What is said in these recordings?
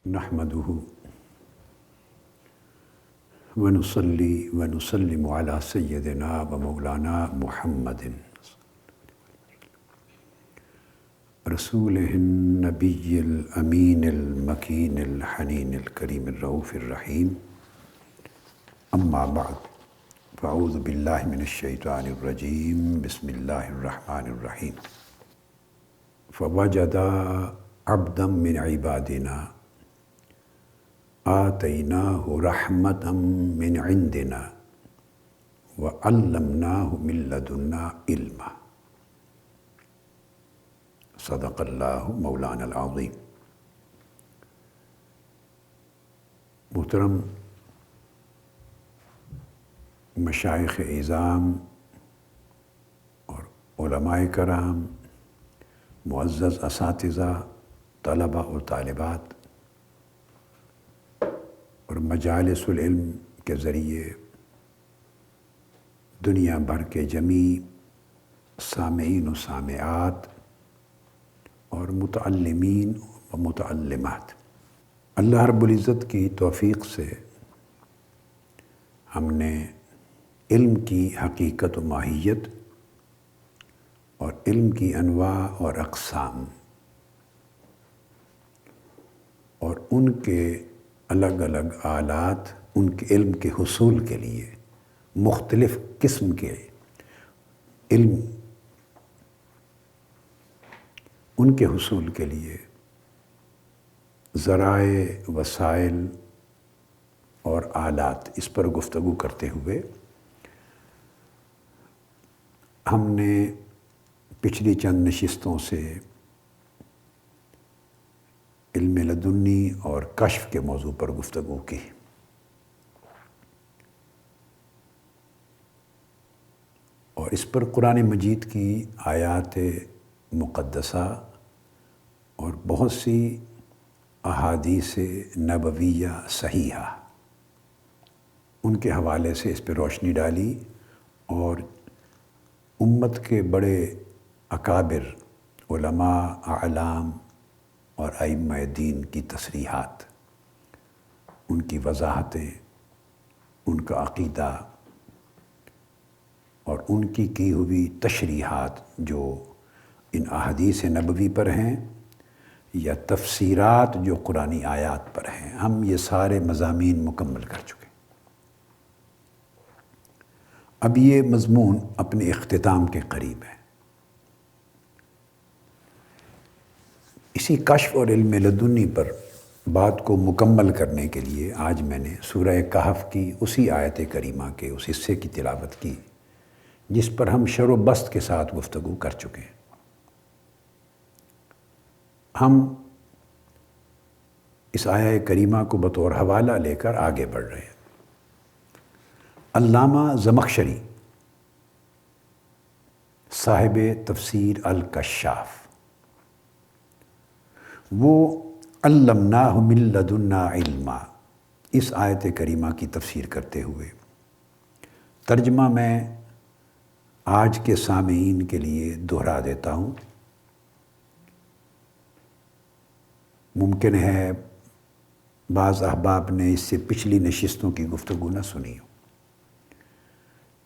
نحمده ونصلي ونسلم على سيدنا ومولانا محمد رسوله النبي الأمين المكين الحنين الكريم الرؤوف الرحيم أما بعد فأعوذ بالله من الشيطان الرجيم بسم الله الرحمن الرحيم فوجد عبدا من عبادنا آتيناه رحمة من عندنا وعلمناه من لدنا علما صدق اللہ مولانا العظیم۔ محترم مشائخ اعظام اور علماء کرام، معزز اساتذہ، طلبہ اور طالبات، اور مجالس العلم کے ذریعے دنیا بھر کے جمیع سامعین و سامعات اور متعلمین و متعلمات، اللہ رب العزت کی توفیق سے ہم نے علم کی حقیقت و ماہیت اور علم کی انواع اور اقسام اور ان کے الگ الگ آلات، ان کے علم کے حصول کے لیے مختلف قسم کے علم، ان کے حصول کے لیے ذرائع، وسائل اور آلات، اس پر گفتگو کرتے ہوئے ہم نے پچھلی چند نشستوں سے علم لدنی اور کشف کے موضوع پر گفتگو کی۔ اور اس پر قرآن مجید کی آیات مقدسہ اور بہت سی احادیث نبویہ صحیحہ، ان کے حوالے سے اس پہ روشنی ڈالی اور امت کے بڑے اکابر علماء، اعلام اور ائمہ دین کی تصریحات، ان کی وضاحتیں، ان کا عقیدہ اور ان کی ہوئی تشریحات جو ان احادیث نبوی پر ہیں یا تفسیرات جو قرآنی آیات پر ہیں، ہم یہ سارے مضامین مکمل کر چکے۔ اب یہ مضمون اپنے اختتام کے قریب ہے۔ اسی کشف اور علم لدنی پر بات کو مکمل کرنے کے لیے آج میں نے سورہ کہف کی اسی آیت کریمہ کے اس حصے کی تلاوت کی جس پر ہم شر و بسط کے ساتھ گفتگو کر چکے ہیں۔ ہم اس آیہ کریمہ کو بطور حوالہ لے کر آگے بڑھ رہے ہیں۔ علامہ زمخشری صاحب تفسیر الکشاف، وہ علمناہ من لدنا علما، اس آیت کریمہ کی تفسیر کرتے ہوئے ترجمہ میں آج کے سامعین کے لیے دہرا دیتا ہوں۔ ممکن ہے بعض احباب نے اس سے پچھلی نشستوں کی گفتگو نہ سنی ہو،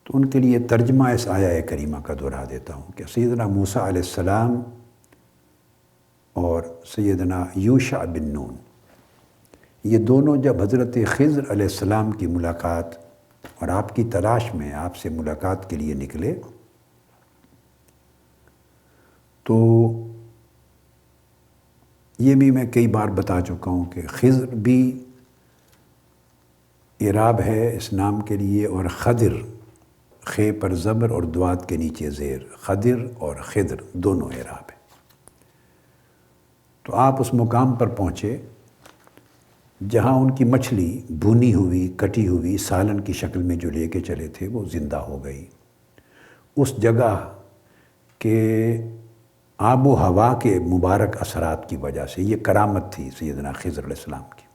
تو ان کے لیے ترجمہ اس آیہ کریمہ کا دہرا دیتا ہوں کہ سیدنا موسیٰ علیہ السلام اور سیدنا یوشع بن نون، یہ دونوں جب حضرت خضر علیہ السلام کی ملاقات اور آپ کی تلاش میں آپ سے ملاقات کے لیے نکلے، تو یہ بھی میں کئی بار بتا چکا ہوں کہ خضر بھی اعراب ہے اس نام کے لیے، اور خضر خے پر زبر اور دوات کے نیچے زیر، خضر اور خضر دونوں اعراب ہیں۔ تو آپ اس مقام پر پہنچے جہاں ان کی مچھلی بھونی ہوئی، کٹی ہوئی سالن کی شکل میں جو لے کے چلے تھے وہ زندہ ہو گئی۔ اس جگہ کے آب و ہوا کے مبارک اثرات کی وجہ سے یہ کرامت تھی سیدنا خضر علیہ السلام کی۔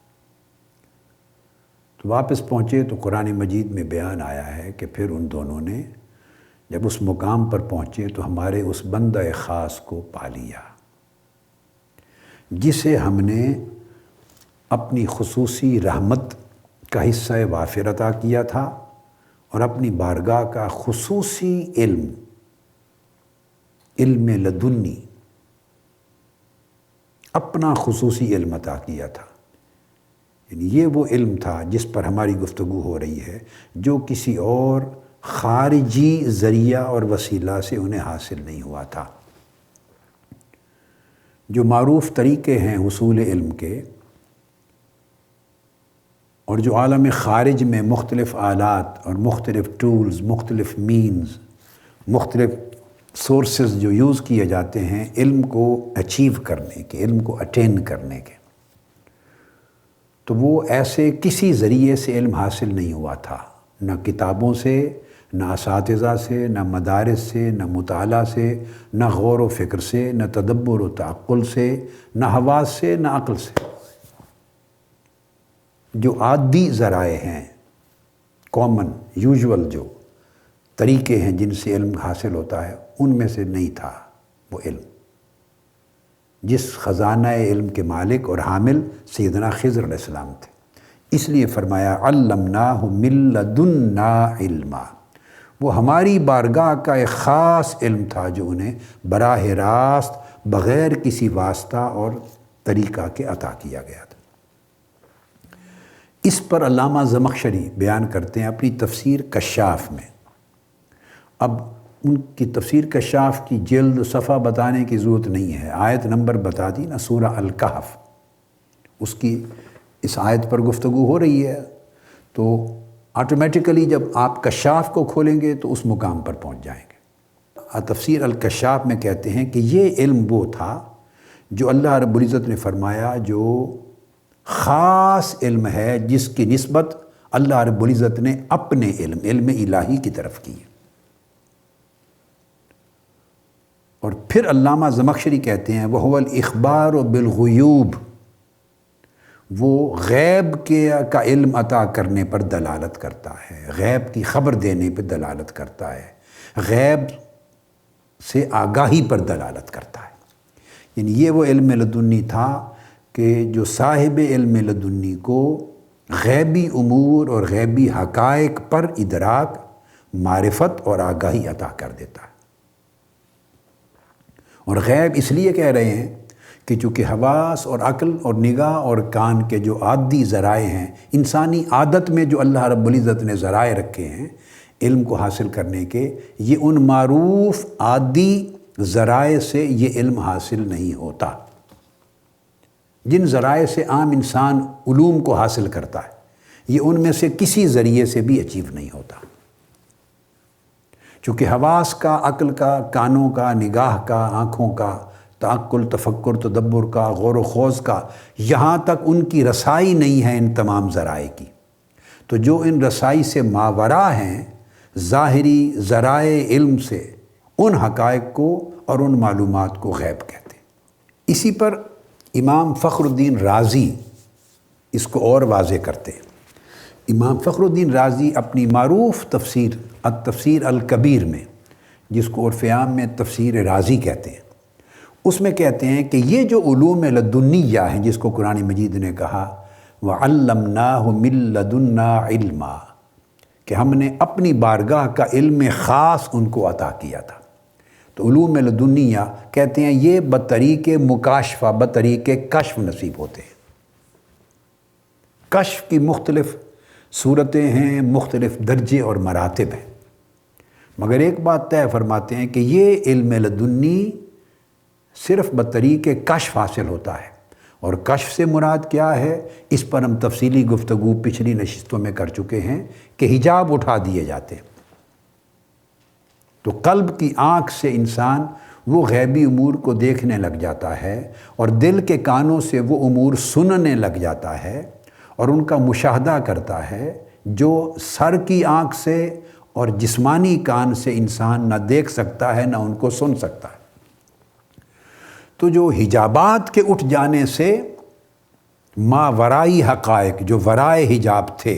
تو واپس پہنچے تو قرآن مجید میں بیان آیا ہے کہ پھر ان دونوں نے جب اس مقام پر پہنچے تو ہمارے اس بندہ خاص کو پا لیا جسے ہم نے اپنی خصوصی رحمت کا حصہ وافر عطا کیا تھا اور اپنی بارگاہ کا خصوصی علم لدنی، اپنا خصوصی علم عطا کیا تھا۔ یعنی یہ وہ علم تھا جس پر ہماری گفتگو ہو رہی ہے، جو کسی اور خارجی ذریعہ اور وسیلہ سے انہیں حاصل نہیں ہوا تھا۔ جو معروف طریقے ہیں حصول علم کے، اور جو عالم خارج میں مختلف آلات اور مختلف ٹولز، مختلف مینز، مختلف سورسز جو یوز کیے جاتے ہیں علم کو اچیو کرنے کے، علم کو اٹین کرنے کے، تو وہ ایسے کسی ذریعے سے علم حاصل نہیں ہوا تھا، نہ کتابوں سے، نہ اساتذہ سے، نہ مدارس سے، نہ مطالعہ سے، نہ غور و فکر سے، نہ تدبر و تعقل سے، نہ حواس سے، نہ عقل سے۔ جو عادی ذرائع ہیں، کامن، یوزول جو طریقے ہیں جن سے علم حاصل ہوتا ہے، ان میں سے نہیں تھا وہ علم، جس خزانہ علم کے مالک اور حامل سیدنا خضر علیہ السلام تھے۔ اس لیے فرمایا علمناہ من لدنا علما، وہ ہماری بارگاہ کا ایک خاص علم تھا جو انہیں براہ راست بغیر کسی واسطہ اور طریقہ کے عطا کیا گیا تھا۔ اس پر علامہ زمخشری بیان کرتے ہیں اپنی تفسیر کشاف میں۔ اب ان کی تفسیر کشاف کی جلد و صفحہ بتانے کی ضرورت نہیں ہے، آیت نمبر بتا دی نا، سورہ الکہف، اس کی اس آیت پر گفتگو ہو رہی ہے، تو آٹومیٹیکلی جب آپ کشاف کو کھولیں گے تو اس مقام پر پہنچ جائیں گے۔ تفسیر الکشاف میں کہتے ہیں کہ یہ علم وہ تھا جو اللہ رب العزت نے فرمایا جو خاص علم ہے، جس کی نسبت اللہ رب العزت نے اپنے علم الہی کی طرف کی ہے۔ اور پھر علامہ زمخشری کہتے ہیں وَهُوَ الْإِخْبَارُ بِالْغُيُوبِ، وہ غیب کا علم عطا کرنے پر دلالت کرتا ہے، غیب کی خبر دینے پر دلالت کرتا ہے، غیب سے آگاہی پر دلالت کرتا ہے۔ یعنی یہ وہ علم لدنی تھا کہ جو صاحب علم لدنی کو غیبی امور اور غیبی حقائق پر ادراک، معرفت اور آگاہی عطا کر دیتا ہے۔ اور غیب اس لیے کہہ رہے ہیں کہ چونکہ حواس اور عقل اور نگاہ اور کان کے جو عادی ذرائع ہیں، انسانی عادت میں جو اللہ رب العزت نے ذرائع رکھے ہیں علم کو حاصل کرنے کے، یہ ان معروف عادی ذرائع سے یہ علم حاصل نہیں ہوتا۔ جن ذرائع سے عام انسان علوم کو حاصل کرتا ہے، یہ ان میں سے کسی ذریعے سے بھی اچیو نہیں ہوتا، چونکہ حواس کا، عقل کا، کانوں کا، نگاہ کا، آنکھوں کا، تعقل، تفکر، تدبر کا، غور و خوض کا، یہاں تک ان کی رسائی نہیں ہے ان تمام ذرائع کی۔ تو جو ان رسائی سے ماورا ہیں، ظاہری ذرائع علم سے، ان حقائق کو اور ان معلومات کو غیب کہتے ہیں۔ اسی پر امام فخر الدین رازی اس کو اور واضح کرتے ہیں۔ امام فخر الدین رازی اپنی معروف تفسیر التفسیر الکبیر میں، جس کو عرف عام میں تفسیر رازی کہتے ہیں، اس میں کہتے ہیں کہ یہ جو علوم لدنیہ ہیں جس کو قرآن مجید نے کہا وَعَلَّمْنَاهُ مِن لَدُنَّا عِلْمًا، کہ ہم نے اپنی بارگاہ کا علم خاص ان کو عطا کیا تھا۔ تو علوم لدنیہ کہتے ہیں یہ بطریق مکاشفہ، بطریق کشف نصیب ہوتے ہیں۔ کشف کی مختلف صورتیں ہیں، مختلف درجے اور مراتب ہیں، مگر ایک بات طے فرماتے ہیں کہ یہ علم لدنی صرف بطریق کشف حاصل ہوتا ہے۔ اور کشف سے مراد کیا ہے، اس پر ہم تفصیلی گفتگو پچھلی نشستوں میں کر چکے ہیں کہ حجاب اٹھا دیے جاتے ہیں، تو قلب کی آنکھ سے انسان وہ غیبی امور کو دیکھنے لگ جاتا ہے، اور دل کے کانوں سے وہ امور سننے لگ جاتا ہے اور ان کا مشاہدہ کرتا ہے جو سر کی آنکھ سے اور جسمانی کان سے انسان نہ دیکھ سکتا ہے، نہ ان کو سن سکتا ہے۔ تو جو حجابات کے اٹھ جانے سے ماورائی حقائق جو ورائے حجاب تھے،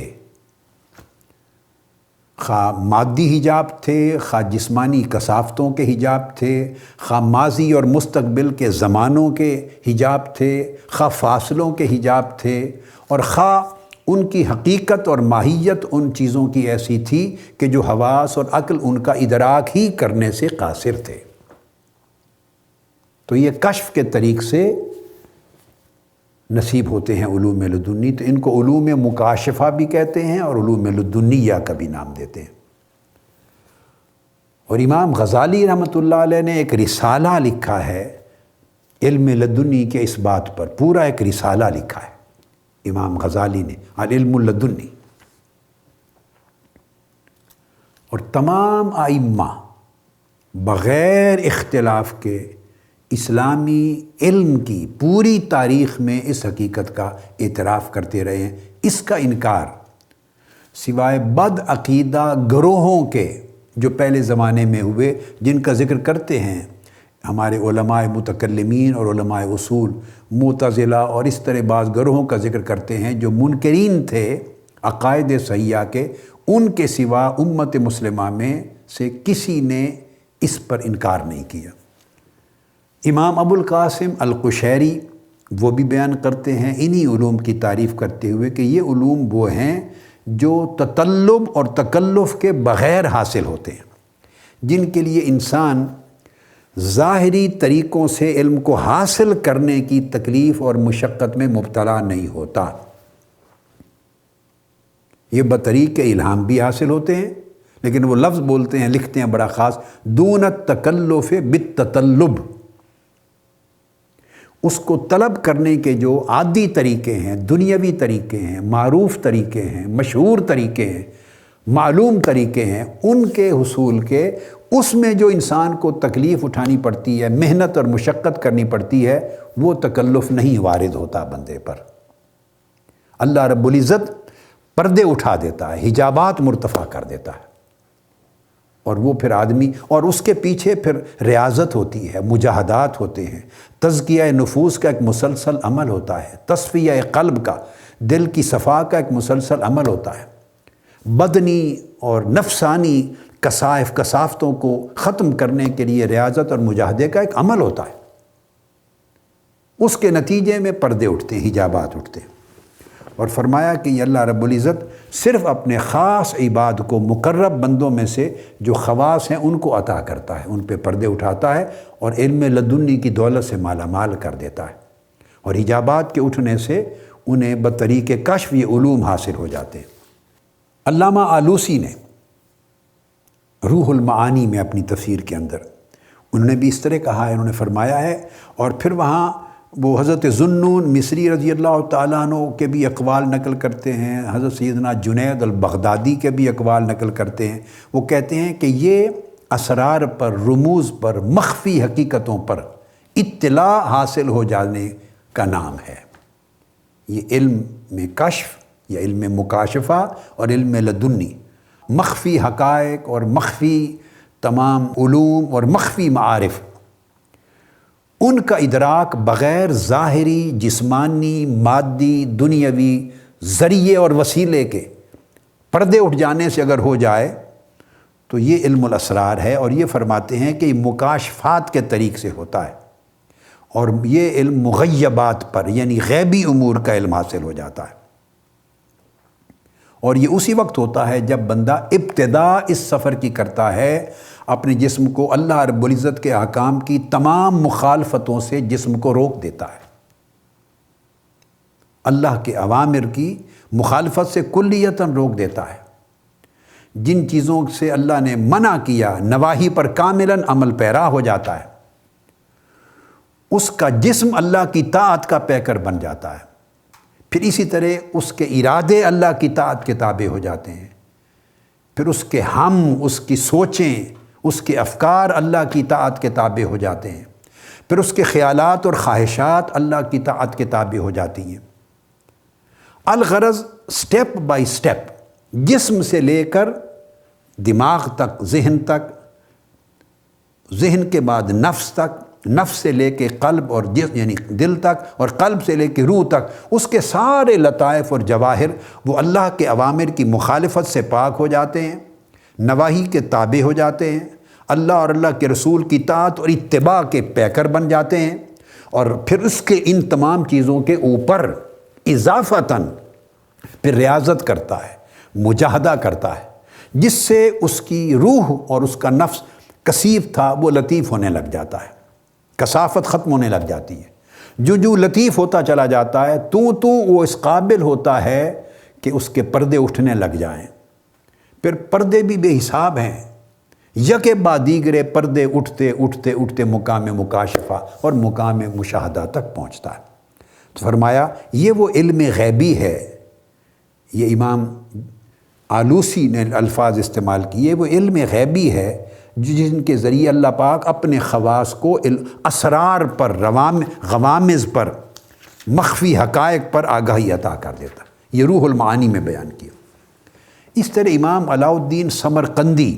خواہ مادی حجاب تھے، خواہ جسمانی کثافتوں کے حجاب تھے، خواہ ماضی اور مستقبل کے زمانوں کے حجاب تھے، خواہ فاصلوں کے حجاب تھے، اور خواہ ان کی حقیقت اور ماہیت ان چیزوں کی ایسی تھی کہ جو حواس اور عقل ان کا ادراک ہی کرنے سے قاصر تھے۔ تو یہ کشف کے طریق سے نصیب ہوتے ہیں علوم لدنی، تو ان کو علوم مکاشفہ بھی کہتے ہیں اور علوم لدنیہ کا بھی نام دیتے ہیں۔ اور امام غزالی رحمۃ اللہ علیہ نے ایک رسالہ لکھا ہے علم لدنی کے اس بات پر، پورا ایک رسالہ لکھا ہے امام غزالی نے العلم اللدنی۔ اور تمام ائمہ بغیر اختلاف کے اسلامی علم کی پوری تاریخ میں اس حقیقت کا اعتراف کرتے رہے ہیں۔ اس کا انکار سوائے بد عقیدہ گروہوں کے جو پہلے زمانے میں ہوئے، جن کا ذکر کرتے ہیں ہمارے علماء متکلمین اور علماء اصول، معتزلہ اور اس طرح بعض گروہوں کا ذکر کرتے ہیں جو منکرین تھے عقائد صحیحہ کے، ان کے سوا امت مسلمہ میں سے کسی نے اس پر انکار نہیں کیا۔ امام ابو القاسم القشیری وہ بھی بیان کرتے ہیں انہی علوم کی تعریف کرتے ہوئے کہ یہ علوم وہ ہیں جو تطلب اور تکلف کے بغیر حاصل ہوتے ہیں، جن کے لیے انسان ظاہری طریقوں سے علم کو حاصل کرنے کی تکلیف اور مشقت میں مبتلا نہیں ہوتا۔ یہ بطریق الہام بھی حاصل ہوتے ہیں، لیکن وہ لفظ بولتے ہیں، لکھتے ہیں بڑا خاص، دون التکلف بالتطلب۔ اس کو طلب کرنے کے جو عادی طریقے ہیں، دنیاوی طریقے ہیں، معروف طریقے ہیں، مشہور طریقے ہیں، معلوم طریقے ہیں، ان کے حصول کے اس میں جو انسان کو تکلیف اٹھانی پڑتی ہے، محنت اور مشقت کرنی پڑتی ہے، وہ تکلف نہیں وارد ہوتا بندے پر۔ اللہ رب العزت پردے اٹھا دیتا ہے، حجابات مرتفع کر دیتا ہے، اور وہ پھر آدمی، اور اس کے پیچھے پھر ریاضت ہوتی ہے، مجاہدات ہوتے ہیں، تزکیہ نفوس کا ایک مسلسل عمل ہوتا ہے، تصفیہ قلب کا، دل کی صفا کا ایک مسلسل عمل ہوتا ہے، بدنی اور نفسانی کثافتوں کو ختم کرنے کے لیے ریاضت اور مجاہدے کا ایک عمل ہوتا ہے۔ اس کے نتیجے میں پردے اٹھتے ہیں، حجابات اٹھتے ہیں، اور فرمایا کہ یہ اللہ رب العزت صرف اپنے خاص عباد کو، مقرب بندوں میں سے جو خواص ہیں ان کو عطا کرتا ہے، ان پہ پردے اٹھاتا ہے اور علم لدنی کی دولت سے مالا مال کر دیتا ہے، اور حجابات کے اٹھنے سے انہیں بطریق کشف یہ علوم حاصل ہو جاتے ہیں۔ علامہ آلوسی نے روح المعانی میں اپنی تفسیر کے اندر انہوں نے بھی اس طرح کہا ہے، انہوں نے فرمایا ہے، اور پھر وہاں وہ حضرت ذوالنون مصری رضی اللہ تعالیٰ عنہ کے بھی اقوال نقل کرتے ہیں، حضرت سیدنا جنید البغدادی کے بھی اقوال نقل کرتے ہیں۔ وہ کہتے ہیں کہ یہ اسرار پر، رموز پر، مخفی حقیقتوں پر اطلاع حاصل ہو جانے کا نام ہے۔ یہ علم میں کشف یا علم مکاشفہ اور علم لدنی، مخفی حقائق اور مخفی تمام علوم اور مخفی معارف، ان کا ادراک بغیر ظاہری، جسمانی، مادی، دنیاوی ذریعے اور وسیلے کے پردے اٹھ جانے سے اگر ہو جائے تو یہ علم الاسرار ہے، اور یہ فرماتے ہیں کہ یہ مکاشفات کے طریق سے ہوتا ہے، اور یہ علم مغیبات پر یعنی غیبی امور کا علم حاصل ہو جاتا ہے، اور یہ اسی وقت ہوتا ہے جب بندہ ابتدا اس سفر کی کرتا ہے، اپنے جسم کو اللہ رب العزت کے احکام کی تمام مخالفتوں سے جسم کو روک دیتا ہے، اللہ کے اوامر کی مخالفت سے کلیتاً روک دیتا ہے، جن چیزوں سے اللہ نے منع کیا نواہی پر کاملاً عمل پیرا ہو جاتا ہے، اس کا جسم اللہ کی طاعت کا پیکر بن جاتا ہے، پھر اسی طرح اس کے ارادے اللہ کی طاعت کے تابع ہو جاتے ہیں، پھر اس کے ہم، اس کی سوچیں، اس کے افکار اللہ کی طاعت کے تابع ہو جاتے ہیں، پھر اس کے خیالات اور خواہشات اللہ کی طاعت کے تابع ہو جاتی ہیں۔ الغرض سٹیپ بائی سٹیپ، جسم سے لے کر دماغ تک، ذہن تک، ذہن کے بعد نفس تک، نفس سے لے کے قلب اور یعنی دل تک، اور قلب سے لے کے روح تک، اس کے سارے لطائف اور جواہر وہ اللہ کے اوامر کی مخالفت سے پاک ہو جاتے ہیں، نواہی کے تابع ہو جاتے ہیں، اللہ اور اللہ کے رسول کی اطاعت اور اتباع کے پیکر بن جاتے ہیں، اور پھر اس کے ان تمام چیزوں کے اوپر اضافتاً پھر ریاضت کرتا ہے، مجاہدہ کرتا ہے، جس سے اس کی روح اور اس کا نفس کثیف تھا وہ لطیف ہونے لگ جاتا ہے، کثافت ختم ہونے لگ جاتی ہے۔ جو لطیف ہوتا چلا جاتا ہے تو وہ اس قابل ہوتا ہے کہ اس کے پردے اٹھنے لگ جائیں۔ پھر پردے بھی بے حساب ہیں، یکے بعد دیگرے پردے اٹھتے اٹھتے اٹھتے مقام مکاشفہ اور مقام مشاہدہ تک پہنچتا ہے۔ تو فرمایا یہ وہ علم غیبی ہے، یہ امام آلوسی نے الفاظ استعمال کیے، وہ علم غیبی ہے جن کے ذریعے اللہ پاک اپنے خواص کو اسرار پر، غوامض پر، مخفی حقائق پر آگاہی عطا کر دیتا۔ یہ روح المعانی میں بیان کیا۔ اس طرح امام علاء الدین سمرقندی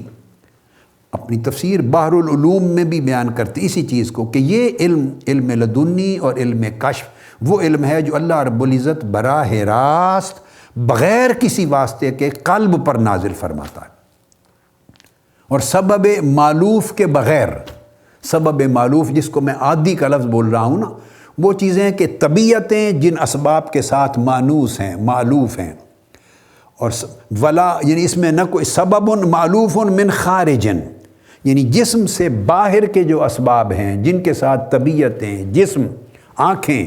اپنی تفسیر بحر العلوم میں بھی بیان کرتے اسی چیز کو کہ یہ علم لدنی اور علم کشف وہ علم ہے جو اللہ رب العزت براہ راست بغیر کسی واسطے کے قلب پر نازل فرماتا ہے، اور سبب مالوف کے بغیر۔ سبب مالوف جس کو میں عادی کا لفظ بول رہا ہوں نا، وہ چیزیں کہ طبیعتیں جن اسباب کے ساتھ مانوس ہیں، مالوف ہیں، اور ولا یعنی اس میں نہ کوئی سبب مالوف من خارجن، یعنی جسم سے باہر کے جو اسباب ہیں جن کے ساتھ طبیعتیں، جسم، آنکھیں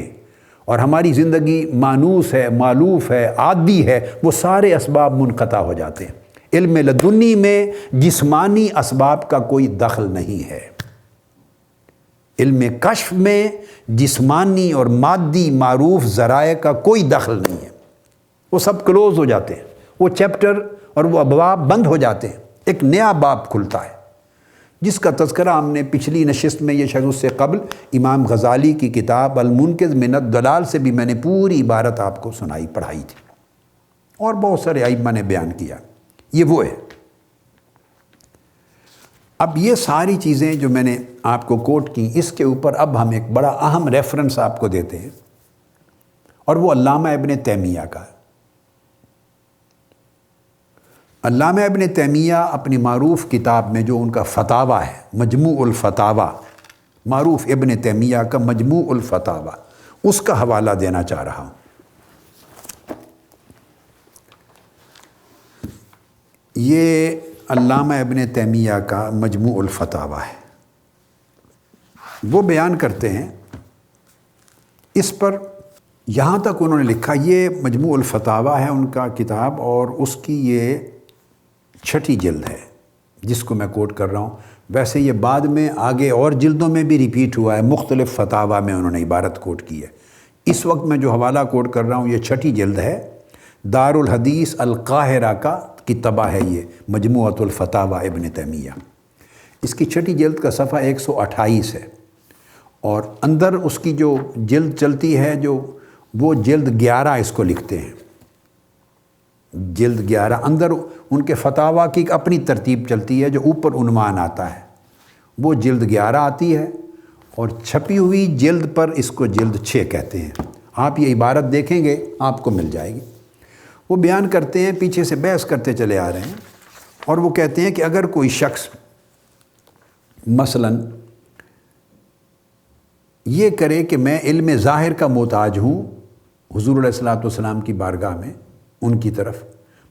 اور ہماری زندگی مانوس ہے، مالوف ہے، عادی ہے، وہ سارے اسباب منقطع ہو جاتے ہیں۔ علم لدنی میں جسمانی اسباب کا کوئی دخل نہیں ہے۔ علم کشف میں جسمانی اور مادی معروف ذرائع کا کوئی دخل نہیں ہے، وہ سب کلوز ہو جاتے ہیں، وہ چیپٹر اور وہ ابواب بند ہو جاتے ہیں، ایک نیا باب کھلتا ہے، جس کا تذکرہ ہم نے پچھلی نشست میں، یہ شاید اس سے قبل، امام غزالی کی کتاب المنقذ من الضلال سے بھی میں نے پوری عبارت آپ کو سنائی، پڑھائی تھی، اور بہت سارے ائمہ نے بیان کیا۔ یہ وہ ہے۔ اب یہ ساری چیزیں جو میں نے آپ کو کوٹ کی، اس کے اوپر اب ہم ایک بڑا اہم ریفرنس آپ کو دیتے ہیں، اور وہ علامہ ابن تیمیہ کا ہے۔ علامہ ابن تیمیہ اپنی معروف کتاب میں جو ان کا فتاویٰ ہے، مجموع الفتاویٰ، معروف ابن تیمیہ کا مجموع الفتاویٰ، اس کا حوالہ دینا چاہ رہا ہوں۔ یہ علامہ ابن تیمیہ کا مجموع الفتاویٰ ہے۔ وہ بیان کرتے ہیں اس پر، یہاں تک انہوں نے لکھا، یہ مجموع الفتاویٰ ہے ان کا کتاب، اور اس کی یہ 6ٹھی جلد ہے جس کو میں کوٹ کر رہا ہوں۔ ویسے یہ بعد میں آگے اور جلدوں میں بھی ریپیٹ ہوا ہے، مختلف فتاویٰ میں انہوں نے عبارت کوٹ کی ہے۔ اس وقت میں جو حوالہ کوٹ کر رہا ہوں یہ 6ٹھی جلد ہے، دار الحدیث القاہرہ کا کی طبع ہے یہ مجموعۃ الفتاویٰ ابن تیمیہ۔ اس کی 6ٹھی جلد کا صفحہ 128 ہے، اور اندر اس کی جو جلد چلتی ہے، جو وہ جلد 11 اس کو لکھتے ہیں، جلد 11۔ اندر ان کے فتاویٰ کی ایک اپنی ترتیب چلتی ہے، جو اوپر عنوان آتا ہے وہ جلد 11 آتی ہے، اور چھپی ہوئی جلد پر اس کو جلد 6 کہتے ہیں۔ آپ یہ عبارت دیکھیں گے آپ کو مل جائے گی۔ وہ بیان کرتے ہیں، پیچھے سے بحث کرتے چلے آ رہے ہیں، اور وہ کہتے ہیں کہ اگر کوئی شخص مثلاً یہ کرے کہ میں علم ظاہر کا محتاج ہوں حضور علیہ الصلوۃ والسلام کی بارگاہ میں، ان کی طرف،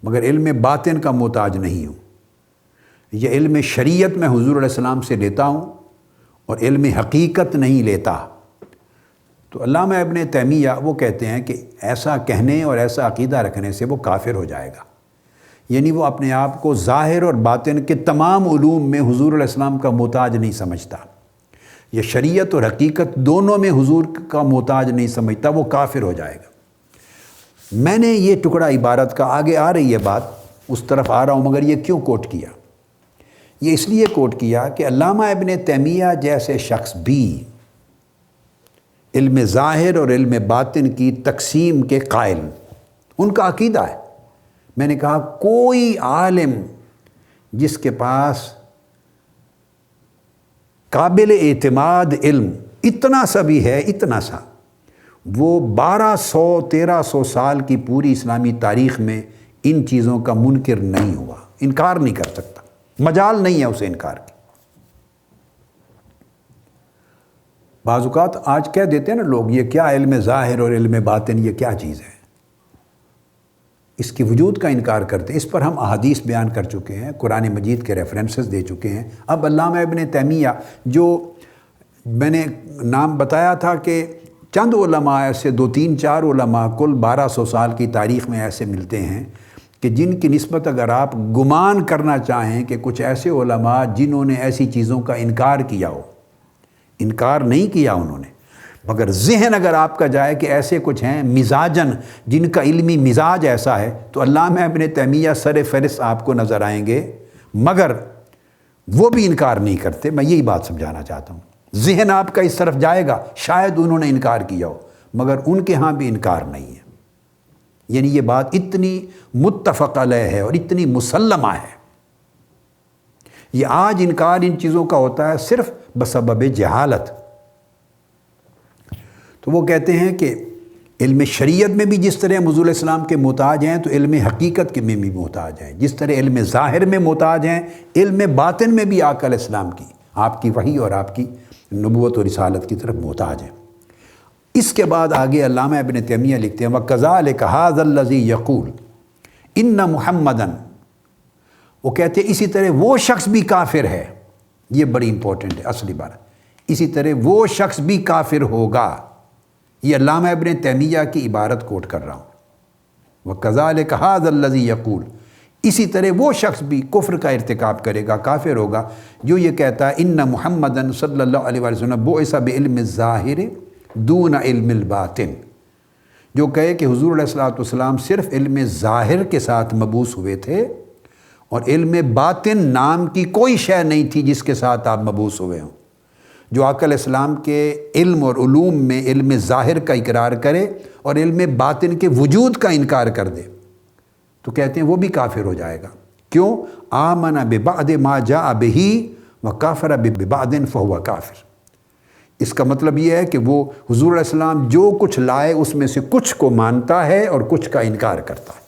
مگر علم باطن کا محتاج نہیں ہوں، یہ علم شریعت میں حضور علیہ السلام سے لیتا ہوں اور علم حقیقت نہیں لیتا، تو علامہ ابن تیمیہ وہ کہتے ہیں کہ ایسا کہنے اور ایسا عقیدہ رکھنے سے وہ کافر ہو جائے گا، یعنی وہ اپنے آپ کو ظاہر اور باطن کے تمام علوم میں حضور علیہ السلام کا محتاج نہیں سمجھتا، یہ شریعت اور حقیقت دونوں میں حضور کا محتاج نہیں سمجھتا، وہ کافر ہو جائے گا۔ میں نے یہ ٹکڑا عبارت کا، آگے آ رہی ہے بات، اس طرف آ رہا ہوں، مگر یہ کیوں کوٹ کیا؟ یہ اس لیے کوٹ کیا کہ علامہ ابن تیمیہ جیسے شخص بھی علم ظاہر اور علم باطن کی تقسیم کے قائل، ان کا عقیدہ ہے۔ میں نے کہا کوئی عالم جس کے پاس قابل اعتماد علم اتنا سا بھی ہے، اتنا سا، وہ 1200-1300 سال کی پوری اسلامی تاریخ میں ان چیزوں کا منکر نہیں ہوا، انکار نہیں کر سکتا۔ مجال نہیں ہے اسے انکار کی۔ بعض اوقات آج کہہ دیتے ہیں نا لوگ، یہ کیا علم ظاہر اور علم باطن، یہ کیا چیز ہے، اس کی وجود کا انکار کرتے ہیں۔ اس پر ہم احادیث بیان کر چکے ہیں، قرآن مجید کے ریفرنسز دے چکے ہیں۔ اب علامہ ابن تیمیہ، جو میں نے نام بتایا تھا کہ چند علماء ایسے 2-3-4 علماء کل 1200 سال کی تاریخ میں ایسے ملتے ہیں کہ جن کی نسبت اگر آپ گمان کرنا چاہیں کہ کچھ ایسے علماء جنہوں نے ایسی چیزوں کا انکار کیا ہو، انکار نہیں کیا انہوں نے، مگر ذہن اگر آپ کا جائے کہ ایسے کچھ ہیں مزاجن جن کا علمی مزاج ایسا ہے، تو علامہ ابن تیمیہ سر فہرست آپ کو نظر آئیں گے، مگر وہ بھی انکار نہیں کرتے۔ میں یہی بات سمجھانا چاہتا ہوں، ذہن آپ کا اس طرف جائے گا، شاید انہوں نے انکار کیا ہو، مگر ان کے ہاں بھی انکار نہیں ہے۔ یعنی یہ بات اتنی متفق علیہ ہے اور اتنی مسلمہ ہے۔ یہ آج انکار ان چیزوں کا ہوتا ہے صرف بسبب جہالت۔ تو وہ کہتے ہیں کہ علم شریعت میں بھی جس طرح ہم حضور علیہ السلام کے محتاج ہیں تو علم حقیقت کے میں بھی محتاج ہیں، جس طرح علم ظاہر میں محتاج ہیں، علم باطن میں بھی آقا علیہ السلام کی، آپ کی وحی اور آپ کی نبوت و رسالت کی طرف محتاج ہیں۔ اس کے بعد آگے علامہ ابن تیمیہ لکھتے ہیں وَكَذَلِكَ هَذَا الَّذِي يَقُولُ إِنَّ مُحَمَّدًا، وہ کہتے ہیں اسی طرح وہ شخص بھی کافر ہے۔ یہ بڑی امپورٹنٹ ہے اصلی بات، اسی طرح وہ شخص بھی کافر ہوگا۔ یہ علامہ ابن تیمیہ کی عبارت کوٹ کر رہا ہوں، وَكَذَلِكَ هَذَا الَّذِي يَقُولُ، اسی طرح وہ شخص بھی کفر کا ارتکاب کرے گا، کافر ہوگا، جو یہ کہتا ہے ان محمدً صلی اللہ علیہ وسلم بعث بعلم الظاہر دون علم الباطن، جو کہے کہ حضور علیہ السلام صرف علم ظاہر کے ساتھ مبعوث ہوئے تھے اور علم باطن نام کی کوئی شے نہیں تھی جس کے ساتھ آپ مبعوث ہوئے ہوں۔ جو آقا علیہ السلام کے علم اور علوم میں علم ظاہر کا اقرار کرے اور علم باطن کے وجود کا انکار کر دے تو کہتے ہیں وہ بھی کافر ہو جائے گا۔ کیوں؟ آمن ببعض ما جاء بہ وکافر ببعض فہو کافر۔ اس کا مطلب یہ ہے کہ وہ حضور علیہ السلام جو کچھ لائے اس میں سے کچھ کو مانتا ہے اور کچھ کا انکار کرتا ہے۔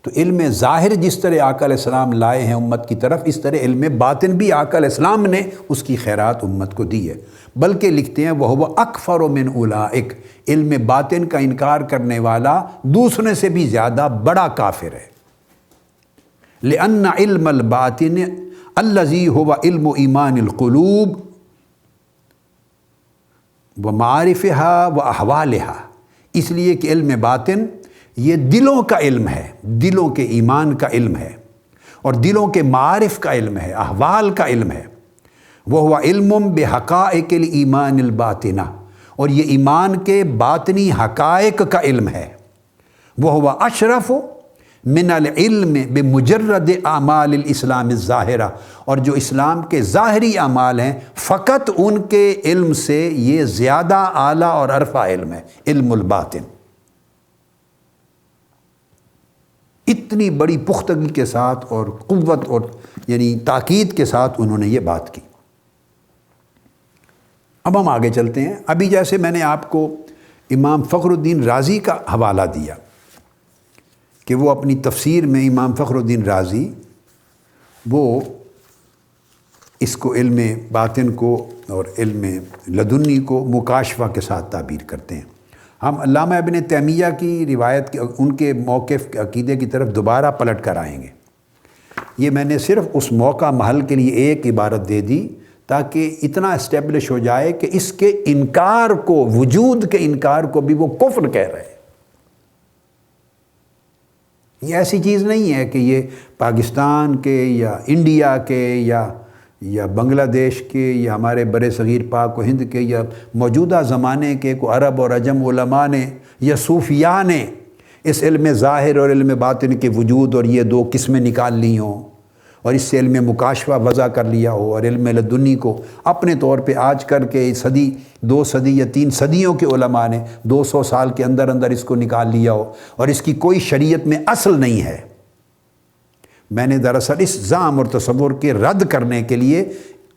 تو علم ظاہر جس طرح آقا علیہ السلام لائے ہیں امت کی طرف، اس طرح علم باطن بھی آقا علیہ السلام نے اس کی خیرات امت کو دی ہے۔ بلکہ لکھتے ہیں وَهُوَ أَكْفَرُ مِنْ أُولَٰئِكَ، علم باطن کا انکار کرنے والا دوسرے سے بھی زیادہ بڑا کافر ہے۔ لِأَنَّ عِلْمَ الْبَاطِنِ الَّذِي هُوَ عِلْمُ ایمان القلوب ومعارفها وأحوالها، اس لیے کہ علم باطن یہ دلوں کا علم ہے، دلوں کے ایمان کا علم ہے اور دلوں کے معارف کا علم ہے، احوال کا علم ہے۔ وَهُوَ عِلْمٌ بِحَقَائِقِ الْإِيمَانِ الْبَاطِنَةِ، اور یہ ایمان کے باطنی حقائق کا علم ہے۔ وَهُوَ أَشْرَفُ مِنَ الْعِلْمِ بِمُجَرَّدِ أَعْمَالِ الْإِسْلَامِ الظَّاهِرَةِ، اور جو اسلام کے ظاہری اعمال ہیں فقط ان کے علم سے یہ زیادہ اعلیٰ اور عرفہ علم ہے، علم الباطن۔ اتنی بڑی پختگی کے ساتھ اور قوت اور یعنی تاکید کے ساتھ انہوں نے یہ بات کی۔ اب ہم آگے چلتے ہیں۔ ابھی جیسے میں نے آپ کو امام فخر الدین رازی کا حوالہ دیا کہ وہ اپنی تفسیر میں امام فخر الدین رازی وہ اس کو علم باطن کو اور علم لدنی کو مکاشفہ کے ساتھ تعبیر کرتے ہیں۔ ہم علامہ ابن تیمیہ کی روایت ان کے موقف عقیدے کی طرف دوبارہ پلٹ کر آئیں گے۔ یہ میں نے صرف اس موقع محل کے لیے ایک عبارت دے دی تاکہ اتنا اسٹیبلش ہو جائے کہ اس کے انکار کو، وجود کے انکار کو بھی وہ کفر کہہ رہے ہیں۔ یہ ایسی چیز نہیں ہے کہ یہ پاکستان کے یا انڈیا کے یا بنگلہ دیش کے یا ہمارے بر صغیر پاک و ہند کے یا موجودہ زمانے کے کو عرب اور عجم علماء نے یا صوفیاء نے اس علم ظاہر اور علم باطن کے وجود اور یہ دو قسمیں نکال لی ہوں اور اس سے علم مکاشفہ وضع کر لیا ہو اور علم لدنی کو اپنے طور پہ آج کر کے صدی 2 صدی یا 3 صدیوں کے علماء نے 200 سال کے اندر اندر اس کو نکال لیا ہو اور اس کی کوئی شریعت میں اصل نہیں ہے۔ میں نے دراصل اس زعم اور تصور کے رد کرنے کے لیے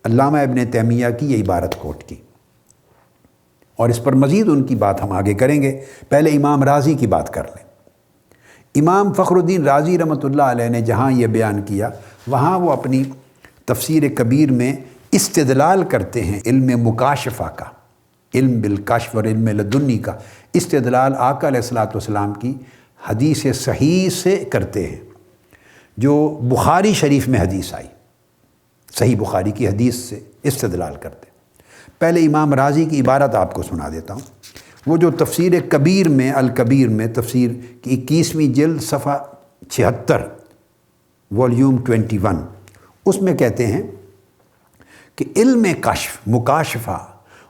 علامہ ابن تیمیہ کی یہ عبارت کوٹ کی، اور اس پر مزید ان کی بات ہم آگے کریں گے۔ پہلے امام رازی کی بات کر لیں۔ امام فخر الدین رازی رحمۃ اللہ علیہ نے جہاں یہ بیان کیا وہاں وہ اپنی تفسیر کبیر میں استدلال کرتے ہیں علم مکاشفہ کا، علم بالکشف اور علم لدنی کا استدلال آقا علیہ الصلوۃ والسلام کی حدیث صحیح سے کرتے ہیں، جو بخاری شریف میں حدیث آئی، صحیح بخاری کی حدیث سے استدلال کرتے ہیں۔ پہلے امام رازی کی عبارت آپ کو سنا دیتا ہوں، وہ جو تفسیر کبیر میں، الکبیر میں، تفسیر کی 21ویں جلد صفحہ 76 والیوم 21، اس میں کہتے ہیں کہ علم کشف، مکاشفہ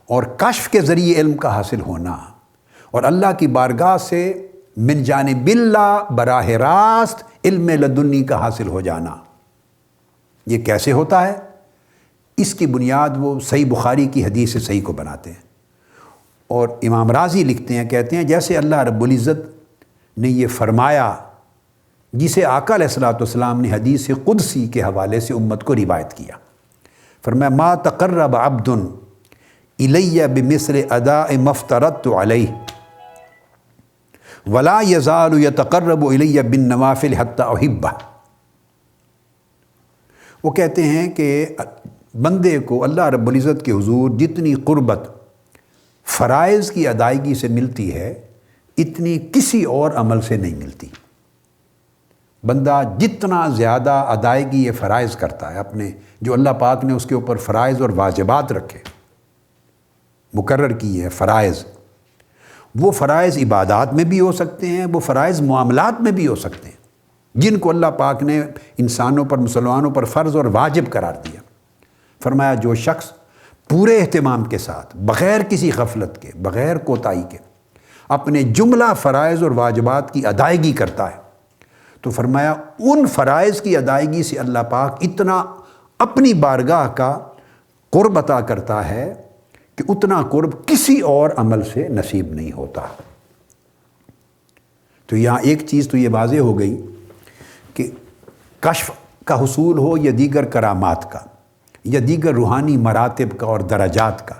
اور کشف کے ذریعے علم کا حاصل ہونا اور اللہ کی بارگاہ سے من جانب اللہ براہ راست علم لدنی کا حاصل ہو جانا، یہ کیسے ہوتا ہے؟ اس کی بنیاد وہ صحیح بخاری کی حدیث صحیح کو بناتے ہیں، اور امام رازی لکھتے ہیں، کہتے ہیں جیسے اللہ رب العزت نے یہ فرمایا جسے آقا علیہ الصلوۃ والسلام نے حدیث قدسی کے حوالے سے امت کو روایت کیا، فرمایا ما تقرب عبد الی بمثل اداء ما افترضت علیہ ولا یزال یتقرب الی بالنوافل حتی احبہ۔ وہ کہتے ہیں کہ بندے کو اللہ رب العزت کے حضور جتنی قربت فرائض کی ادائیگی سے ملتی ہے اتنی کسی اور عمل سے نہیں ملتی۔ بندہ جتنا زیادہ ادائیگی یہ فرائض کرتا ہے اپنے، جو اللہ پاک نے اس کے اوپر فرائض اور واجبات رکھے، مقرر کی ہے فرائض، وہ فرائض عبادات میں بھی ہو سکتے ہیں، وہ فرائض معاملات میں بھی ہو سکتے ہیں جن کو اللہ پاک نے انسانوں پر، مسلمانوں پر فرض اور واجب قرار دیا۔ فرمایا جو شخص پورے اہتمام کے ساتھ، بغیر کسی غفلت کے، بغیر کوتاہی کے اپنے جملہ فرائض اور واجبات کی ادائیگی کرتا ہے، تو فرمایا ان فرائض کی ادائیگی سے اللہ پاک اتنا اپنی بارگاہ کا قرب عطا کرتا ہے کہ اتنا قرب کسی اور عمل سے نصیب نہیں ہوتا۔ تو یہاں ایک چیز تو یہ واضح ہو گئی کہ کشف کا حصول ہو یا دیگر کرامات کا یا دیگر روحانی مراتب کا اور درجات کا،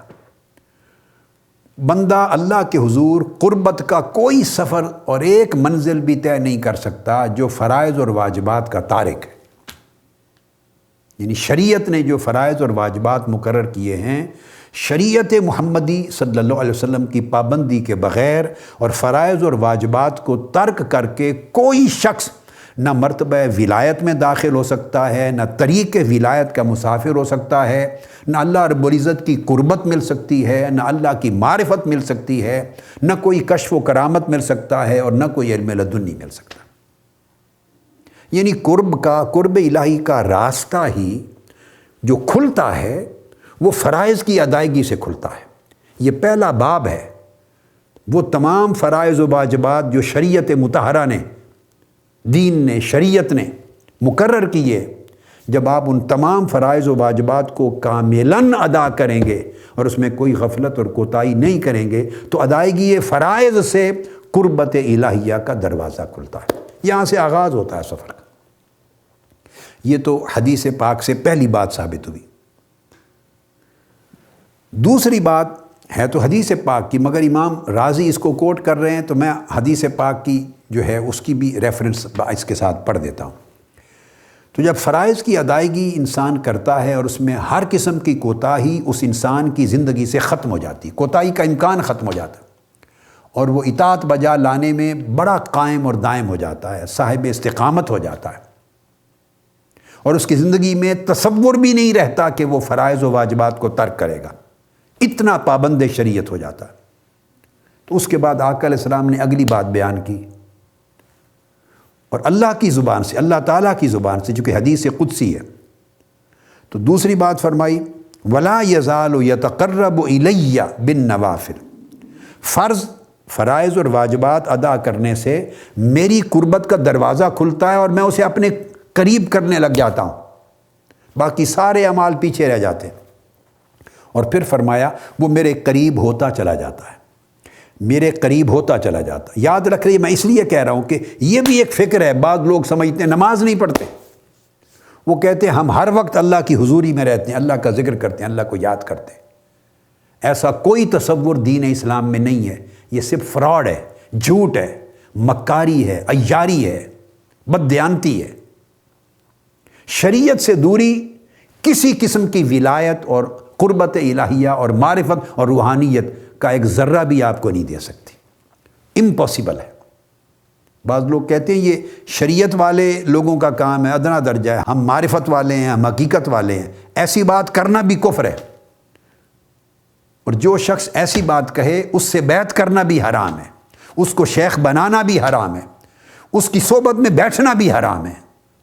بندہ اللہ کے حضور قربت کا کوئی سفر اور ایک منزل بھی طے نہیں کر سکتا جو فرائض اور واجبات کا تارک ہے۔ یعنی شریعت نے جو فرائض اور واجبات مقرر کیے ہیں، شریعت محمدی صلی اللہ علیہ وسلم کی پابندی کے بغیر اور فرائض اور واجبات کو ترک کر کے کوئی شخص نہ مرتبہ ولایت میں داخل ہو سکتا ہے، نہ طریق ولایت کا مسافر ہو سکتا ہے، نہ اللہ رب العزت کی قربت مل سکتی ہے، نہ اللہ کی معرفت مل سکتی ہے، نہ کوئی کشف و کرامت مل سکتا ہے، اور نہ کوئی علم لدنی مل سکتا۔ یعنی قرب الہی کا راستہ ہی جو کھلتا ہے وہ فرائض کی ادائیگی سے کھلتا ہے۔ یہ پہلا باب ہے، وہ تمام فرائض و واجبات جو شریعت مطہرہ نے، دین نے، شریعت نے مقرر کیے، جب آپ ان تمام فرائض و واجبات کو کاملاً ادا کریں گے اور اس میں کوئی غفلت اور کوتاہی نہیں کریں گے تو ادائیگی فرائض سے قربت الہیہ کا دروازہ کھلتا ہے، یہاں سے آغاز ہوتا ہے سفر کا۔ یہ تو حدیث پاک سے پہلی بات ثابت ہوئی۔ دوسری بات ہے تو حدیث پاک کی، مگر امام رازی اس کو کوٹ کر رہے ہیں تو میں حدیث پاک کی جو ہے اس کی بھی ریفرنس اس کے ساتھ پڑھ دیتا ہوں۔ تو جب فرائض کی ادائیگی انسان کرتا ہے اور اس میں ہر قسم کی کوتاہی اس انسان کی زندگی سے ختم ہو جاتی، کوتاہی کا امکان ختم ہو جاتا ہے، اور وہ اطاعت بجا لانے میں بڑا قائم اور دائم ہو جاتا ہے، صاحب استقامت ہو جاتا ہے، اور اس کی زندگی میں تصور بھی نہیں رہتا کہ وہ فرائض و واجبات کو ترک کرے گا، اتنا پابند شریعت ہو جاتا ہے۔ تو اس کے بعد آقا علیہ السلام نے اگلی بات بیان کی، اور اللہ کی زبان سے، اللہ تعالیٰ کی زبان سے، چونکہ حدیث قدسی ہے، تو دوسری بات فرمائی وَلَا يَزَالُ يَتَقَرَّبُ إِلَيَّ بِالنَّوَافِلِ، فرائض اور واجبات ادا کرنے سے میری قربت کا دروازہ کھلتا ہے اور میں اسے اپنے قریب کرنے لگ جاتا ہوں، باقی سارے اعمال پیچھے رہ جاتے ہیں۔ اور پھر فرمایا وہ میرے قریب ہوتا چلا جاتا ہے، میرے قریب ہوتا چلا جاتا ہے۔ یاد رکھ رہی، میں اس لیے کہہ رہا ہوں کہ یہ بھی ایک فکر ہے، بعض لوگ سمجھتے ہیں نماز نہیں پڑھتے، وہ کہتے ہیں ہم ہر وقت اللہ کی حضوری میں رہتے ہیں، اللہ کا ذکر کرتے ہیں، اللہ کو یاد کرتے ہیں۔ ایسا کوئی تصور دین اسلام میں نہیں ہے، یہ صرف فراڈ ہے، جھوٹ ہے، مکاری ہے، عیاری ہے، بددیانتی ہے۔ شریعت سے دوری کسی قسم کی ولایت اور قربت الہیہ اور معرفت اور روحانیت کا ایک ذرہ بھی آپ کو نہیں دے سکتی، امپاسبل ہے۔ بعض لوگ کہتے ہیں یہ شریعت والے لوگوں کا کام ہے، ادنا درجہ ہے، ہم معرفت والے ہیں، ہم حقیقت والے ہیں۔ ایسی بات کرنا بھی کفر ہے، اور جو شخص ایسی بات کہے اس سے بیعت کرنا بھی حرام ہے، اس کو شیخ بنانا بھی حرام ہے، اس کی صحبت میں بیٹھنا بھی حرام ہے،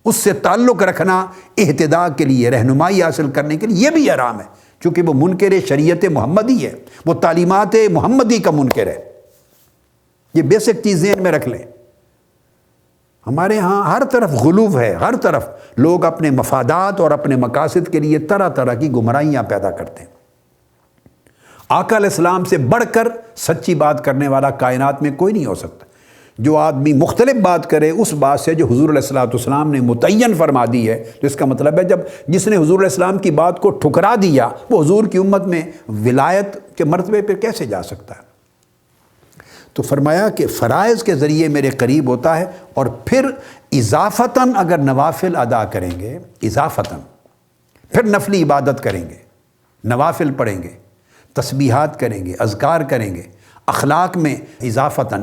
اس سے تعلق رکھنا اہتداء کے لیے، رہنمائی حاصل کرنے کے لیے یہ بھی حرام ہے، چونکہ وہ منکر شریعت محمدی ہے، وہ تعلیمات محمدی کا منکر ہے۔ یہ بیسک چیز ذہن میں رکھ لیں۔ ہمارے ہاں ہر طرف غلو ہے، ہر طرف لوگ اپنے مفادات اور اپنے مقاصد کے لیے طرح طرح کی گمراہیاں پیدا کرتے ہیں۔ آقا علیہ السلام سے بڑھ کر سچی بات کرنے والا کائنات میں کوئی نہیں ہو سکتا۔ جو آدمی مختلف بات کرے اس بات سے جو حضور علیہ السلام نے متعین فرما دی ہے، تو اس کا مطلب ہے جس نے حضور علیہ السلام کی بات کو ٹھکرا دیا وہ حضور کی امت میں ولایت کے مرتبے پہ کیسے جا سکتا ہے؟ تو فرمایا کہ فرائض کے ذریعے میرے قریب ہوتا ہے، اور پھر اضافتاً اگر نوافل ادا کریں گے، اضافتاً پھر نفلی عبادت کریں گے، نوافل پڑھیں گے، تسبیحات کریں گے، اذکار کریں گے، اخلاق میں اضافتاً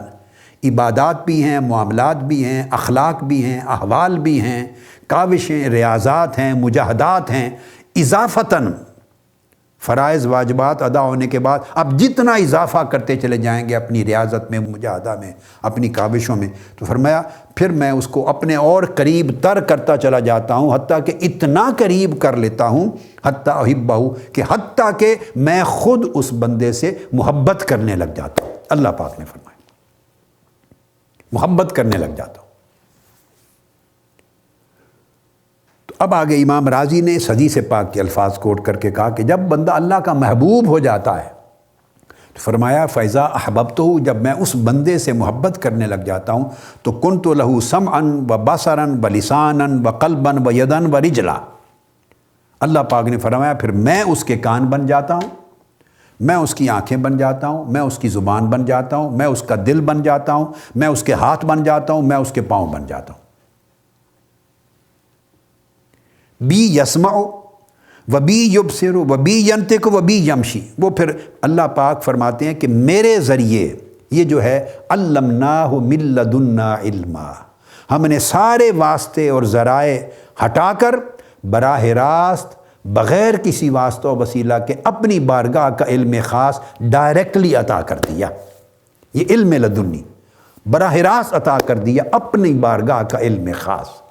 عبادات بھی ہیں، معاملات بھی ہیں، اخلاق بھی ہیں، احوال بھی ہیں، کاوشیں، ریاضات ہیں، مجاہدات ہیں، اضافتاً فرائض واجبات ادا ہونے کے بعد اب جتنا اضافہ کرتے چلے جائیں گے اپنی ریاضت میں، مجاہدہ میں، اپنی کاوشوں میں، تو فرمایا پھر میں اس کو اپنے اور قریب تر کرتا چلا جاتا ہوں، حتیٰ کہ اتنا قریب کر لیتا ہوں، حتیٰ احبہ، کہ حتیٰ کہ میں خود اس بندے سے محبت کرنے لگ جاتا ہوں۔ اللہ پاک نے فرمایا محبت کرنے لگ جاتا ہوں۔ اب آگے امام راضی نے اس حدیث پاک کے الفاظ کوٹ کر کے کہا کہ جب بندہ اللہ کا محبوب ہو جاتا ہے تو فرمایا فَإِذَا أَحْبَبْتُهُ، جب میں اس بندے سے محبت کرنے لگ جاتا ہوں تو كُنْتُ لَهُ سَمْعًا وَبَصَرًا وَلِسَانًا وَقَلْبًا وَيَدًا وَرِجْلًا۔ اللہ پاک نے فرمایا پھر میں اس کے کان بن جاتا ہوں، میں اس کی آنکھیں بن جاتا ہوں، میں اس کی زبان بن جاتا ہوں، میں اس کا دل بن جاتا ہوں، میں اس کے ہاتھ بن جاتا ہوں، میں اس کے پاؤں بن جاتا ہوں۔ بی یسمع و بی یبصر و بی ینطق و بی یمشی، وہ پھر اللہ پاک فرماتے ہیں کہ میرے ذریعے یہ جو ہے علمناہ من لدنا علما، ہم نے سارے واسطے اور ذرائع ہٹا کر براہ راست بغیر کسی واسطہ و وسیلہ کے اپنی بارگاہ کا علم خاص ڈائریکٹلی عطا کر دیا۔ یہ علم لدنی براہ راست عطا کر دیا، اپنی بارگاہ کا علم خاص۔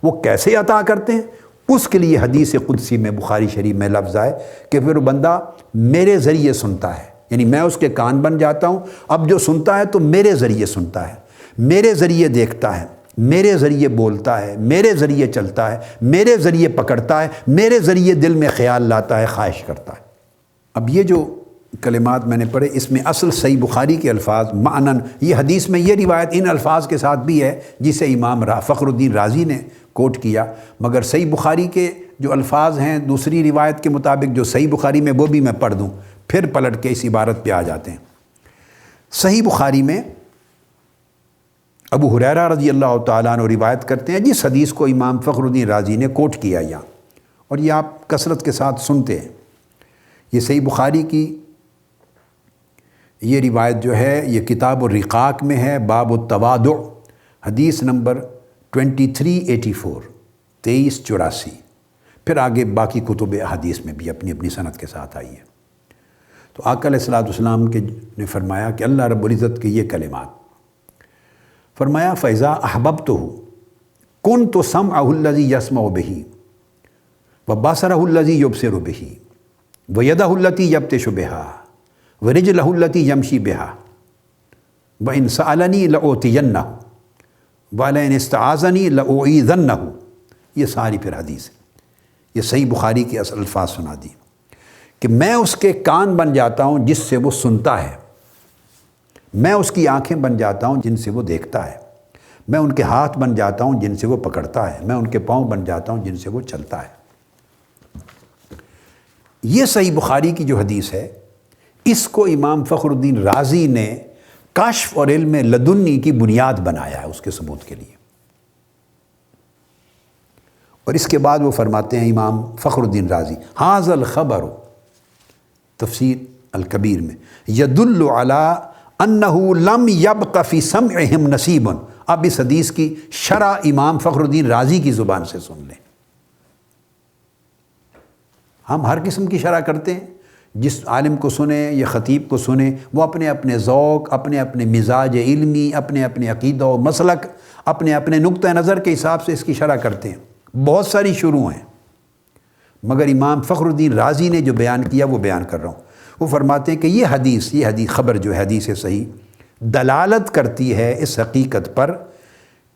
وہ کیسے عطا کرتے ہیں؟ اس کے لیے حدیث قدسی میں بخاری شریف میں لفظ آئے کہ پھر بندہ میرے ذریعے سنتا ہے، یعنی میں اس کے کان بن جاتا ہوں، اب جو سنتا ہے تو میرے ذریعے سنتا ہے، میرے ذریعے دیکھتا ہے، میرے ذریعے بولتا ہے، میرے ذریعے چلتا ہے، میرے ذریعے پکڑتا ہے، میرے ذریعے دل میں خیال لاتا ہے، خواہش کرتا ہے۔ اب یہ جو کلمات میں نے پڑھے اس میں اصل صحیح بخاری کے الفاظ معنن، یہ حدیث میں یہ روایت ان الفاظ کے ساتھ بھی ہے جسے امام فخر الدین رازی نے کوٹ کیا، مگر صحیح بخاری کے جو الفاظ ہیں دوسری روایت کے مطابق جو صحیح بخاری میں وہ بھی میں پڑھ دوں، پھر پلٹ کے اس عبارت پہ آ جاتے ہیں۔ صحیح بخاری میں ابو ہریرہ رضی اللہ تعالیٰ عنہ روایت کرتے ہیں جس حدیث کو امام فخر الدین رازی نے کوٹ کیا یہاں، اور یہ آپ کثرت کے ساتھ سنتے ہیں۔ یہ صحیح بخاری کی یہ روایت جو ہے یہ کتاب الرقاق میں ہے، باب التواضع، حدیث نمبر 2384، 2384، پھر آگے باقی کتب حدیث میں بھی اپنی اپنی سند کے ساتھ آئی ہے۔ تو آقا علیہ السلام کے نے فرمایا کہ اللہ رب العزت کے یہ کلمات، فرمایا فَإِذَا أَحْبَبْتُهُ كُنْتُ سَمْعَهُ الَّذِي يَسْمَعُ بِهِ وَبَصَرَهُ الَّذِي يُبْصِرُ بِهِ وَيَدَهُ الَّتِي يَبْطِشُ بِهَا وَرِجْلَهُ الَّتِي يَمْشِي بِهَا وَإِنْ سَأَلَنِي لَأُعْطِيَنَّهُ وَلَئِنِ اسْتَعَاذَنِي لَأُعِيذَنَّهُ۔ یہ ساری پھر حدیث ہے، یہ صحیح بخاری کے اصل الفاظ سنا دی کہ میں اس کے کان بن جاتا ہوں جس سے وہ سنتا ہے، میں اس کی آنکھیں بن جاتا ہوں جن سے وہ دیکھتا ہے، میں ان کے ہاتھ بن جاتا ہوں جن سے وہ پکڑتا ہے، میں ان کے پاؤں بن جاتا ہوں جن سے وہ چلتا ہے۔ یہ صحیح بخاری کی جو حدیث ہے اس کو امام فخر الدین رازی نے کشف اور علم لدنی کی بنیاد بنایا ہے اس کے ثبوت کے لیے۔ اور اس کے بعد وہ فرماتے ہیں امام فخر الدین رازی، ھذا الخبر، تفسیر الکبیر میں، یدل علی انہ لم یبق فی سمعہم نصیب۔ اب اس حدیث کی شرح امام فخر الدین رازی کی زبان سے سن لیں۔ ہم ہر قسم کی شرح کرتے ہیں، جس عالم کو سنیں یا خطیب کو سنیں وہ اپنے اپنے ذوق، اپنے اپنے مزاج علمی، اپنے اپنے عقیدہ و مسلک، اپنے اپنے نقطہ نظر کے حساب سے اس کی شرح کرتے ہیں۔ بہت ساری شروع ہیں، مگر امام فخر الدین رازی نے جو بیان کیا وہ بیان کر رہا ہوں۔ وہ فرماتے ہیں کہ یہ حدیث خبر جو ہے حدیث صحیح دلالت کرتی ہے اس حقیقت پر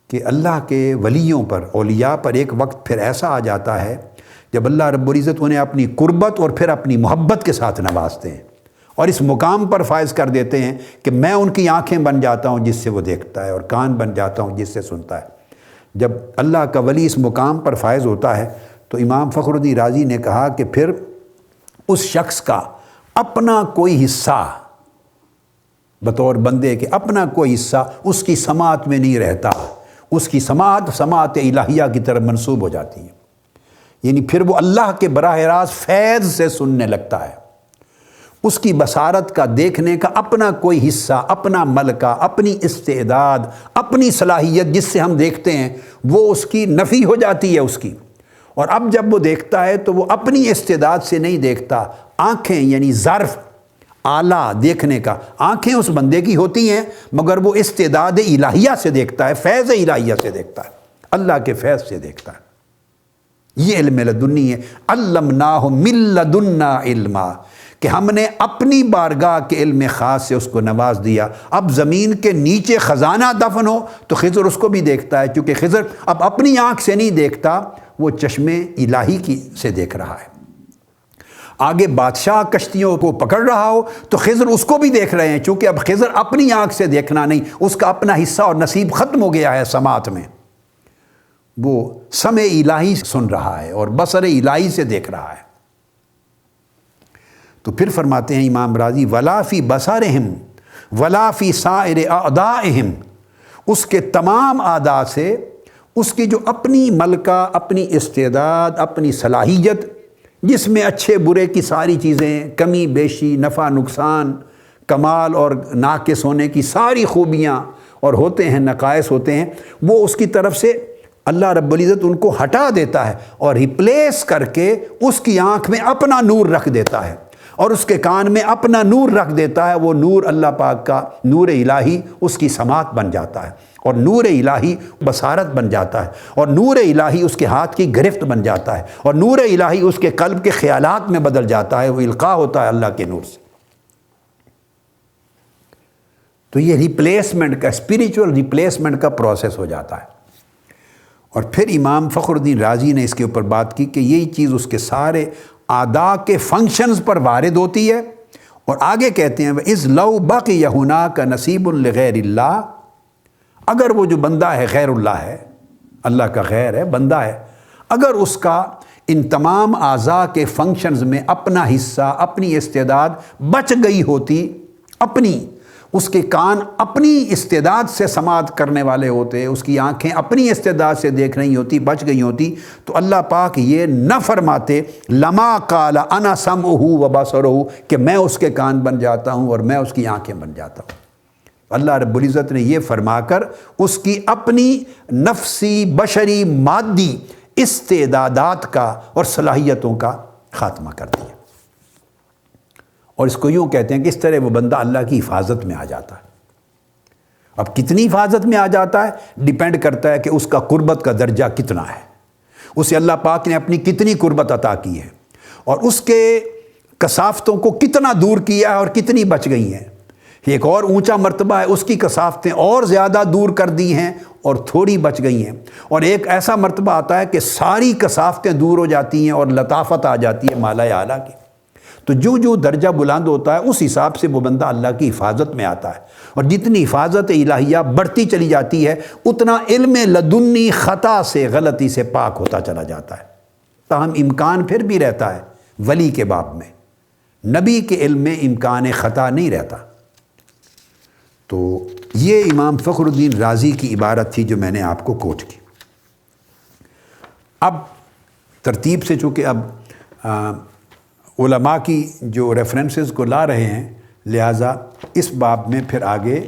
کہ اللہ کے ولیوں پر، اولیاء پر ایک وقت پھر ایسا آ جاتا ہے جب اللہ رب العزت انہیں اپنی قربت اور پھر اپنی محبت کے ساتھ نوازتے ہیں اور اس مقام پر فائز کر دیتے ہیں کہ میں ان کی آنکھیں بن جاتا ہوں جس سے وہ دیکھتا ہے، اور کان بن جاتا ہوں جس سے سنتا ہے۔ جب اللہ کا ولی اس مقام پر فائز ہوتا ہے تو امام فخر الدین رازی نے کہا کہ پھر اس شخص کا اپنا کوئی حصہ بطور بندے کے، اپنا کوئی حصہ اس کی سماعت میں نہیں رہتا، اس کی سماعت الہیہ کی طرف منسوب ہو جاتی ہے، یعنی پھر وہ اللہ کے براہ راست فیض سے سننے لگتا ہے۔ اس کی بصارت کا، دیکھنے کا اپنا کوئی حصہ، اپنا ملکہ، اپنی استعداد، اپنی صلاحیت جس سے ہم دیکھتے ہیں وہ اس کی نفی ہو جاتی ہے اس کی۔ اور اب جب وہ دیکھتا ہے تو وہ اپنی استعداد سے نہیں دیکھتا، آنکھیں یعنی ظرف آلہ دیکھنے کا، آنکھیں اس بندے کی ہوتی ہیں مگر وہ استعداد الہیہ سے دیکھتا ہے، فیض الہیہ سے دیکھتا ہے، اللہ کے فیض سے دیکھتا ہے۔ یہ علم لدنی ہے، علمناہ من لدنا علما، کہ ہم نے اپنی بارگاہ کے علم خاص سے اس کو نواز دیا۔ اب زمین کے نیچے خزانہ دفن ہو تو خضر اس کو بھی دیکھتا ہے، چونکہ خضر اب اپنی آنکھ سے نہیں دیکھتا، وہ چشمے الہی کی سے دیکھ رہا ہے۔ آگے بادشاہ کشتیوں کو پکڑ رہا ہو تو خضر اس کو بھی دیکھ رہے ہیں، چونکہ اب خضر اپنی آنکھ سے دیکھنا نہیں، اس کا اپنا حصہ اور نصیب ختم ہو گیا ہے سماعت میں، وہ سمع الہی سن رہا ہے اور بصر الہی سے دیکھ رہا ہے۔ تو پھر فرماتے ہیں امام رازی، ولا فی بصرہم ولا فی سائر اعضائہم، اس کے تمام اعضاء سے اس کی جو اپنی ملکہ، اپنی استعداد، اپنی صلاحیت، جس میں اچھے برے کی ساری چیزیں، کمی بیشی، نفع نقصان، کمال اور ناقص ہونے کی ساری خوبیاں اور ہوتے ہیں، نقائص ہوتے ہیں، وہ اس کی طرف سے اللہ رب العزت ان کو ہٹا دیتا ہے اور ریپلیس کر کے اس کی آنکھ میں اپنا نور رکھ دیتا ہے اور اس کے کان میں اپنا نور رکھ دیتا ہے۔ وہ نور اللہ پاک کا نور الہی اس کی سماعت بن جاتا ہے، اور نور الہی بصارت بن جاتا ہے، اور نور الہی اس کے ہاتھ کی گرفت بن جاتا ہے، اور نور الہی اس کے قلب کے خیالات میں بدل جاتا ہے، وہ القاء ہوتا ہے اللہ کے نور سے۔ تو یہ ریپلیسمنٹ کا، اسپریچول ریپلیسمنٹ کا پروسیس ہو جاتا ہے۔ اور پھر امام فخر الدین رازی نے اس کے اوپر بات کی کہ یہی چیز اس کے سارے اعضاء کے فنکشنز پر وارد ہوتی ہے، اور آگے کہتے ہیں اِذْ لَوْ بَقِيَ هُنَاكَ نَصِيبٌ لِغَيْرِ اللَّهِ، اگر وہ جو بندہ ہے غیر اللہ ہے، اللہ کا غیر ہے، بندہ ہے، اگر اس کا ان تمام اعضاء کے فنکشنز میں اپنا حصہ، اپنی استعداد بچ گئی ہوتی، اپنی، اس کے کان اپنی استعداد سے سماعت کرنے والے ہوتے، اس کی آنکھیں اپنی استعداد سے دیکھ رہی ہوتی، بچ گئی ہوتی، تو اللہ پاک یہ نہ فرماتے لما قال انا سمعہ و بصرہ، کہ میں اس کے کان بن جاتا ہوں اور میں اس کی آنکھیں بن جاتا ہوں۔ اللہ رب العزت نے یہ فرما کر اس کی اپنی نفسی، بشری، مادی استعدادات کا اور صلاحیتوں کا خاتمہ کر دیا، اور اس کو یوں کہتے ہیں کہ اس طرح وہ بندہ اللہ کی حفاظت میں آ جاتا ہے۔ اب کتنی حفاظت میں آ جاتا ہے ڈیپینڈ کرتا ہے کہ اس کا قربت کا درجہ کتنا ہے، اسے اللہ پاک نے اپنی کتنی قربت عطا کی ہے، اور اس کے کثافتوں کو کتنا دور کیا ہے اور کتنی بچ گئی ہیں۔ ایک اور اونچا مرتبہ ہے، اس کی کثافتیں اور زیادہ دور کر دی ہیں اور تھوڑی بچ گئی ہیں، اور ایک ایسا مرتبہ آتا ہے کہ ساری کثافتیں دور ہو جاتی ہیں اور لطافت آ جاتی ہے مالا اعلیٰ کی۔ تو جو جو درجہ بلند ہوتا ہے اس حساب سے وہ بندہ اللہ کی حفاظت میں آتا ہے، اور جتنی حفاظت الہیہ بڑھتی چلی جاتی ہے اتنا علم لدنی خطا سے، غلطی سے پاک ہوتا چلا جاتا ہے۔ تاہم امکان پھر بھی رہتا ہے ولی کے باب میں، نبی کے علم میں امکان خطا نہیں رہتا۔ تو یہ امام فخر الدین رازی کی عبارت تھی جو میں نے آپ کو کوٹ کی۔ اب ترتیب سے چونکہ اب علماء کی جو ریفرنسز کو لا رہے ہیں، لہٰذا اس باب میں پھر آگے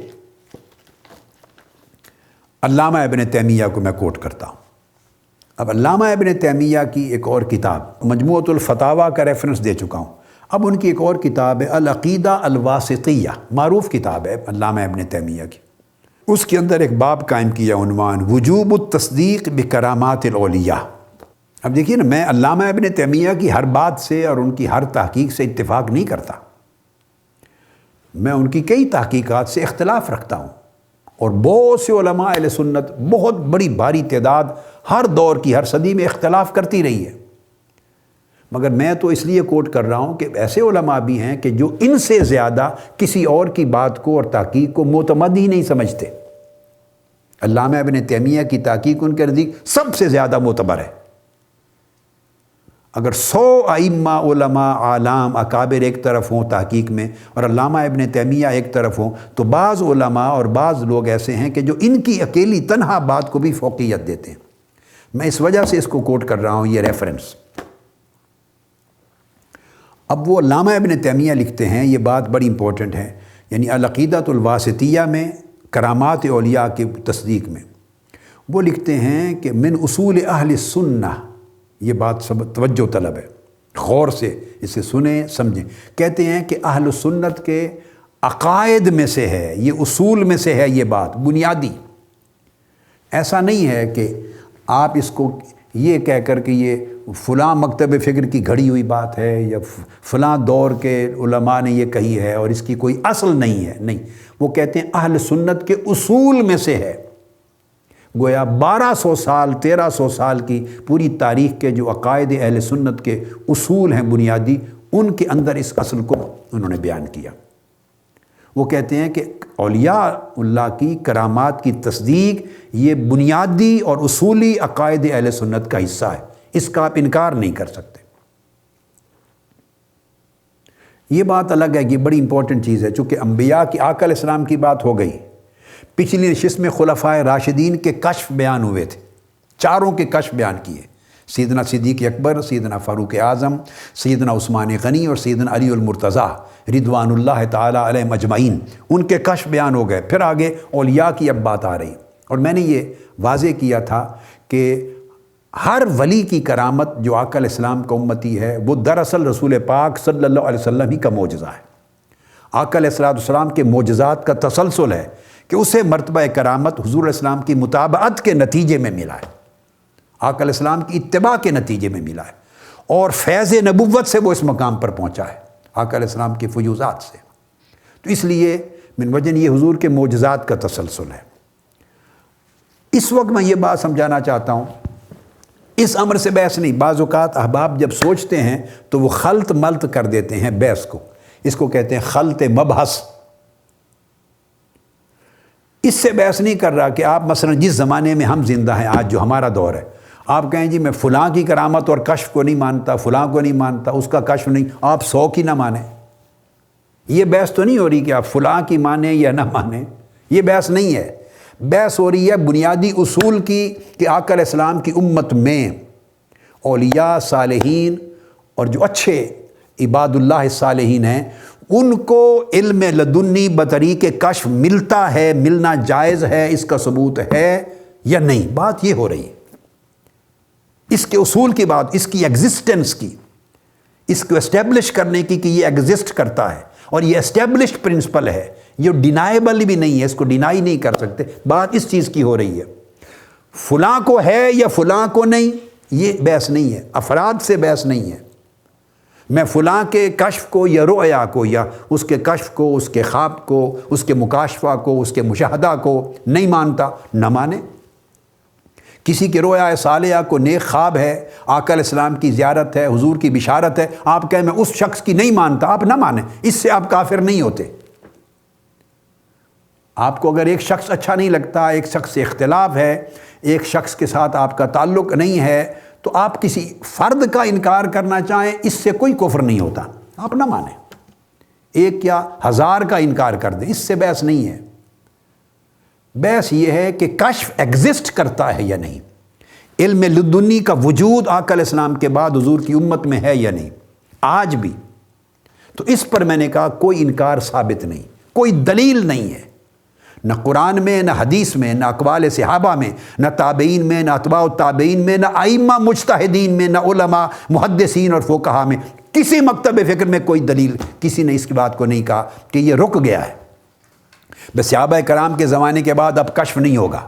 علامہ ابن تیمیہ کو میں کوٹ کرتا ہوں۔ اب علامہ ابن تیمیہ کی ایک اور کتاب مجموعۃ الفتاویٰ کا ریفرنس دے چکا ہوں، اب ان کی ایک اور کتاب ہے العقیدہ الواسطیہ، معروف کتاب ہے علامہ ابن تیمیہ کی۔ اس کے اندر ایک باب قائم کیا، عنوان وجوب التصدیق بکرامات الاولیاء۔ اب دیکھیے نا، میں علامہ ابن تیمیہ کی ہر بات سے اور ان کی ہر تحقیق سے اتفاق نہیں کرتا، میں ان کی کئی تحقیقات سے اختلاف رکھتا ہوں، اور بہت سے علماء اہل سنت، بہت بڑی بھاری تعداد ہر دور کی ہر صدی میں اختلاف کرتی رہی ہے، مگر میں تو اس لیے کوٹ کر رہا ہوں کہ ایسے علماء بھی ہیں کہ جو ان سے زیادہ کسی اور کی بات کو اور تحقیق کو معتمد ہی نہیں سمجھتے۔ علامہ ابن تیمیہ کی تحقیق ان کے نزدیک سب سے زیادہ معتبر ہے۔ اگر 100 ائمہ علماء عالم اکابر ایک طرف ہوں تحقیق میں اور علامہ ابن تیمیہ ایک طرف ہوں، تو بعض علماء اور بعض لوگ ایسے ہیں کہ جو ان کی اکیلی تنہا بات کو بھی فوقیت دیتے ہیں۔ میں اس وجہ سے اس کو کوٹ کر رہا ہوں، یہ ریفرنس۔ اب وہ علامہ ابن تیمیہ لکھتے ہیں، یہ بات بڑی امپورٹنٹ ہے، یعنی العقیدۃ الواسطیہ میں کرامات اولیاء کی تصدیق میں وہ لکھتے ہیں کہ من اصول اہل سنہ، یہ بات سب توجہ طلب ہے، غور سے اسے سنیں سمجھیں۔ کہتے ہیں کہ اہل سنت کے عقائد میں سے ہے، یہ اصول میں سے ہے، یہ بات بنیادی۔ ایسا نہیں ہے کہ آپ اس کو یہ کہہ کر کہ یہ فلاں مکتب فکر کی گھڑی ہوئی بات ہے یا فلاں دور کے علماء نے یہ کہی ہے اور اس کی کوئی اصل نہیں ہے، نہیں، وہ کہتے ہیں اہل سنت کے اصول میں سے ہے۔ گویا 1200 سال 1300 سال کی پوری تاریخ کے جو عقائد اہل سنت کے اصول ہیں بنیادی، ان کے اندر اس اصل کو انہوں نے بیان کیا۔ وہ کہتے ہیں کہ اولیاء اللہ کی کرامات کی تصدیق یہ بنیادی اور اصولی عقائد اہل سنت کا حصہ ہے، اس کا آپ انکار نہیں کر سکتے۔ یہ بات الگ ہے، یہ بڑی امپورٹنٹ چیز ہے، چونکہ انبیاء کی آقا علیہ السلام کی بات ہو گئی۔ پچھلی نشست میں خلفائے راشدین کے کشف بیان ہوئے تھے، چاروں کے کشف بیان کیے، سیدنا صدیق اکبر، سیدنا فاروق اعظم، سیدنا عثمان غنی اور سیدنا علی المرتضیٰ رضوان اللہ تعالیٰ علیہم اجمعین، ان کے کشف بیان ہو گئے۔ پھر آگے اولیاء کی اب بات آ رہی، اور میں نے یہ واضح کیا تھا کہ ہر ولی کی کرامت جو آقا علیہ السلام کا امتی ہے، وہ دراصل رسول پاک صلی اللہ علیہ وسلم ہی کا معجزہ ہے۔ آقا علیہ السلام کے معجزات کا تسلسل ہے کہ اسے مرتبہ کرامت حضور علیہ السلام کی متابعت کے نتیجے میں ملا ہے، آقا علیہ السلام کی اتباع کے نتیجے میں ملا ہے، اور فیض نبوت سے وہ اس مقام پر پہنچا ہے، آقا علیہ السلام کی فیوزات سے۔ تو اس لیے من وجہ یہ حضور کے معجزات کا تسلسل ہے۔ اس وقت میں یہ بات سمجھانا چاہتا ہوں، اس امر سے بحث نہیں۔ بعض اوقات احباب جب سوچتے ہیں تو وہ خلط ملط کر دیتے ہیں بحث کو، اس کو کہتے ہیں خلط مبحث۔ اس سے بحث نہیں کر رہا کہ آپ مثلا جس زمانے میں ہم زندہ ہیں آج، جو ہمارا دور ہے، آپ کہیں جی میں فلاں کی کرامت اور کشف کو نہیں مانتا، فلاں کو نہیں مانتا، اس کا کشف نہیں، آپ 100 کی نہ مانیں۔ یہ بحث تو نہیں ہو رہی کہ آپ فلاں کی مانیں یا نہ مانیں، یہ بحث نہیں ہے۔ بحث ہو رہی ہے بنیادی اصول کی کہ آقا علیہ السلام کی امت میں اولیاء صالحین اور جو اچھے عباد اللہ صالحین ہیں، ان کو علم لدنی بطریق کشف ملتا ہے، ملنا جائز ہے، اس کا ثبوت ہے یا نہیں، بات یہ ہو رہی ہے۔ اس کے اصول کی بات، اس کی ایگزسٹنس کی، اس کو اسٹیبلش کرنے کی کہ یہ ایگزسٹ کرتا ہے، اور یہ اسٹیبلشڈ پرنسپل ہے، یہ ڈینائبل بھی نہیں ہے، اس کو ڈینائی نہیں کر سکتے۔ بات اس چیز کی ہو رہی ہے، فلاں کو ہے یا فلاں کو نہیں، یہ بحث نہیں ہے، افراد سے بحث نہیں ہے۔ میں فلاں کے کشف کو یا رؤیا کو یا اس کے کشف کو، اس کے خواب کو، اس کے مکاشفہ کو، اس کے مشاہدہ کو نہیں مانتا، نہ مانے۔ کسی کے رؤیا صالحہ کو نیک خواب ہے، آقا علیہ السلام کی زیارت ہے، حضور کی بشارت ہے، آپ کہیں میں اس شخص کی نہیں مانتا، آپ نہ مانیں، اس سے آپ کافر نہیں ہوتے۔ آپ کو اگر ایک شخص اچھا نہیں لگتا، ایک شخص سے اختلاف ہے، ایک شخص کے ساتھ آپ کا تعلق نہیں ہے، تو آپ کسی فرد کا انکار کرنا چاہیں، اس سے کوئی کفر نہیں ہوتا، آپ نہ مانیں۔ ایک یا 1000 کا انکار کر دیں، اس سے بحث نہیں ہے۔ بحث یہ ہے کہ کشف ایگزسٹ کرتا ہے یا نہیں، علم لدنی کا وجود آقا علیہ السلام کے بعد حضور کی امت میں ہے یا نہیں، آج بھی؟ تو اس پر میں نے کہا کوئی انکار ثابت نہیں، کوئی دلیل نہیں ہے، نہ قرآن میں، نہ حدیث میں، نہ اقوال صحابہ میں، نہ تابعین میں، نہ اتباع التابعین میں، نہ ائمہ مجتہدین میں، نہ علماء محدثین اور فقہاء میں، کسی مکتب فکر میں کوئی دلیل کسی نے اس کی بات کو نہیں کہا کہ یہ رک گیا ہے، بس صحابہ کرام کے زمانے کے بعد اب کشف نہیں ہوگا،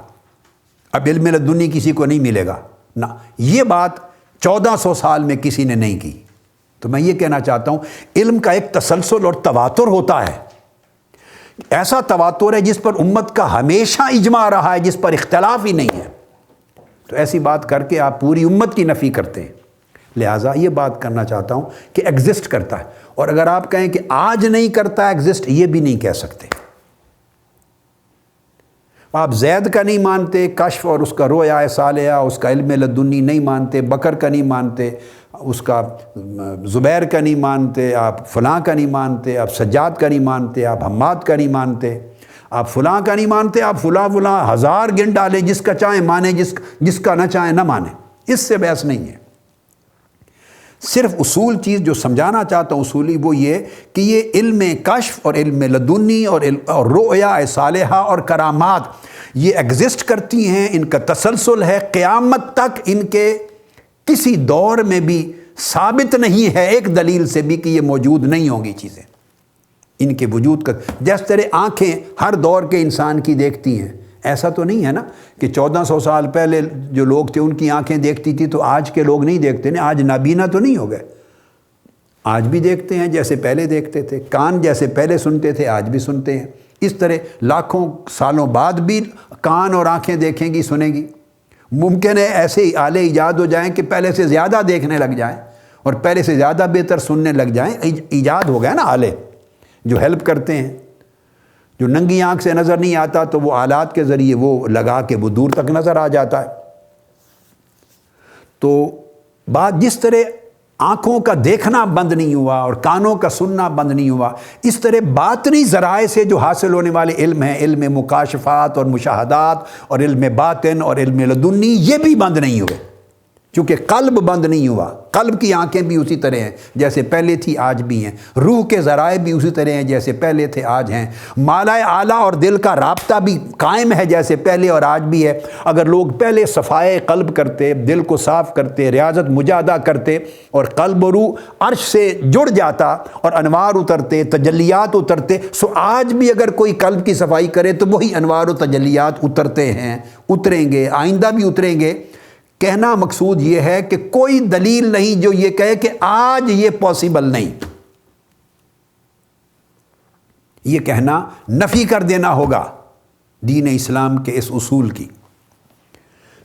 اب علم لدنی کسی کو نہیں ملے گا، نہ، یہ بات 1400 سال میں کسی نے نہیں کی۔ تو میں یہ کہنا چاہتا ہوں علم کا ایک تسلسل اور تواتر ہوتا ہے، ایسا تواتر ہے جس پر امت کا ہمیشہ اجماع رہا ہے، جس پر اختلاف ہی نہیں ہے، تو ایسی بات کر کے آپ پوری امت کی نفی کرتے ہیں۔ لہٰذا یہ بات کرنا چاہتا ہوں کہ ایگزسٹ کرتا ہے، اور اگر آپ کہیں کہ آج نہیں کرتا ایگزسٹ، یہ بھی نہیں کہہ سکتے۔ آپ زید کا نہیں مانتے کشف اور اس کا رویا صالحہ، اس کا علم لدنی نہیں مانتے، بکر کا نہیں مانتے، اس کا زبیر کا نہیں مانتے، آپ فلاں کا نہیں مانتے، آپ سجاد کا نہیں مانتے، آپ حماد کا نہیں مانتے، آپ فلاں کا نہیں مانتے، آپ فلاں ہزار گن ڈالیں، جس کا چاہیں مانیں، جس کا نہ چاہیں نہ مانیں، اس سے بحث نہیں ہے۔ صرف اصول چیز جو سمجھانا چاہتا ہوں اصولی وہ یہ کہ یہ علم کشف اور علم لدنی اور رؤیا صالحہ اور کرامات یہ ایگزسٹ کرتی ہیں، ان کا تسلسل ہے قیامت تک، ان کے کسی دور میں بھی ثابت نہیں ہے ایک دلیل سے بھی کہ یہ موجود نہیں ہوں گی چیزیں، ان کے وجود کا، جس طرح آنکھیں ہر دور کے انسان کی دیکھتی ہیں، ایسا تو نہیں ہے نا کہ 1400 سال پہلے جو لوگ تھے ان کی آنکھیں دیکھتی تھی تو آج کے لوگ نہیں دیکھتے نا، آج نابینا تو نہیں ہو گئے، آج بھی دیکھتے ہیں جیسے پہلے دیکھتے تھے، کان جیسے پہلے سنتے تھے آج بھی سنتے ہیں، اس طرح لاکھوں سالوں بعد بھی کان اور آنکھیں دیکھیں گی سنیں گی۔ ممکن ہے ایسے ہی آلے ایجاد ہو جائیں کہ پہلے سے زیادہ دیکھنے لگ جائیں اور پہلے سے زیادہ بہتر سننے لگ جائیں، ایجاد ہو گیا نا آلے جو ہیلپ کرتے ہیں، جو ننگی آنکھ سے نظر نہیں آتا تو وہ آلات کے ذریعے وہ لگا کے وہ دور تک نظر آ جاتا ہے۔ تو بات جس طرح آنکھوں کا دیکھنا بند نہیں ہوا اور کانوں کا سننا بند نہیں ہوا، اس طرح باطنی ذرائع سے جو حاصل ہونے والے علم ہیں، علم مکاشفات اور مشاہدات اور علم باطن اور علم لدنی، یہ بھی بند نہیں ہوئے، چونکہ قلب بند نہیں ہوا، قلب کی آنکھیں بھی اسی طرح ہیں جیسے پہلے تھی آج بھی ہیں، روح کے ذرائع بھی اسی طرح ہیں جیسے پہلے تھے آج ہیں، مالائے اعلیٰ اور دل کا رابطہ بھی قائم ہے جیسے پہلے اور آج بھی ہے۔ اگر لوگ پہلے صفائے قلب کرتے، دل کو صاف کرتے، ریاضت مجاہدہ کرتے اور قلب و روح عرش سے جڑ جاتا اور انوار اترتے، تجلیات اترتے، سو آج بھی اگر کوئی قلب کی صفائی کرے تو وہی انوار و تجلیات اترتے ہیں، اتریں گے، آئندہ بھی اتریں گے۔ کہنا مقصود یہ ہے کہ کوئی دلیل نہیں جو یہ کہے کہ آج یہ پاسبل نہیں، یہ کہنا نفی کر دینا ہوگا دین اسلام کے اس اصول کی۔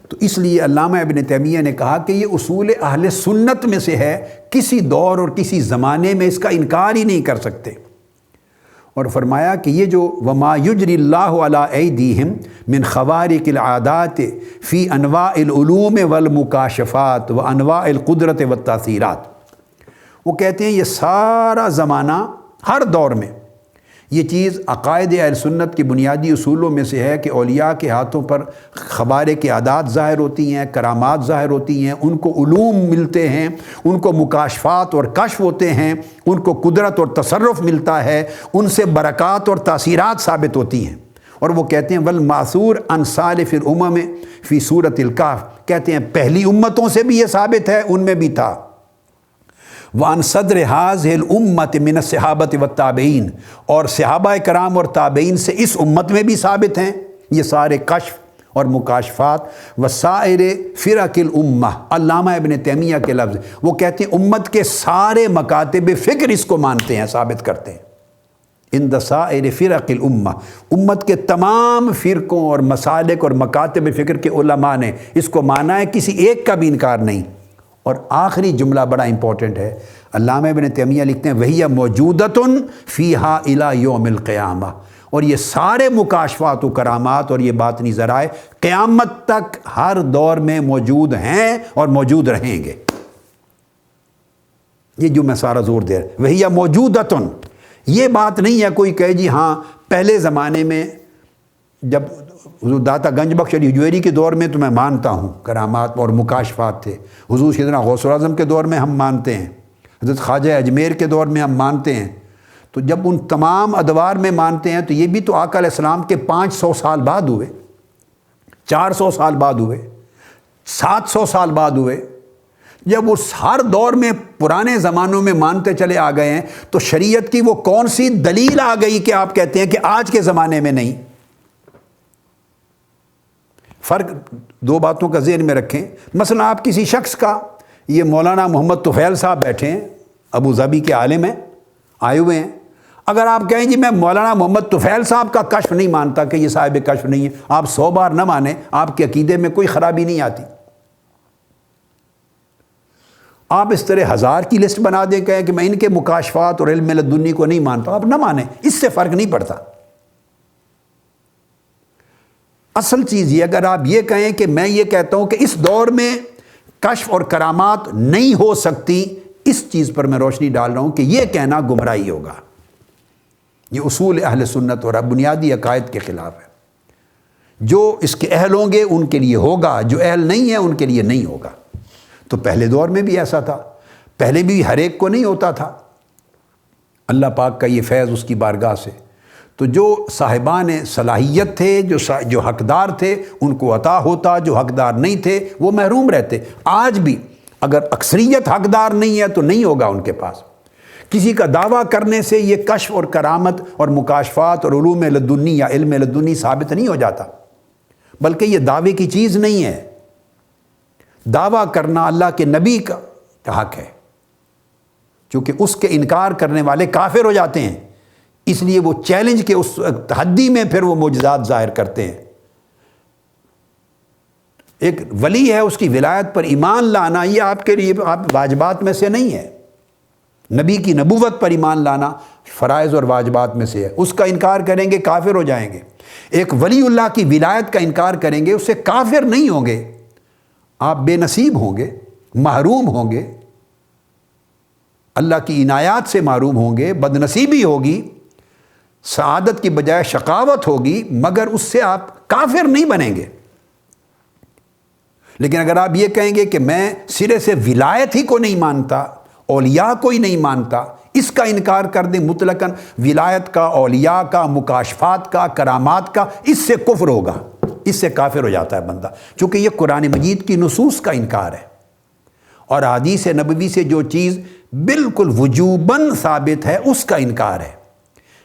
تو اس لیے علامہ ابن تیمیہ نے کہا کہ یہ اصول اہل سنت میں سے ہے، کسی دور اور کسی زمانے میں اس کا انکار ہی نہیں کر سکتے، اور فرمایا کہ یہ جو وما یجری اللہ علی ایدیہم من خوارق العادات فی انواع العلوم والمکاشفات و انواع القدرت والتاثیرات، وہ کہتے ہیں یہ سارا زمانہ ہر دور میں یہ چیز عقائد اہل سنت کی بنیادی اصولوں میں سے ہے کہ اولیاء کے ہاتھوں پر خوارق عادات ظاہر ہوتی ہیں، کرامات ظاہر ہوتی ہیں، ان کو علوم ملتے ہیں، ان کو مکاشفات اور کشف ہوتے ہیں، ان کو قدرت اور تصرف ملتا ہے، ان سے برکات اور تاثیرات ثابت ہوتی ہیں۔ اور وہ کہتے ہیں والماثور عن سالف الامم فی سورۃ الکہف، کہتے ہیں پہلی امتوں سے بھی یہ ثابت ہے، ان میں بھی تھا، وَعَنْ صَدْرِ هَذِهِ الْأُمَّةِ مِنَ الصِّحَابَةِ وَالتَّابِعِينَ، اور صحابہ کرام اور تابعین سے اس امت میں بھی ثابت ہیں یہ سارے کشف اور مکاشفات۔ وَسَائِرِ فِرَقِ الْأُمَّةِ، علامہ ابن تیمیہ کے لفظ، وہ کہتے ہیں امت کے سارے مکاتب فکر اس کو مانتے ہیں، ثابت کرتے ہیں۔ عند سائر فرق الامہ، امت کے تمام فرقوں اور مسالک اور مکاتب فکر کے علماء نے اس کو مانا ہے، کسی ایک کا بھی انکار نہیں۔ اور آخری جملہ بڑا امپورٹنٹ ہے، علامہ ابن تیمیہ لکھتے ہیں وَهِيَ مَوْجُودَةٌ فِيهَا إِلَى يَوْمِ الْقِيَامَةِ، اور یہ سارے مکاشفات و کرامات اور یہ باطنی ذرائع قیامت تک ہر دور میں موجود ہیں اور موجود رہیں گے۔ یہ جو میں سارا زور دے رہا وَهِيَ مَوْجُودَةٌ، یہ بات نہیں ہے کوئی کہے جی ہاں پہلے زمانے میں جب حضور داتا گنج بخش علی حجویری کے دور میں تو میں مانتا ہوں کرامات اور مکاشفات تھے، حضور سیدنا غوث الاعظم کے دور میں ہم مانتے ہیں، حضرت خواجہ اجمیر کے دور میں ہم مانتے ہیں، تو جب ان تمام ادوار میں مانتے ہیں تو یہ بھی تو آقا علیہ السلام کے 500 سال بعد ہوئے، 400 سال بعد ہوئے، 700 سال بعد ہوئے۔ جب اس ہر دور میں پرانے زمانوں میں مانتے چلے آ گئے ہیں تو شریعت کی وہ کون سی دلیل آ گئی کہ آپ کہتے ہیں کہ آج کے زمانے میں نہیں؟ فرق دو باتوں کا ذہن میں رکھیں۔ مثلا آپ کسی شخص کا، یہ مولانا محمد طفیل صاحب بیٹھے ہیں، ابو ظبی کے عالم ہیں، آئے ہوئے ہیں، اگر آپ کہیں جی میں مولانا محمد طفیل صاحب کا کشف نہیں مانتا کہ یہ صاحب کشف نہیں ہے، آپ 100 بار نہ مانیں، آپ کے عقیدے میں کوئی خرابی نہیں آتی۔ آپ اس طرح 1000 کی لسٹ بنا دیں، کہیں کہ میں ان کے مکاشفات اور علم لدنی کو نہیں مانتا، آپ نہ مانیں، اس سے فرق نہیں پڑتا۔ اصل چیز یہ، اگر آپ یہ کہیں کہ میں یہ کہتا ہوں کہ اس دور میں کشف اور کرامات نہیں ہو سکتی، اس چیز پر میں روشنی ڈال رہا ہوں کہ یہ کہنا گمراہی ہوگا، یہ اصول اہل سنت اور بنیادی عقائد کے خلاف ہے۔ جو اس کے اہل ہوں گے ان کے لیے ہوگا، جو اہل نہیں ہیں ان کے لیے نہیں ہوگا۔ تو پہلے دور میں بھی ایسا تھا، پہلے بھی ہر ایک کو نہیں ہوتا تھا، اللہ پاک کا یہ فیض اس کی بارگاہ سے۔ تو جو صاحبان صلاحیت تھے، جو حقدار تھے، ان کو عطا ہوتا، جو حقدار نہیں تھے وہ محروم رہتے۔ آج بھی اگر اکثریت حقدار نہیں ہے تو نہیں ہوگا ان کے پاس۔ کسی کا دعویٰ کرنے سے یہ کشف اور کرامت اور مکاشفات اور علوم لدنی یا علم لدنی ثابت نہیں ہو جاتا، بلکہ یہ دعوے کی چیز نہیں ہے۔ دعویٰ کرنا اللہ کے نبی کا حق ہے، چونکہ اس کے انکار کرنے والے کافر ہو جاتے ہیں، اس لیے وہ چیلنج کے اس تحدی میں پھر وہ معجزات ظاہر کرتے ہیں۔ ایک ولی ہے، اس کی ولایت پر ایمان لانا یہ آپ کے لیے واجبات میں سے نہیں ہے۔ نبی کی نبوت پر ایمان لانا فرائض اور واجبات میں سے ہے، اس کا انکار کریں گے کافر ہو جائیں گے۔ ایک ولی اللہ کی ولایت کا انکار کریں گے، اس سے کافر نہیں ہوں گے، آپ بے نصیب ہوں گے، محروم ہوں گے، اللہ کی عنایات سے محروم ہوں گے، بد نصیبی ہوگی، سعادت کی بجائے شقاوت ہوگی، مگر اس سے آپ کافر نہیں بنیں گے۔ لیکن اگر آپ یہ کہیں گے کہ میں سرے سے ولایت ہی کو نہیں مانتا، اولیاء کو ہی نہیں مانتا، اس کا انکار کر دیں مطلقاً، ولایت کا، اولیاء کا، مکاشفات کا، کرامات کا، اس سے کفر ہوگا، اس سے کافر ہو جاتا ہے بندہ، چونکہ یہ قرآن مجید کی نصوص کا انکار ہے، اور حدیث نبوی سے جو چیز بالکل وجوباً ثابت ہے اس کا انکار ہے،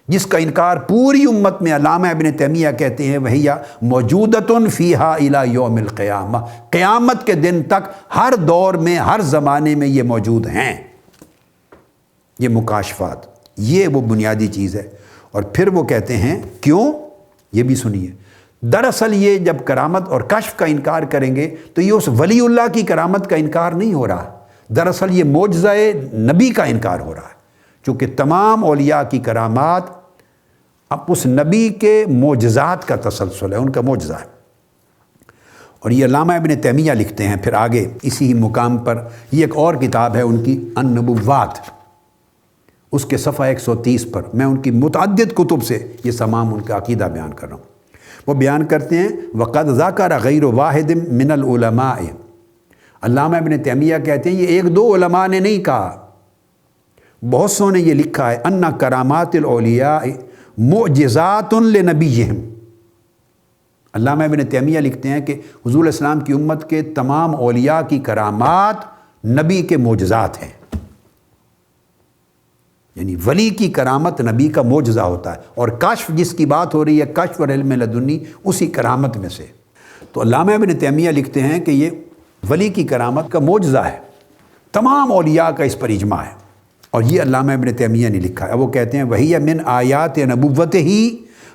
جس کا انکار پوری امت میں علامہ ابن تیمیہ کہتے ہیں وہی موجودۃ فیہا الی یوم القیامہ، قیامت کے دن تک ہر دور میں، ہر زمانے میں یہ موجود ہیں، یہ مکاشفات، یہ وہ بنیادی چیز ہے۔ اور پھر وہ کہتے ہیں کیوں، یہ بھی سنیے، دراصل یہ جب کرامت اور کشف کا انکار کریں گے تو یہ اس ولی اللہ کی کرامت کا انکار نہیں ہو رہا، دراصل یہ معجزہ نبی کا انکار ہو رہا ہے، چونکہ تمام اولیاء کی کرامات اب اس نبی کے معجزات کا تسلسل ہے، ان کا معجزہ ہے۔ اور یہ علامہ ابن تیمیہ لکھتے ہیں پھر آگے اسی مقام پر، یہ ایک اور کتاب ہے ان کی النبوات، اس کے صفحہ 130 پر میں ان کی متعدد کتب سے یہ تمام ان کا عقیدہ بیان کر رہا ہوں۔ وہ بیان کرتے ہیں وَقَدْ ذَكَرَ غَيْرُ وَاحِدٍ مِّنَ الْعُلَمَاءِ، علامہ ابن تیمیہ کہتے ہیں یہ ایک دو علماء نے نہیں کہا، بہت سو نے یہ لکھا ہے، ان کرامات الاولیاء معجزات لنبیہم۔ علامہ ابن تیمیہ لکھتے ہیں کہ حضور علیہ السلام کی امت کے تمام اولیاء کی کرامات نبی کے معجزات ہیں، یعنی ولی کی کرامت نبی کا معجزہ ہوتا ہے، اور کشف جس کی بات ہو رہی ہے، کشف اور علم لدنی، اسی کرامت میں سے۔ تو علامہ ابن تیمیہ لکھتے ہیں کہ یہ ولی کی کرامت کا معجزہ ہے، تمام اولیاء کا اس پر اجماع ہے، اور یہ علامہ ابن تیمیہ نے لکھا ہے۔ وہ کہتے ہیں وَهِيَ مِنْ آیات نبوتِهِ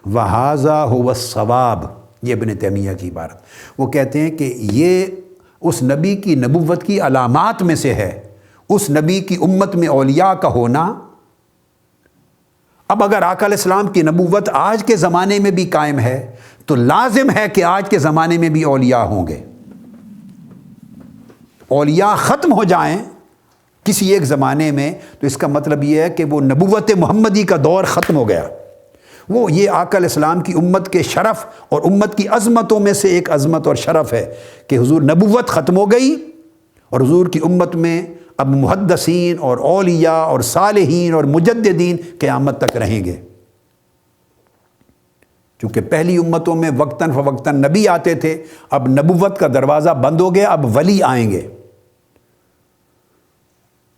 وَهَذَا هُوَ الصَّوَابُ، یہ ابن تیمیہ کی عبارت۔ وہ کہتے ہیں کہ یہ اس نبی کی نبوت کی علامات میں سے ہے، اس نبی کی امت میں اولیاء کا ہونا۔ اب اگر آقا علیہ السلام کی نبوت آج کے زمانے میں بھی قائم ہے تو لازم ہے کہ آج کے زمانے میں بھی اولیاء ہوں گے۔ اولیاء ختم ہو جائیں کسی ایک زمانے میں تو اس کا مطلب یہ ہے کہ وہ نبوت محمدی کا دور ختم ہو گیا، وہ یہ آقا علیہ السلام کی امت کے شرف اور امت کی عظمتوں میں سے ایک عظمت اور شرف ہے کہ حضور نبوت ختم ہو گئی اور حضور کی امت میں اب محدثین اور اولیاء اور صالحین اور مجددین قیامت تک رہیں گے۔ چونکہ پہلی امتوں میں وقتاً فوقتاً نبی آتے تھے، اب نبوت کا دروازہ بند ہو گیا، اب ولی آئیں گے۔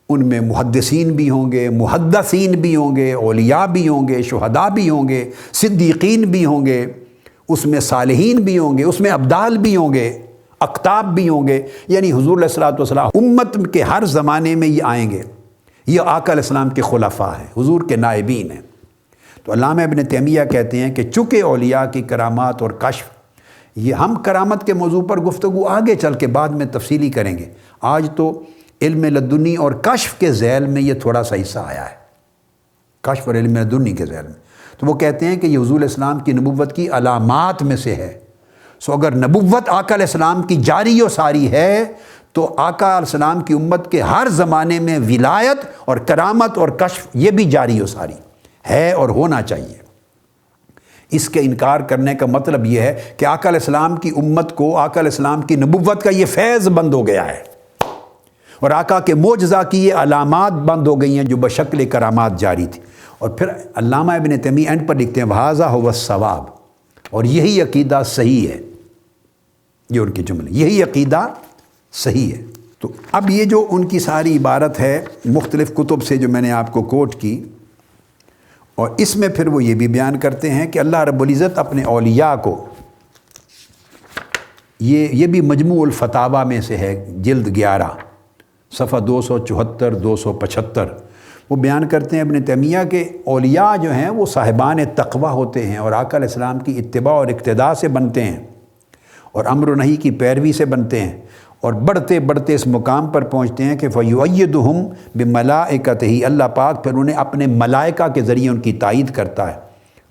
ان میں محدثین بھی ہوں گے، محدثین بھی ہوں گے، اولیاء بھی ہوں گے، شہداء بھی ہوں گے، صدیقین بھی ہوں گے، اس میں صالحین بھی ہوں گے، اس میں ابدال بھی ہوں گے، اقطاب بھی ہوں گے۔ یعنی حضور علیہ الصلوۃ والسلام امت کے ہر زمانے میں یہ آئیں گے۔ یہ آقا علیہ السلام کے خلفاء ہیں، حضور کے نائبین ہیں۔ تو علامہ ابن تیمیہ کہتے ہیں کہ چونکہ اولیاء کی کرامات اور کشف، یہ ہم کرامت کے موضوع پر گفتگو آگے چل کے بعد میں تفصیلی کریں گے، آج تو علم لدنی اور کشف کے ذیل میں یہ تھوڑا سا حصہ آیا ہے، کشف اور علم لدنی کے ذیل میں۔ تو وہ کہتے ہیں کہ یہ حضور علیہ السلام کی نبوت کی علامات میں سے ہے۔ سو اگر نبوت آقا علیہ السلام کی جاری و ساری ہے تو آقا علیہ السلام کی امت کے ہر زمانے میں ولایت اور کرامت اور کشف یہ بھی جاری و ساری ہے اور ہونا چاہیے۔ اس کے انکار کرنے کا مطلب یہ ہے کہ آقا علیہ السلام کی امت کو آقا علیہ السلام کی نبوت کا یہ فیض بند ہو گیا ہے اور آقا کے معجزہ کی یہ علامات بند ہو گئی ہیں جو بشکل کرامات جاری تھی۔ اور پھر علامہ ابن تیمیہ اینڈ پر لکھتے ہیں وَهَذَا هُوَ الصَّوَابُ، اور یہی عقیدہ صحیح ہے۔ یہ ان کے جملے، یہی عقیدہ صحیح ہے۔ تو اب یہ جو ان کی ساری عبارت ہے مختلف کتب سے جو میں نے آپ کو کوٹ کی، اور اس میں پھر وہ یہ بھی بیان کرتے ہیں کہ اللہ رب العزت اپنے اولیاء کو، یہ بھی مجموع الفتاوی میں سے ہے، جلد 11 صفحہ 274 275، وہ بیان کرتے ہیں ابن تیمیہ کے اولیاء جو ہیں وہ صاحبان تقوی ہوتے ہیں اور آقا علیہ السلام کی اتباع اور اقتداء سے بنتے ہیں اور امر و نہی کی پیروی سے بنتے ہیں، اور بڑھتے بڑھتے اس مقام پر پہنچتے ہیں کہ فَيُؤَيِّدُهُمْ بِمَلَائِكَتِهِ، اللہ پاک پھر انہیں اپنے ملائکہ کے ذریعے ان کی تائید کرتا ہے،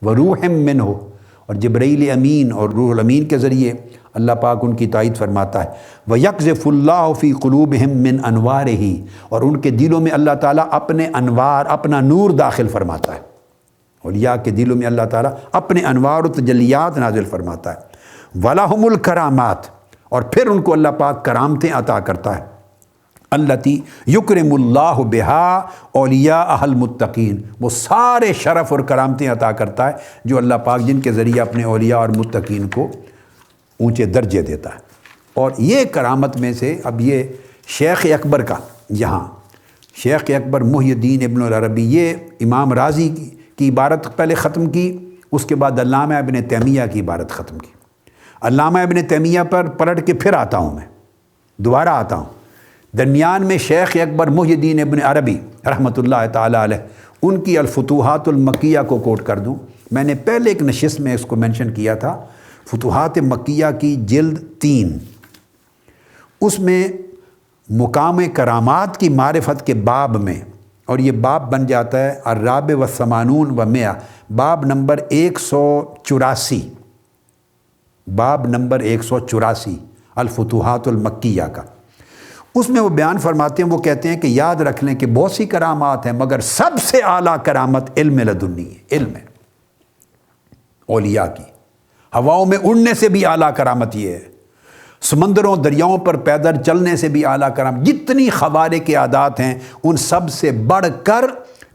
وَرُوحٍ مِّنْهُ، اور جبرائیل امین اور روح الامین کے ذریعے اللہ پاک ان کی تائید فرماتا ہے، وَيَقْذِفُ اللَّهُ فِي قُلُوبِهِم مِّنْ أَنْوَارِهِ، اور ان کے دلوں میں اللہ تعالیٰ اپنے انوار، اپنا نور داخل فرماتا ہے۔ اولیاء کے دلوں میں اللہ تعالیٰ اپنے انوار و تجلیات نازل فرماتا ہے۔ وَلَهُمُ الْكَرَامَاتُ، اور پھر ان کو اللہ پاک کرامتیں عطا کرتا ہے، الَّتِي يُكْرِمُ اللَّهُ بِهَا أَوْلِيَاءَهَا الْمُتَّقِينَ، وہ سارے شرف اور کرامتیں عطا کرتا ہے جو اللہ پاک جن کے ذریعے اپنے اولیاء اور متقین کو اونچے درجے دیتا ہے۔ اور یہ کرامت میں سے اب یہ شیخ اکبر کا، یہاں شیخ اکبر محی الدین ابن العربی، یہ امام راضی کی عبارت پہلے ختم کی، اس کے بعد علامہ ابن تیمیہ کی عبارت ختم کی۔ علامہ ابن تیمیہ پر پلٹ کے پھر آتا ہوں، میں دوبارہ آتا ہوں، درمیان میں شیخ اکبر محی الدین ابن عربی رحمۃ اللہ تعالیٰ علیہ ان کی الفتوحات المکیہ کو کوٹ کر دوں۔ میں نے پہلے ایک نشست میں اس کو مینشن کیا تھا، فتوحات مکیہ کی جلد 3، اس میں مقام کرامات کی معرفت کے باب میں، اور یہ باب بن جاتا ہے الرابع والثمانون و100، باب نمبر 184، باب نمبر 184 الفتوحات المکیہ کا۔ اس میں وہ بیان فرماتے ہیں، وہ کہتے ہیں کہ یاد رکھ لیں کہ بہت سی کرامات ہیں مگر سب سے اعلیٰ کرامت علم لدنی ہے، علم ہے اولیاء کی۔ ہواؤں میں اڑنے سے بھی اعلیٰ کرامت یہ ہے، سمندروں دریاؤں پر پیدل چلنے سے بھی اعلیٰ کرامت، جتنی خوارق کے عادات ہیں ان سب سے بڑھ کر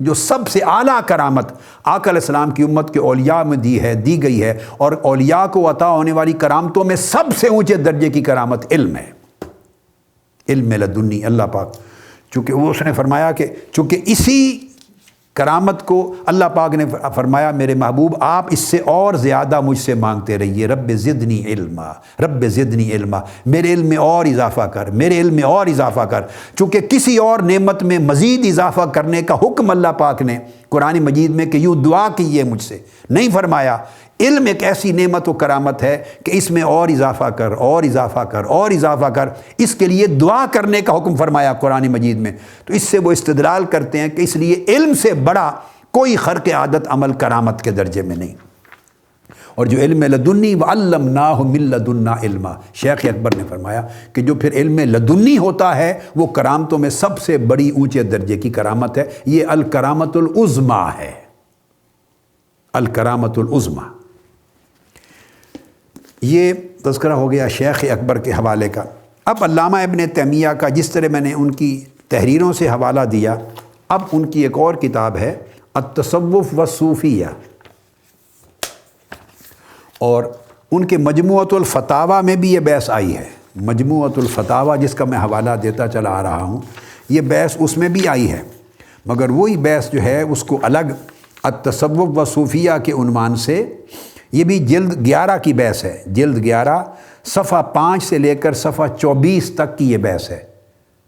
جو سب سے اعلیٰ کرامت آقا علیہ السلام کی امت کے اولیاء میں دی گئی ہے، اور اولیاء کو عطا ہونے والی کرامتوں میں سب سے اونچے درجے کی کرامت علم ہے، علم لدنی۔ اللہ پاک چونکہ وہ اس نے فرمایا کہ چونکہ اسی کرامت کو اللہ پاک نے فرمایا میرے محبوب آپ اس سے اور زیادہ مجھ سے مانگتے رہیے، رب زدنی علما، رب زدنی علما، میرے علم میں اور اضافہ کر، میرے علم میں اور اضافہ کر۔ چونکہ کسی اور نعمت میں مزید اضافہ کرنے کا حکم اللہ پاک نے قرآن مجید میں کہ یوں دعا کیجیے مجھ سے نہیں فرمایا۔ علم ایک ایسی نعمت و کرامت ہے کہ اس میں اور اضافہ کر، اور اضافہ کر، اور اضافہ کر، اس کے لیے دعا کرنے کا حکم فرمایا قرآن مجید میں۔ تو اس سے وہ استدلال کرتے ہیں کہ اس لیے علم سے بڑا کوئی خرق عادت عمل کرامت کے درجے میں نہیں۔ اور جو علم لدنی وعلمناہ من لدنا علما، شیخ اکبر نے فرمایا کہ جو پھر علم لدنی ہوتا ہے وہ کرامتوں میں سب سے بڑی اونچے درجے کی کرامت ہے، یہ الکرامت العظمیٰ ہے، الکرامۃ العظمیٰ۔ یہ تذکرہ ہو گیا شیخ اکبر کے حوالے کا۔ اب علامہ ابن تیمیہ کا جس طرح میں نے ان کی تحریروں سے حوالہ دیا، اب ان کی ایک اور کتاب ہے التصوف والصوفیہ، اور ان کے مجموعۃ الفتاویٰ میں بھی یہ بحث آئی ہے۔ مجموعۃ الفتاویٰ جس کا میں حوالہ دیتا چلا آ رہا ہوں، یہ بحث اس میں بھی آئی ہے، مگر وہی بحث جو ہے اس کو الگ التصوف والصوفیہ کے عنوان سے، یہ بھی جلد 11 کی بحث ہے، جلد 11 صفحہ 5 سے لے کر صفحہ 24 تک کی یہ بحث ہے۔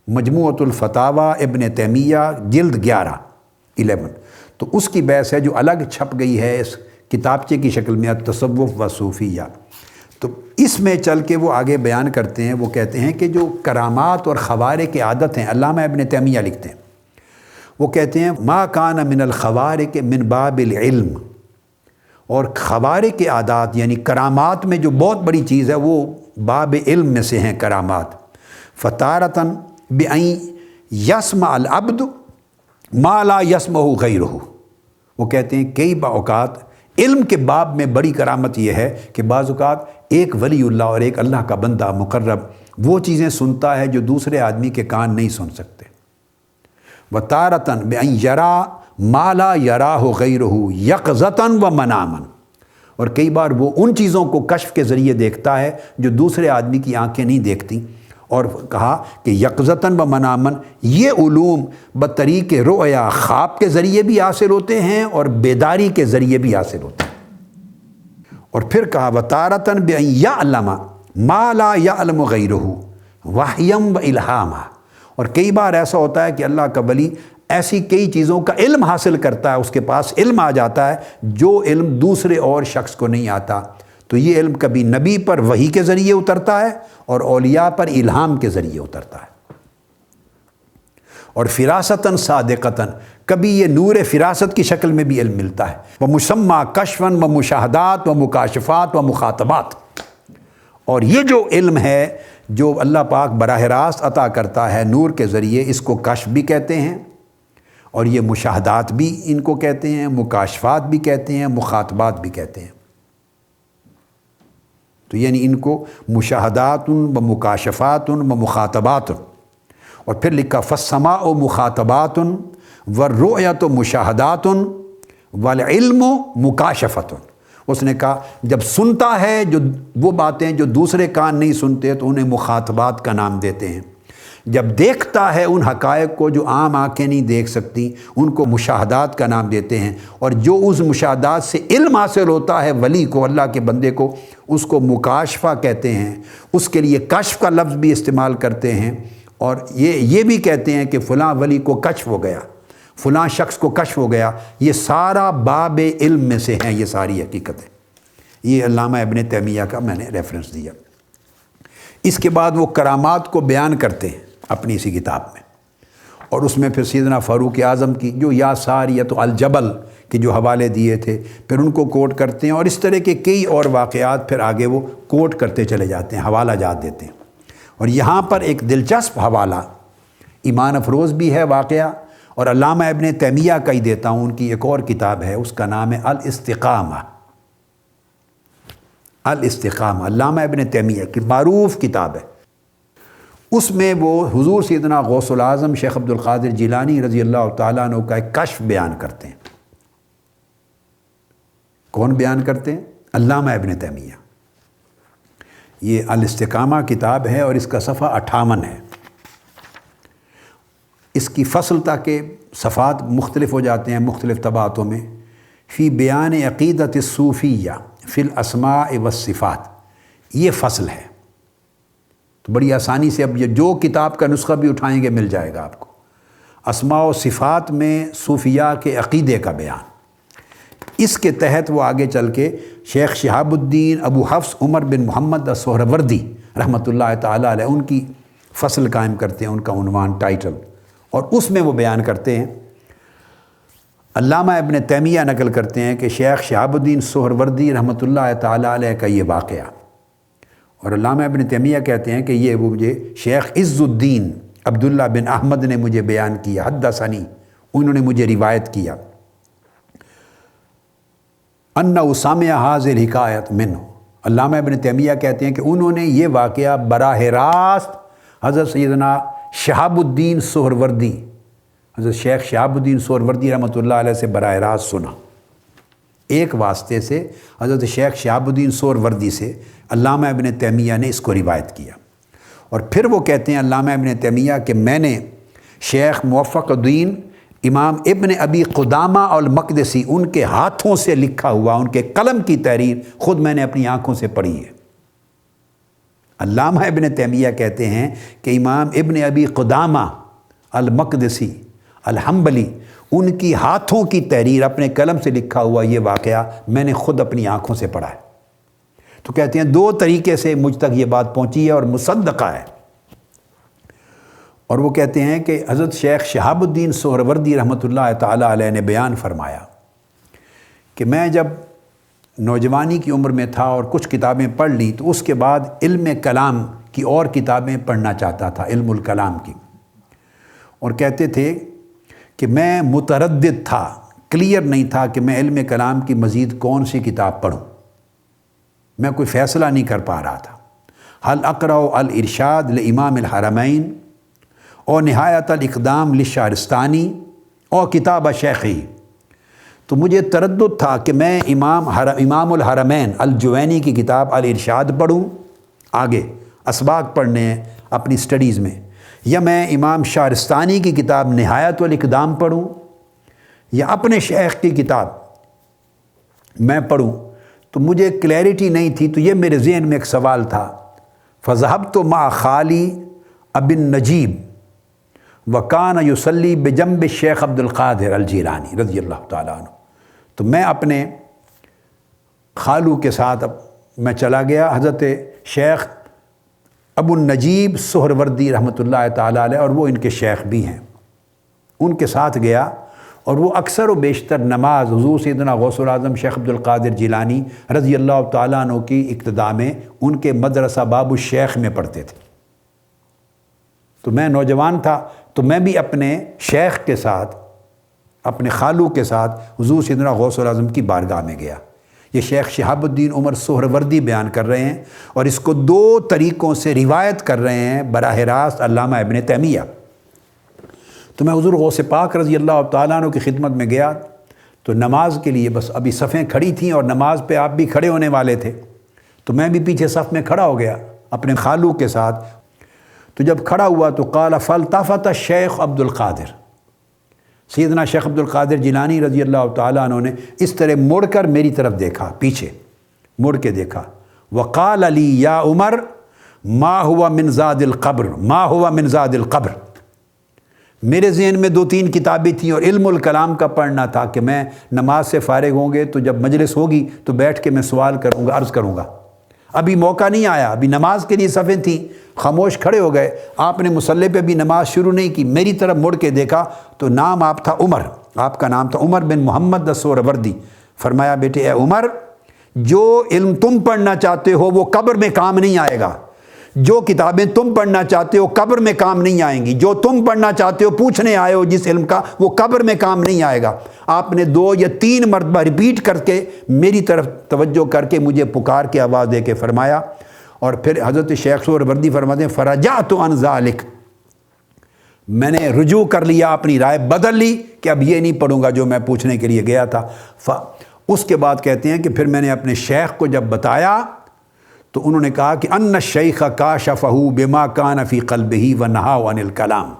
مجموعۃ الفتاویٰ ابن تیمیہ جلد 11 تو اس کی بحث ہے جو الگ چھپ گئی ہے اس کتابچے کی شکل میں، التصوف والصوفیہ۔ تو اس میں چل کے وہ آگے بیان کرتے ہیں، وہ کہتے ہیں کہ جو کرامات اور خوارق عادت ہیں، علامہ ابن تیمیہ لکھتے ہیں، وہ کہتے ہیں ما کان من الخوارق من باب العلم، اور خوارق عادات یعنی کرامات میں جو بہت بڑی چیز ہے وہ باب علم میں سے ہیں کرامات۔ فتارتاً بأن یسمع العبد ما لا یسمعہ غیرہ، وہ کہتے ہیں کئی اوقات علم کے باب میں بڑی کرامت یہ ہے کہ بعض اوقات ایک ولی اللہ اور ایک اللہ کا بندہ مقرب وہ چیزیں سنتا ہے جو دوسرے آدمی کے کان نہیں سن سکتے۔ وَتَارَةً بِأَن يَرَى مَا لَا يَرَاهُ غَيْرُهُ يَقْظَةً وَمَنَامًا، اور کئی بار وہ ان چیزوں کو کشف کے ذریعے دیکھتا ہے جو دوسرے آدمی کی آنکھیں نہیں دیکھتی، اور کہا کہ یقظتاً ومنامًا، یہ علوم بطریق رؤیا خواب کے ذریعے بھی حاصل ہوتے ہیں اور بیداری کے ذریعے بھی حاصل ہوتے ہیں۔ اور پھر کہا وَتَارَةً بِأَن يَعْلَمَ مَا لَا يَعْلَمُ غَيْرُهُ وَحْيًا وَإِلْهَامًا، اور کئی بار ایسا ہوتا ہے کہ اللہ کا ولی ایسی کئی چیزوں کا علم حاصل کرتا ہے، اس کے پاس علم آ جاتا ہے جو علم دوسرے اور شخص کو نہیں آتا، تو یہ علم کبھی نبی پر وحی کے ذریعے اترتا ہے اور اولیاء پر الہام کے ذریعے اترتا ہے، اور فراستاً صادقتاً کبھی یہ نور فراست کی شکل میں بھی علم ملتا ہے۔ ومسمى کشفاً ومشاہدات ومکاشفات ومخاطبات، اور یہ جو علم ہے جو اللہ پاک براہ راست عطا کرتا ہے نور کے ذریعے، اس کو کشف بھی کہتے ہیں، اور یہ مشاہدات بھی ان کو کہتے ہیں، مکاشفات بھی کہتے ہیں، مخاطبات بھی کہتے ہیں۔ تو یعنی ان کو مشاہدات و مکاشفات و مخاطبات، اور پھر لکھا فالسماء مخاطبات والرؤیت مشاہدات والعلم مکاشفات۔ اس نے کہا جب سنتا ہے جو وہ باتیں جو دوسرے کان نہیں سنتے تو انہیں مخاطبات کا نام دیتے ہیں، جب دیکھتا ہے ان حقائق کو جو عام آنکھیں نہیں دیکھ سکتی ان کو مشاہدات کا نام دیتے ہیں، اور جو اس مشاہدات سے علم حاصل ہوتا ہے ولی کو، اللہ کے بندے کو، اس کو مکاشفہ کہتے ہیں۔ اس کے لیے کشف کا لفظ بھی استعمال کرتے ہیں، اور یہ بھی کہتے ہیں کہ فلاں ولی کو کشف ہو گیا، فلاں شخص کو کشف ہو گیا۔ یہ سارا باب علم میں سے ہیں یہ ساری حقیقتیں۔ یہ علامہ ابن تیمیہ کا میں نے ریفرنس دیا۔ اس کے بعد وہ کرامات کو بیان کرتے ہیں اپنی اسی کتاب میں، اور اس میں پھر سیدنا فاروق اعظم کی جو یا ساریۃ الجبل کے جو حوالے دیے تھے پھر ان کو کوٹ کرتے ہیں، اور اس طرح کے کئی اور واقعات پھر آگے وہ کوٹ کرتے چلے جاتے ہیں، حوالہ جات دیتے ہیں۔ اور یہاں پر ایک دلچسپ حوالہ ایمان افروز بھی ہے واقعہ، اور علامہ ابن تیمیہ کا ہی دیتا ہوں، ان کی ایک اور کتاب ہے اس کا نام ہے الاستقامہ۔ الاستقامہ علامہ ابن تیمیہ کی معروف کتاب ہے۔ اس میں وہ حضور سیدنا غوث العظم شیخ عبد القادر جیلانی رضی اللہ تعالیٰ عنہ کا ایک کشف بیان کرتے ہیں۔ کون بیان کرتے ہیں؟ علامہ ابن تیمیہ۔ یہ الاستقامہ کتاب ہے اور اس کا صفحہ 58 ہے۔ اس کی فصل تاکہ صفحات مختلف ہو جاتے ہیں مختلف طبعاتوں میں، فی بیان عقیدت الصوفیہ فی الاسماء والصفات، یہ فصل ہے۔ تو بڑی آسانی سے اب یہ جو کتاب کا نسخہ بھی اٹھائیں گے مل جائے گا آپ کو۔ اسماء و صفات میں صوفیاء کے عقیدے کا بیان، اس کے تحت وہ آگے چل کے شیخ شہاب الدین ابو حفص عمر بن محمد السہروردی رحمۃ اللہ تعالیٰ علیہ ان کی فصل قائم کرتے ہیں، ان کا عنوان ٹائٹل، اور اس میں وہ بیان کرتے ہیں۔ علامہ ابن تیمیہ نقل کرتے ہیں کہ شیخ شہاب الدین سہروردی رحمۃ اللہ تعالیٰ علیہ کا یہ واقعہ، اور علامہ ابن تیمیہ کہتے ہیں کہ یہ وہ مجھے شیخ عز الدین عبداللہ بن احمد نے مجھے بیان کیا، حدثنی، انہوں نے مجھے روایت کیا۔ انہ سامع حاضر حکایت منہ، علامہ ابن تیمیہ کہتے ہیں کہ انہوں نے یہ واقعہ براہ راست حضرت سیدنا شہاب الدین سہروردی، حضرت شیخ شہاب الدین سہروردی رحمۃ اللہ علیہ سے براہ راست سنا، ایک واسطے سے حضرت شیخ شہاب الدین سہروردی سے علامہ ابن تیمیہ نے اس کو روایت کیا۔ اور پھر وہ کہتے ہیں علامہ ابن تیمیہ کہ میں نے شیخ موفق الدین امام ابن ابی قدامہ المقدسی ان کے ہاتھوں سے لکھا ہوا، ان کے قلم کی تحریر خود میں نے اپنی آنکھوں سے پڑھی ہے۔ علامہ ابن تیمیہ کہتے ہیں کہ امام ابن ابی قدامہ المقدسی الحنبلی ان کی ہاتھوں کی تحریر، اپنے قلم سے لکھا ہوا یہ واقعہ میں نے خود اپنی آنکھوں سے پڑھا ہے۔ تو کہتے ہیں دو طریقے سے مجھ تک یہ بات پہنچی ہے اور مصدقہ ہے۔ اور وہ کہتے ہیں کہ حضرت شیخ شہاب الدین سہروردی رحمۃ اللہ تعالیٰ علیہ نے بیان فرمایا کہ میں جب نوجوانی کی عمر میں تھا اور کچھ کتابیں پڑھ لی تو اس کے بعد علم کلام کی اور کتابیں پڑھنا چاہتا تھا، علم الکلام کی، اور کہتے تھے کہ میں متردد تھا، کلیئر نہیں تھا کہ میں علم کلام کی مزید کون سی کتاب پڑھوں، میں کوئی فیصلہ نہیں کر پا رہا تھا۔ حل اقرأ الارشاد لامام الحرمین اور نہایت الاقدام للشہرستانی اور کتاب شیخی، تو مجھے تردد تھا کہ میں امام الحرمین الجوینی کی کتاب الارشاد پڑھوں، آگے اسباق پڑھنے ہیں اپنی سٹڈیز میں، یا میں امام شہرستانی کی کتاب نہایت الاقدام پڑھوں، یا اپنے شیخ کی کتاب میں پڑھوں۔ تو مجھے کلیئرٹی نہیں تھی، تو یہ میرے ذہن میں ایک سوال تھا۔ فذهبت مع خالی ابی النجیب وکان یصلی بجنب الشیخ عبد القادر الجیلانی رضی اللہ تعالیٰ عنہ، تو میں اپنے خالو کے ساتھ میں چلا گیا حضرت شیخ ابو النجیب سہروردی رحمۃ اللہ تعالیٰ علیہ، اور وہ ان کے شیخ بھی ہیں، ان کے ساتھ گیا، اور وہ اکثر و بیشتر نماز حضور سیدنا غوث العظم شیخ عبد القادر جیلانی رضی اللہ تعالیٰ عنہ کی اقتداء میں ان کے مدرسہ باب الشیخ میں پڑھتے تھے۔ تو میں نوجوان تھا، تو میں بھی اپنے شیخ کے ساتھ، اپنے خالو کے ساتھ حضور سیدنا غوث العظم کی بارگاہ میں گیا۔ یہ شیخ شہاب الدین عمر سہروردی بیان کر رہے ہیں، اور اس کو دو طریقوں سے روایت کر رہے ہیں براہ راست علامہ ابن تیمیہ۔ تو میں حضور غوث پاک رضی اللہ تعالیٰ عنہ کی خدمت میں گیا، تو نماز کے لیے بس ابھی صفیں کھڑی تھیں، اور نماز پہ آپ بھی کھڑے ہونے والے تھے، تو میں بھی پیچھے صف میں کھڑا ہو گیا اپنے خالو کے ساتھ۔ تو جب کھڑا ہوا تو قال فالتفت الشیخ عبد القادر، سیدنا شیخ عبد القادر جیلانی رضی اللہ تعالیٰ عنہ نے اس طرح مڑ کر میری طرف دیکھا، پیچھے مڑ کے دیکھا، وقال علی یا عمر ما ہوا من زاد القبر، ما ہوا من زاد القبر۔ میرے ذہن میں دو تین کتابیں تھیں، اور علم الکلام کا پڑھنا تھا کہ میں نماز سے فارغ ہوں گے تو جب مجلس ہوگی تو بیٹھ کے میں سوال کروں گا، عرض کروں گا۔ ابھی موقع نہیں آیا، ابھی نماز کے لیے صفیں تھیں، خاموش کھڑے ہو گئے، آپ نے مصلی پہ بھی نماز شروع نہیں کی، میری طرف مڑ کے دیکھا تو نام آپ تھا عمر، آپ کا نام تھا عمر بن محمد السہروردی۔ فرمایا بیٹے اے عمر، جو علم تم پڑھنا چاہتے ہو وہ قبر میں کام نہیں آئے گا، جو کتابیں تم پڑھنا چاہتے ہو قبر میں کام نہیں آئیں گی، جو تم پڑھنا چاہتے ہو پوچھنے آئے ہو جس علم کا وہ قبر میں کام نہیں آئے گا۔ آپ نے 2 یا 3 مرتبہ ریپیٹ کر کے میری طرف توجہ کر کے مجھے پکار کے آواز دے کے فرمایا، اور پھر حضرت شیخ سہروردی فرماتے ہیں فرجعت عن ذلک، میں نے رجوع کر لیا، اپنی رائے بدل لی کہ اب یہ نہیں پڑھوں گا جو میں پوچھنے کے لیے گیا تھا۔ اس کے بعد کہتے ہیں کہ پھر میں نے اپنے شیخ کو جب بتایا تو انہوں نے کہا کہ ان الشیخ کاشفہ بما کان فی قلبہ ونہا عن الکلام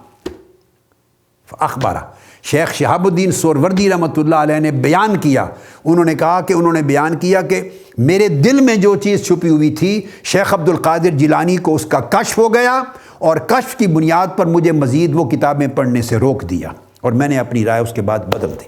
فاخبرہ، شیخ شہاب الدین سہروردی رحمۃ اللہ علیہ نے بیان کیا، انہوں نے کہا کہ انہوں نے بیان کیا کہ میرے دل میں جو چیز چھپی ہوئی تھی شیخ عبد القادر جیلانی کو اس کا کشف ہو گیا، اور کشف کی بنیاد پر مجھے مزید وہ کتابیں پڑھنے سے روک دیا، اور میں نے اپنی رائے اس کے بعد بدل دی۔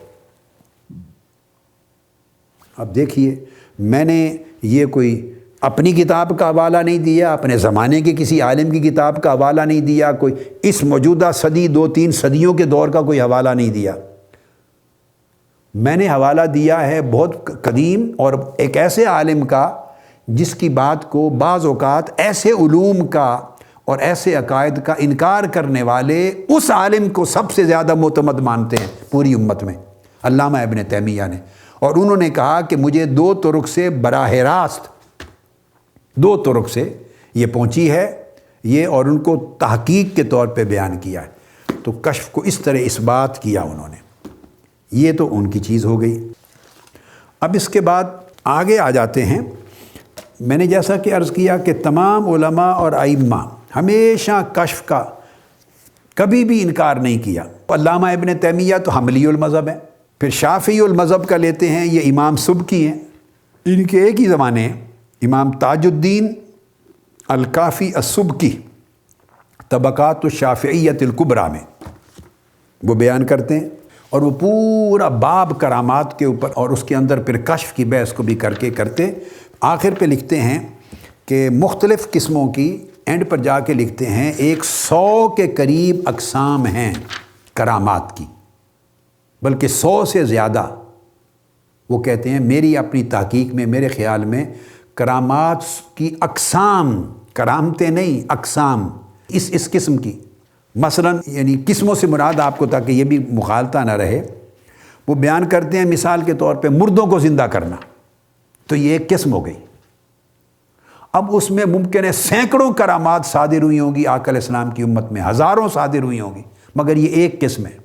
اب دیکھیے، میں نے یہ کوئی اپنی کتاب کا حوالہ نہیں دیا، اپنے زمانے کے کسی عالم کی کتاب کا حوالہ نہیں دیا، کوئی اس موجودہ صدی 2-3 صدیوں کے دور کا کوئی حوالہ نہیں دیا، میں نے حوالہ دیا ہے بہت قدیم اور ایک ایسے عالم کا جس کی بات کو بعض اوقات ایسے علوم کا اور ایسے عقائد کا انکار کرنے والے اس عالم کو سب سے زیادہ معتمد مانتے ہیں پوری امت میں، علامہ ابن تیمیہ نے۔ اور انہوں نے کہا کہ مجھے 2 طرق سے براہ راست 2 طرق سے یہ پہنچی ہے یہ، اور ان کو تحقیق کے طور پہ بیان کیا ہے۔ تو کشف کو اس طرح اس بات کیا انہوں نے، یہ تو ان کی چیز ہو گئی۔ اب اس کے بعد آگے آ جاتے ہیں۔ میں نے جیسا کہ عرض کیا کہ تمام علماء اور ائمہ ہمیشہ کشف کا کبھی بھی انکار نہیں کیا۔ علامہ ابن تیمیہ تو حنبلی المذہب ہیں، پھر شافعی المذہب کا لیتے ہیں، یہ امام سبکی ہیں، ان کے ایک ہی زمانے ہیں، امام تاج الدین الکافی السبکی طبقات الشافعیت الکبریٰ میں وہ بیان کرتے ہیں، اور وہ پورا باب کرامات کے اوپر اور اس کے اندر پھر کشف کی بحث کو بھی کرتے آخر پہ لکھتے ہیں کہ مختلف قسموں کی، اینڈ پر جا کے لکھتے ہیں 100 کے قریب اقسام ہیں کرامات کی، بلکہ 100 سے زیادہ۔ وہ کہتے ہیں میری اپنی تحقیق میں، میرے خیال میں کرامات کی اقسام، کرامتیں نہیں اقسام، اس قسم کی، مثلا یعنی قسموں سے مراد آپ کو، تاکہ یہ بھی مغالطہ نہ رہے، وہ بیان کرتے ہیں مثال کے طور پہ مردوں کو زندہ کرنا، تو یہ ایک قسم ہو گئی۔ اب اس میں ممکن ہے سینکڑوں کرامات صادر ہوئی ہوں گی آقا علیہ السلام کی امت میں، ہزاروں صادر ہوئی ہوں گی، مگر یہ ایک قسم ہے۔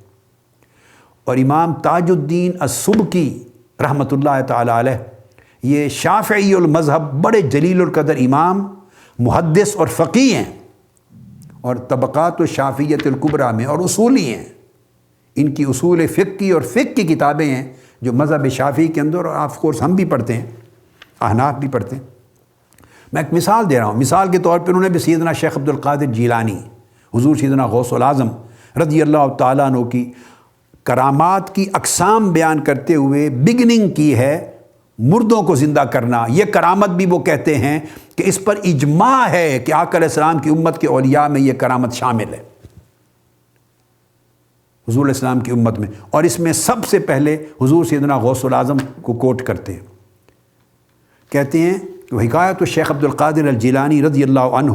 اور امام تاج الدین السبکی رحمۃ اللہ تعالی علیہ، یہ شافعی المذہب، بڑے جلیل القدر امام، محدث اور فقیہ ہیں، اور طبقات الشافعیت الکبریٰ میں، اور اصولی ہیں۔ ان کی اصول فقہ کی اور فقہ کی کتابیں ہیں جو مذہب شافعی کے اندر، اور آف کورس ہم بھی پڑھتے ہیں، احناف بھی پڑھتے ہیں۔ میں ایک مثال دے رہا ہوں، مثال کے طور پر انہوں نے بھی سیدنا شیخ عبد القادر جیلانی، حضور سیدنا غوث العظم رضی اللہ تعالیٰ عنہ کی کرامات کی اقسام بیان کرتے ہوئے بگننگ کی ہے مردوں کو زندہ کرنا۔ یہ کرامت بھی وہ کہتے ہیں کہ اس پر اجماع ہے کہ آقا علیہ السلام کی امت کے اولیاء میں یہ کرامت شامل ہے، حضور علیہ السلام کی امت میں، اور اس میں سب سے پہلے حضور سیدنا غوث العظم کو کوٹ کرتے ہیں، کہتے ہیں کہ حکایت الشیخ عبد القادر الجیلانی رضی اللہ عنہ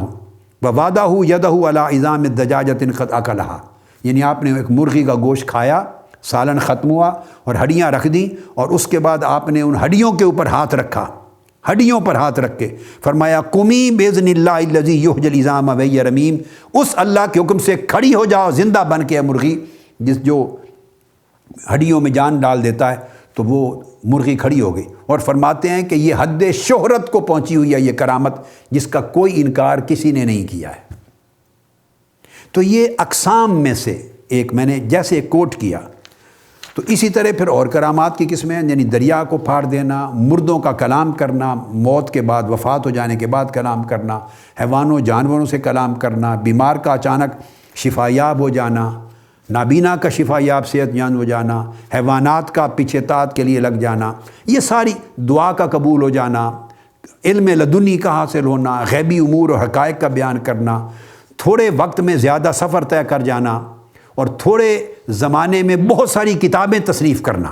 ووادہ یدہ علی عظام الدجاجۃ قد اکلھا، یعنی آپ نے ایک مرغی کا گوشت کھایا، سالن ختم ہوا اور ہڈیاں رکھ دیں، اور اس کے بعد آپ نے ان ہڈیوں کے اوپر ہاتھ رکھا، ہڈیوں پر ہاتھ رکھ کے فرمایا قمی باذن اللہ الذی یحیی العظام وہی رمیم، اس اللہ کے حکم سے کھڑی ہو جاؤ زندہ بن کے مرغی، جو ہڈیوں میں جان ڈال دیتا ہے، تو وہ مرغی کھڑی ہو گئی۔ اور فرماتے ہیں کہ یہ حد شہرت کو پہنچی ہوئی ہے یہ کرامت، جس کا کوئی انکار کسی نے نہیں کیا ہے۔ تو یہ اقسام میں سے ایک میں نے جیسے کوٹ کیا، تو اسی طرح پھر اور کرامات کی قسمیں ہیں، یعنی دریا کو پھاڑ دینا، مردوں کا کلام کرنا، موت کے بعد، وفات ہو جانے کے بعد کلام کرنا، حیوانوں جانوروں سے کلام کرنا، بیمار کا اچانک شفا یاب ہو جانا، نابینا کا شفا یاب صحت یاب ہو جانا، حیوانات کا پیچھے تات کے لیے لگ جانا، یہ ساری دعا کا قبول ہو جانا، علم لدنی کا حاصل ہونا، غیبی امور اور حقائق کا بیان کرنا، تھوڑے وقت میں زیادہ سفر طے کر جانا، اور تھوڑے زمانے میں بہت ساری کتابیں تصنیف کرنا،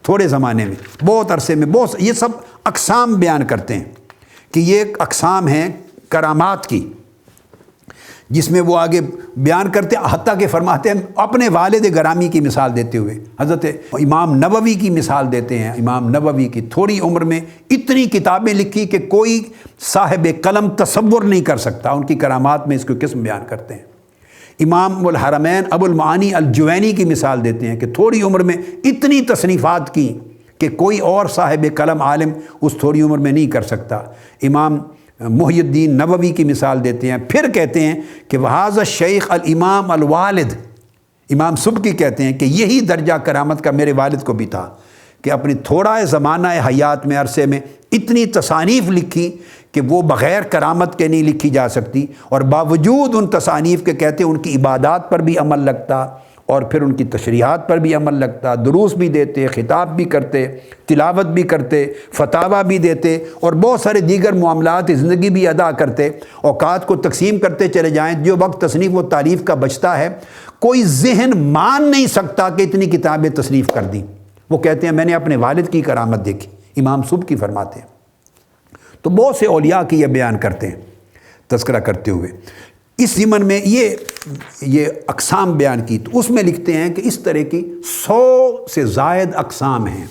تھوڑے زمانے میں، بہت عرصے میں، بہت، یہ سب اقسام بیان کرتے ہیں کہ یہ ایک اقسام ہیں کرامات کی، جس میں وہ آگے بیان کرتے ہیں، حتیٰ کہ فرماتے ہیں اپنے والد گرامی کی مثال دیتے ہوئے حضرت امام نووی کی مثال دیتے ہیں۔ امام نووی کی تھوڑی عمر میں اتنی کتابیں لکھی کہ کوئی صاحب قلم تصور نہیں کر سکتا، ان کی کرامات میں اس کو قسم بیان کرتے ہیں۔ امام الحرمین ابو المعانی الجوینی کی مثال دیتے ہیں کہ تھوڑی عمر میں اتنی تصنیفات کی کہ کوئی اور صاحب قلم عالم اس تھوڑی عمر میں نہیں کر سکتا۔ امام محی الدین نووی کی مثال دیتے ہیں، پھر کہتے ہیں کہ وَهَذَا الشیخ الامام الوالد، امام سبکی کہتے ہیں کہ یہی درجہ کرامت کا میرے والد کو بھی تھا کہ اپنی تھوڑا زمانہ حیات میں، عرصے میں اتنی تصانیف لکھی کہ وہ بغیر کرامت کے نہیں لکھی جا سکتی، اور باوجود ان تصانیف کے کہتے ہیں ان کی عبادات پر بھی عمل لگتا، اور پھر ان کی تشریحات پر بھی عمل لگتا، دروس بھی دیتے، خطاب بھی کرتے، تلاوت بھی کرتے، فتاویٰ بھی دیتے، اور بہت سارے دیگر معاملات زندگی بھی ادا کرتے، اوقات کو تقسیم کرتے چلے جائیں۔ جو وقت تصنیف و تعریف کا بچتا ہے، کوئی ذہن مان نہیں سکتا کہ اتنی کتابیں تصنیف کر دیں۔ وہ کہتے ہیں میں نے اپنے والد کی کرامت دیکھی، امام سبکی فرماتے ہیں۔ تو بہت سے اولیاء کی یہ بیان کرتے ہیں تذکرہ کرتے ہوئے۔ اس ضمن میں یہ اقسام بیان کی، تو اس میں لکھتے ہیں کہ اس طرح کی 100 سے زائد اقسام ہیں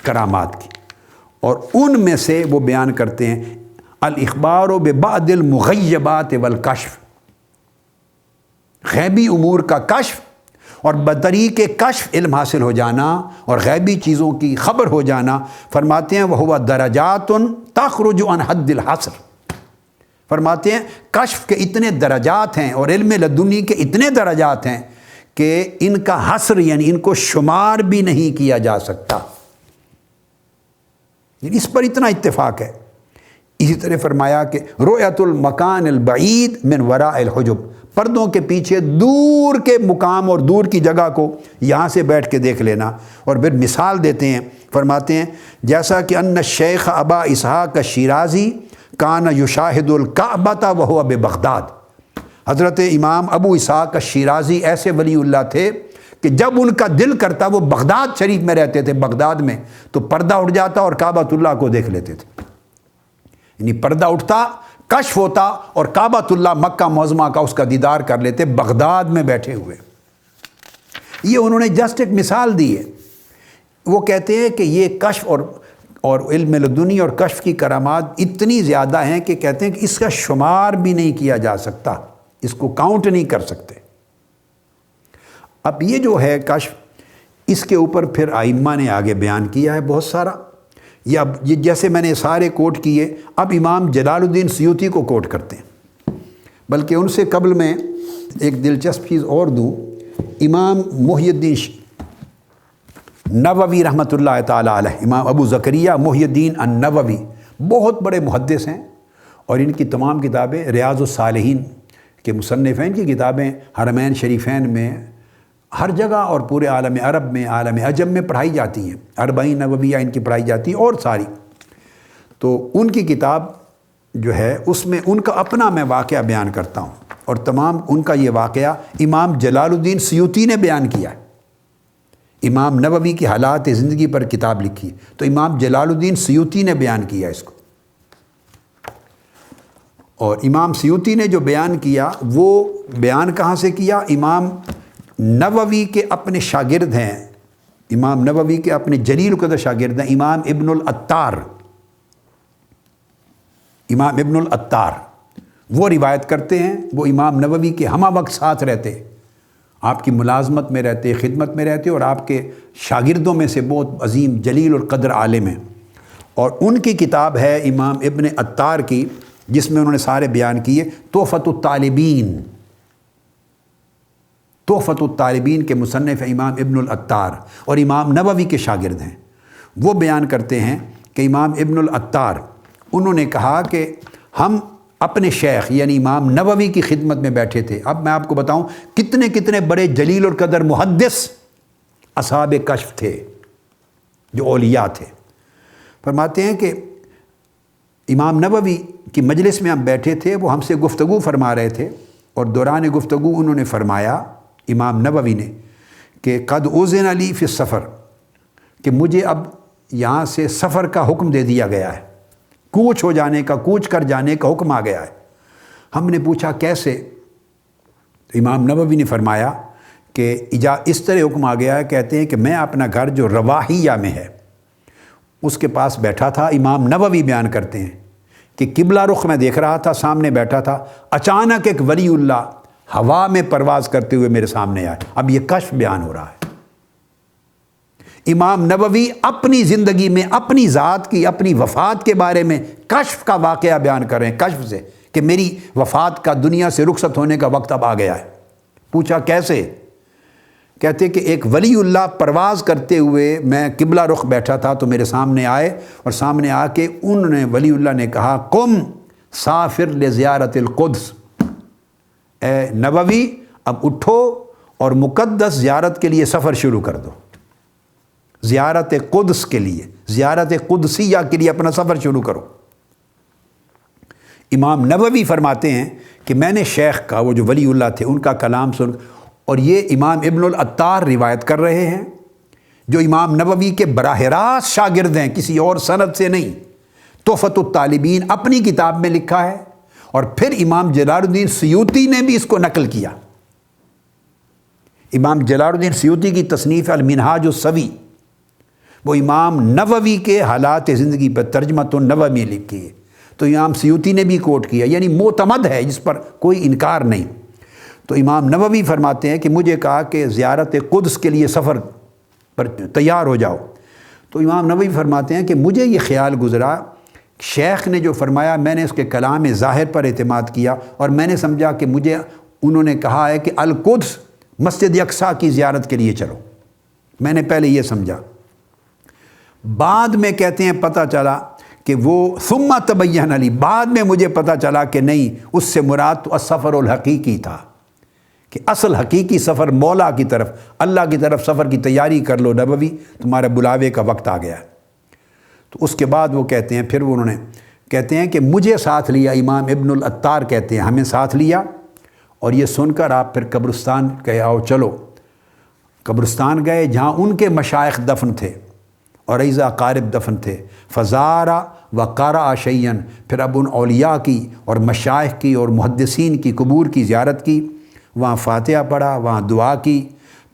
کرامات کی، اور ان میں سے وہ بیان کرتے ہیں الاخبار ببعض المغیبات والکشف، غیبی امور کا کشف اور بطریق کشف علم حاصل ہو جانا اور غیبی چیزوں کی خبر ہو جانا۔ فرماتے ہیں وَهُوَ دَرَجَاتٌ تَخْرُجُ عَنْ حَدِّ الْحَصْرِ، فرماتے ہیں کشف کے اتنے درجات ہیں اور علم لدنی کے اتنے درجات ہیں کہ ان کا حصر یعنی ان کو شمار بھی نہیں کیا جا سکتا، اس پر اتنا اتفاق ہے۔ اسی طرح فرمایا کہ رؤیت المکان البعید من وراء الحجب، پردوں کے پیچھے دور کے مقام اور دور کی جگہ کو یہاں سے بیٹھ کے دیکھ لینا۔ اور پھر مثال دیتے ہیں، فرماتے ہیں جیسا کہ ان الشیخ ابا اسحاق الشیرازی کان یشاہد الکعبۃ وہو ببغداد، حضرت امام ابو اسحاق الشیرازی ایسے ولی اللہ تھے کہ جب ان کا دل کرتا وہ بغداد شریف میں رہتے تھے، بغداد میں، تو پردہ اٹھ جاتا اور کعبۃ اللہ کو دیکھ لیتے تھے، یعنی پردہ اٹھتا، کشف ہوتا اور کعبۃ اللہ مکہ معظمہ کا اس کا دیدار کر لیتے بغداد میں بیٹھے ہوئے۔ یہ انہوں نے جسٹ ایک مثال دی ہے۔ وہ کہتے ہیں کہ یہ کشف اور علم لدنی اور کشف کی کرامات اتنی زیادہ ہیں کہ کہتے ہیں کہ اس کا شمار بھی نہیں کیا جا سکتا، اس کو کاؤنٹ نہیں کر سکتے۔ اب یہ جو ہے کشف، اس کے اوپر پھر ائمہ نے آگے بیان کیا ہے بہت سارا۔ یہ جیسے میں نے سارے کوٹ کیے، اب امام جلال الدین سیوطی کو کوٹ کرتے ہیں، بلکہ ان سے قبل میں ایک دلچسپ چیز اور دوں۔ امام محی الدین نووی رحمۃ اللہ تعالیٰ علیہ، امام ابو زکریا محی الدین النووی بہت بڑے محدث ہیں، اور ان کی تمام کتابیں ریاض الصالحین کے مصنف ہیں۔ ان کی کتابیں حرمین شریفین میں ہر جگہ اور پورے عالم عرب میں، عالم عجم میں پڑھائی جاتی ہیں، 40 نوویہ ان کی پڑھائی جاتی ہیں اور ساری۔ تو ان کی کتاب جو ہے اس میں ان کا اپنا میں واقعہ بیان کرتا ہوں، اور تمام ان کا یہ واقعہ امام جلال الدین سیوطی نے بیان کیا ہے۔ امام نووی کی حالات زندگی پر کتاب لکھی تو امام جلال الدین سیوطی نے بیان کیا اس کو، اور امام سیوطی نے جو بیان کیا وہ بیان کہاں سے کیا؟ امام نووی کے اپنے شاگرد ہیں، امام نووی کے اپنے جلیل القدر شاگرد ہیں امام ابن العطار، امام ابن العطار وہ روایت کرتے ہیں، وہ امام نووی کے ہمہ وقت ساتھ رہتے، آپ کی ملازمت میں رہتے، خدمت میں رہتے، اور آپ کے شاگردوں میں سے بہت عظیم جلیل القدر عالم ہیں۔ اور ان کی کتاب ہے امام ابن عطار کی، جس میں انہوں نے سارے بیان کیے، تحفۃ الطالبین، تحفۃ الطالبین کے مصنف امام ابن العطار اور امام نووی کے شاگرد ہیں۔ وہ بیان کرتے ہیں کہ امام ابن العطار انہوں نے کہا کہ ہم اپنے شیخ یعنی امام نووی کی خدمت میں بیٹھے تھے۔ اب میں آپ کو بتاؤں کتنے کتنے بڑے جلیل القدر محدث اصحاب کشف تھے جو اولیاء تھے۔ فرماتے ہیں کہ امام نووی کی مجلس میں ہم بیٹھے تھے، وہ ہم سے گفتگو فرما رہے تھے، اور دوران گفتگو انہوں نے فرمایا، امام نووی نے، کہ قد اذن لی فی السفر، کہ مجھے اب یہاں سے سفر کا حکم دے دیا گیا ہے، کوچ ہو جانے کا، کوچ کر جانے کا حکم آ گیا ہے۔ ہم نے پوچھا کیسے؟ تو امام نووی نے فرمایا کہ اس طرح حکم آ گیا ہے، کہتے ہیں کہ میں اپنا گھر جو رواحیہ میں ہے اس کے پاس بیٹھا تھا۔ امام نووی بیان کرتے ہیں کہ قبلہ رخ میں دیکھ رہا تھا، سامنے بیٹھا تھا، اچانک ایک ولی اللہ ہوا میں پرواز کرتے ہوئے میرے سامنے آئے۔ اب یہ کشف بیان ہو رہا ہے۔ امام نووی اپنی زندگی میں اپنی ذات کی، اپنی وفات کے بارے میں کشف کا واقعہ بیان کر رہے ہیں، کشف سے، کہ میری وفات کا، دنیا سے رخصت ہونے کا وقت اب آ گیا ہے۔ پوچھا کیسے؟ کہتے کہ ایک ولی اللہ پرواز کرتے ہوئے میں قبلہ رخ بیٹھا تھا تو میرے سامنے آئے، اور سامنے آ کے انہوں نے، ولی اللہ نے کہا، قم سافر لزیارت القدس، اے نووی اب اٹھو اور مقدس زیارت کے لیے سفر شروع کر دو، زیارت قدس کے لیے، زیارت قدسیہ کے لیے اپنا سفر شروع کرو۔ امام نووی فرماتے ہیں کہ میں نے شیخ کا، وہ جو ولی اللہ تھے، ان کا کلام سن، اور یہ امام ابن العطار روایت کر رہے ہیں جو امام نووی کے براہ راست شاگرد ہیں، کسی اور سند سے نہیں۔ تحفۃ الطالبین اپنی کتاب میں لکھا ہے، اور پھر امام جلال الدین سیوطی نے بھی اس کو نقل کیا۔ امام جلال الدین سیوطی کی تصنیف المنہاج السوی، وہ امام نووی کے حالات زندگی پر ترجمۃ النووی لکھی ہے، تو امام سیوطی نے بھی کوٹ کیا، یعنی معتمد ہے جس پر کوئی انکار نہیں۔ تو امام نووی فرماتے ہیں کہ مجھے کہا کہ زیارت قدس کے لیے سفر پر تیار ہو جاؤ، تو امام نووی فرماتے ہیں کہ مجھے یہ خیال گزرا، شیخ نے جو فرمایا میں نے اس کے کلام ظاہر پر اعتماد کیا، اور میں نے سمجھا کہ مجھے انہوں نے کہا ہے کہ القدس مسجد اقصیٰ کی زیارت کے لیے چلو، میں نے پہلے یہ سمجھا۔ بعد میں کہتے ہیں پتہ چلا کہ وہ ثم تبین علی، بعد میں مجھے پتہ چلا کہ نہیں، اس سے مراد تو السفر الحقیقی تھا، کہ اصل حقیقی سفر مولا کی طرف، اللہ کی طرف سفر کی تیاری کر لو نبوی، تمہارے بلاوے کا وقت آ گیا ہے۔ تو اس کے بعد وہ کہتے ہیں، پھر انہوں نے کہتے ہیں کہ مجھے ساتھ لیا، امام ابن العطار کہتے ہیں ہمیں ساتھ لیا، اور یہ سن کر آپ پھر قبرستان گئے، آؤ چلو قبرستان گئے جہاں ان کے مشائخ دفن تھے اور اعزا اقارب دفن تھے، فزارا و قرأ شیئا، پھر اب ان اولیاء کی اور مشائخ کی اور محدثین کی قبور کی زیارت کی، وہاں فاتحہ پڑھا، وہاں دعا کی،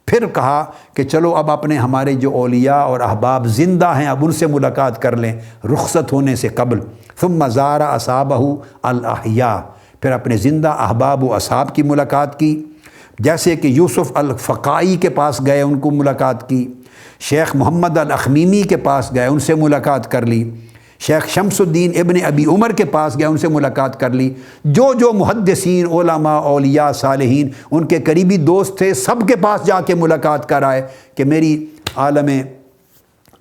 پھر کہا کہ چلو اب اپنے ہمارے جو اولیاء اور احباب زندہ ہیں اب ان سے ملاقات کر لیں رخصت ہونے سے قبل۔ ثم زار اصحابہ الاحیاء، پھر اپنے زندہ احباب و اصحاب کی ملاقات کی، جیسے کہ یوسف الفقائی کے پاس گئے ان کو ملاقات کی، شیخ محمد الاخمیمی کے پاس گئے ان سے ملاقات کر لی، شیخ شمس الدین ابن ابی عمر کے پاس گئے ان سے ملاقات کر لی، جو محدثین علماء اولیاء صالحین ان کے قریبی دوست تھے سب کے پاس جا کے ملاقات کر آئے کہ میری عالم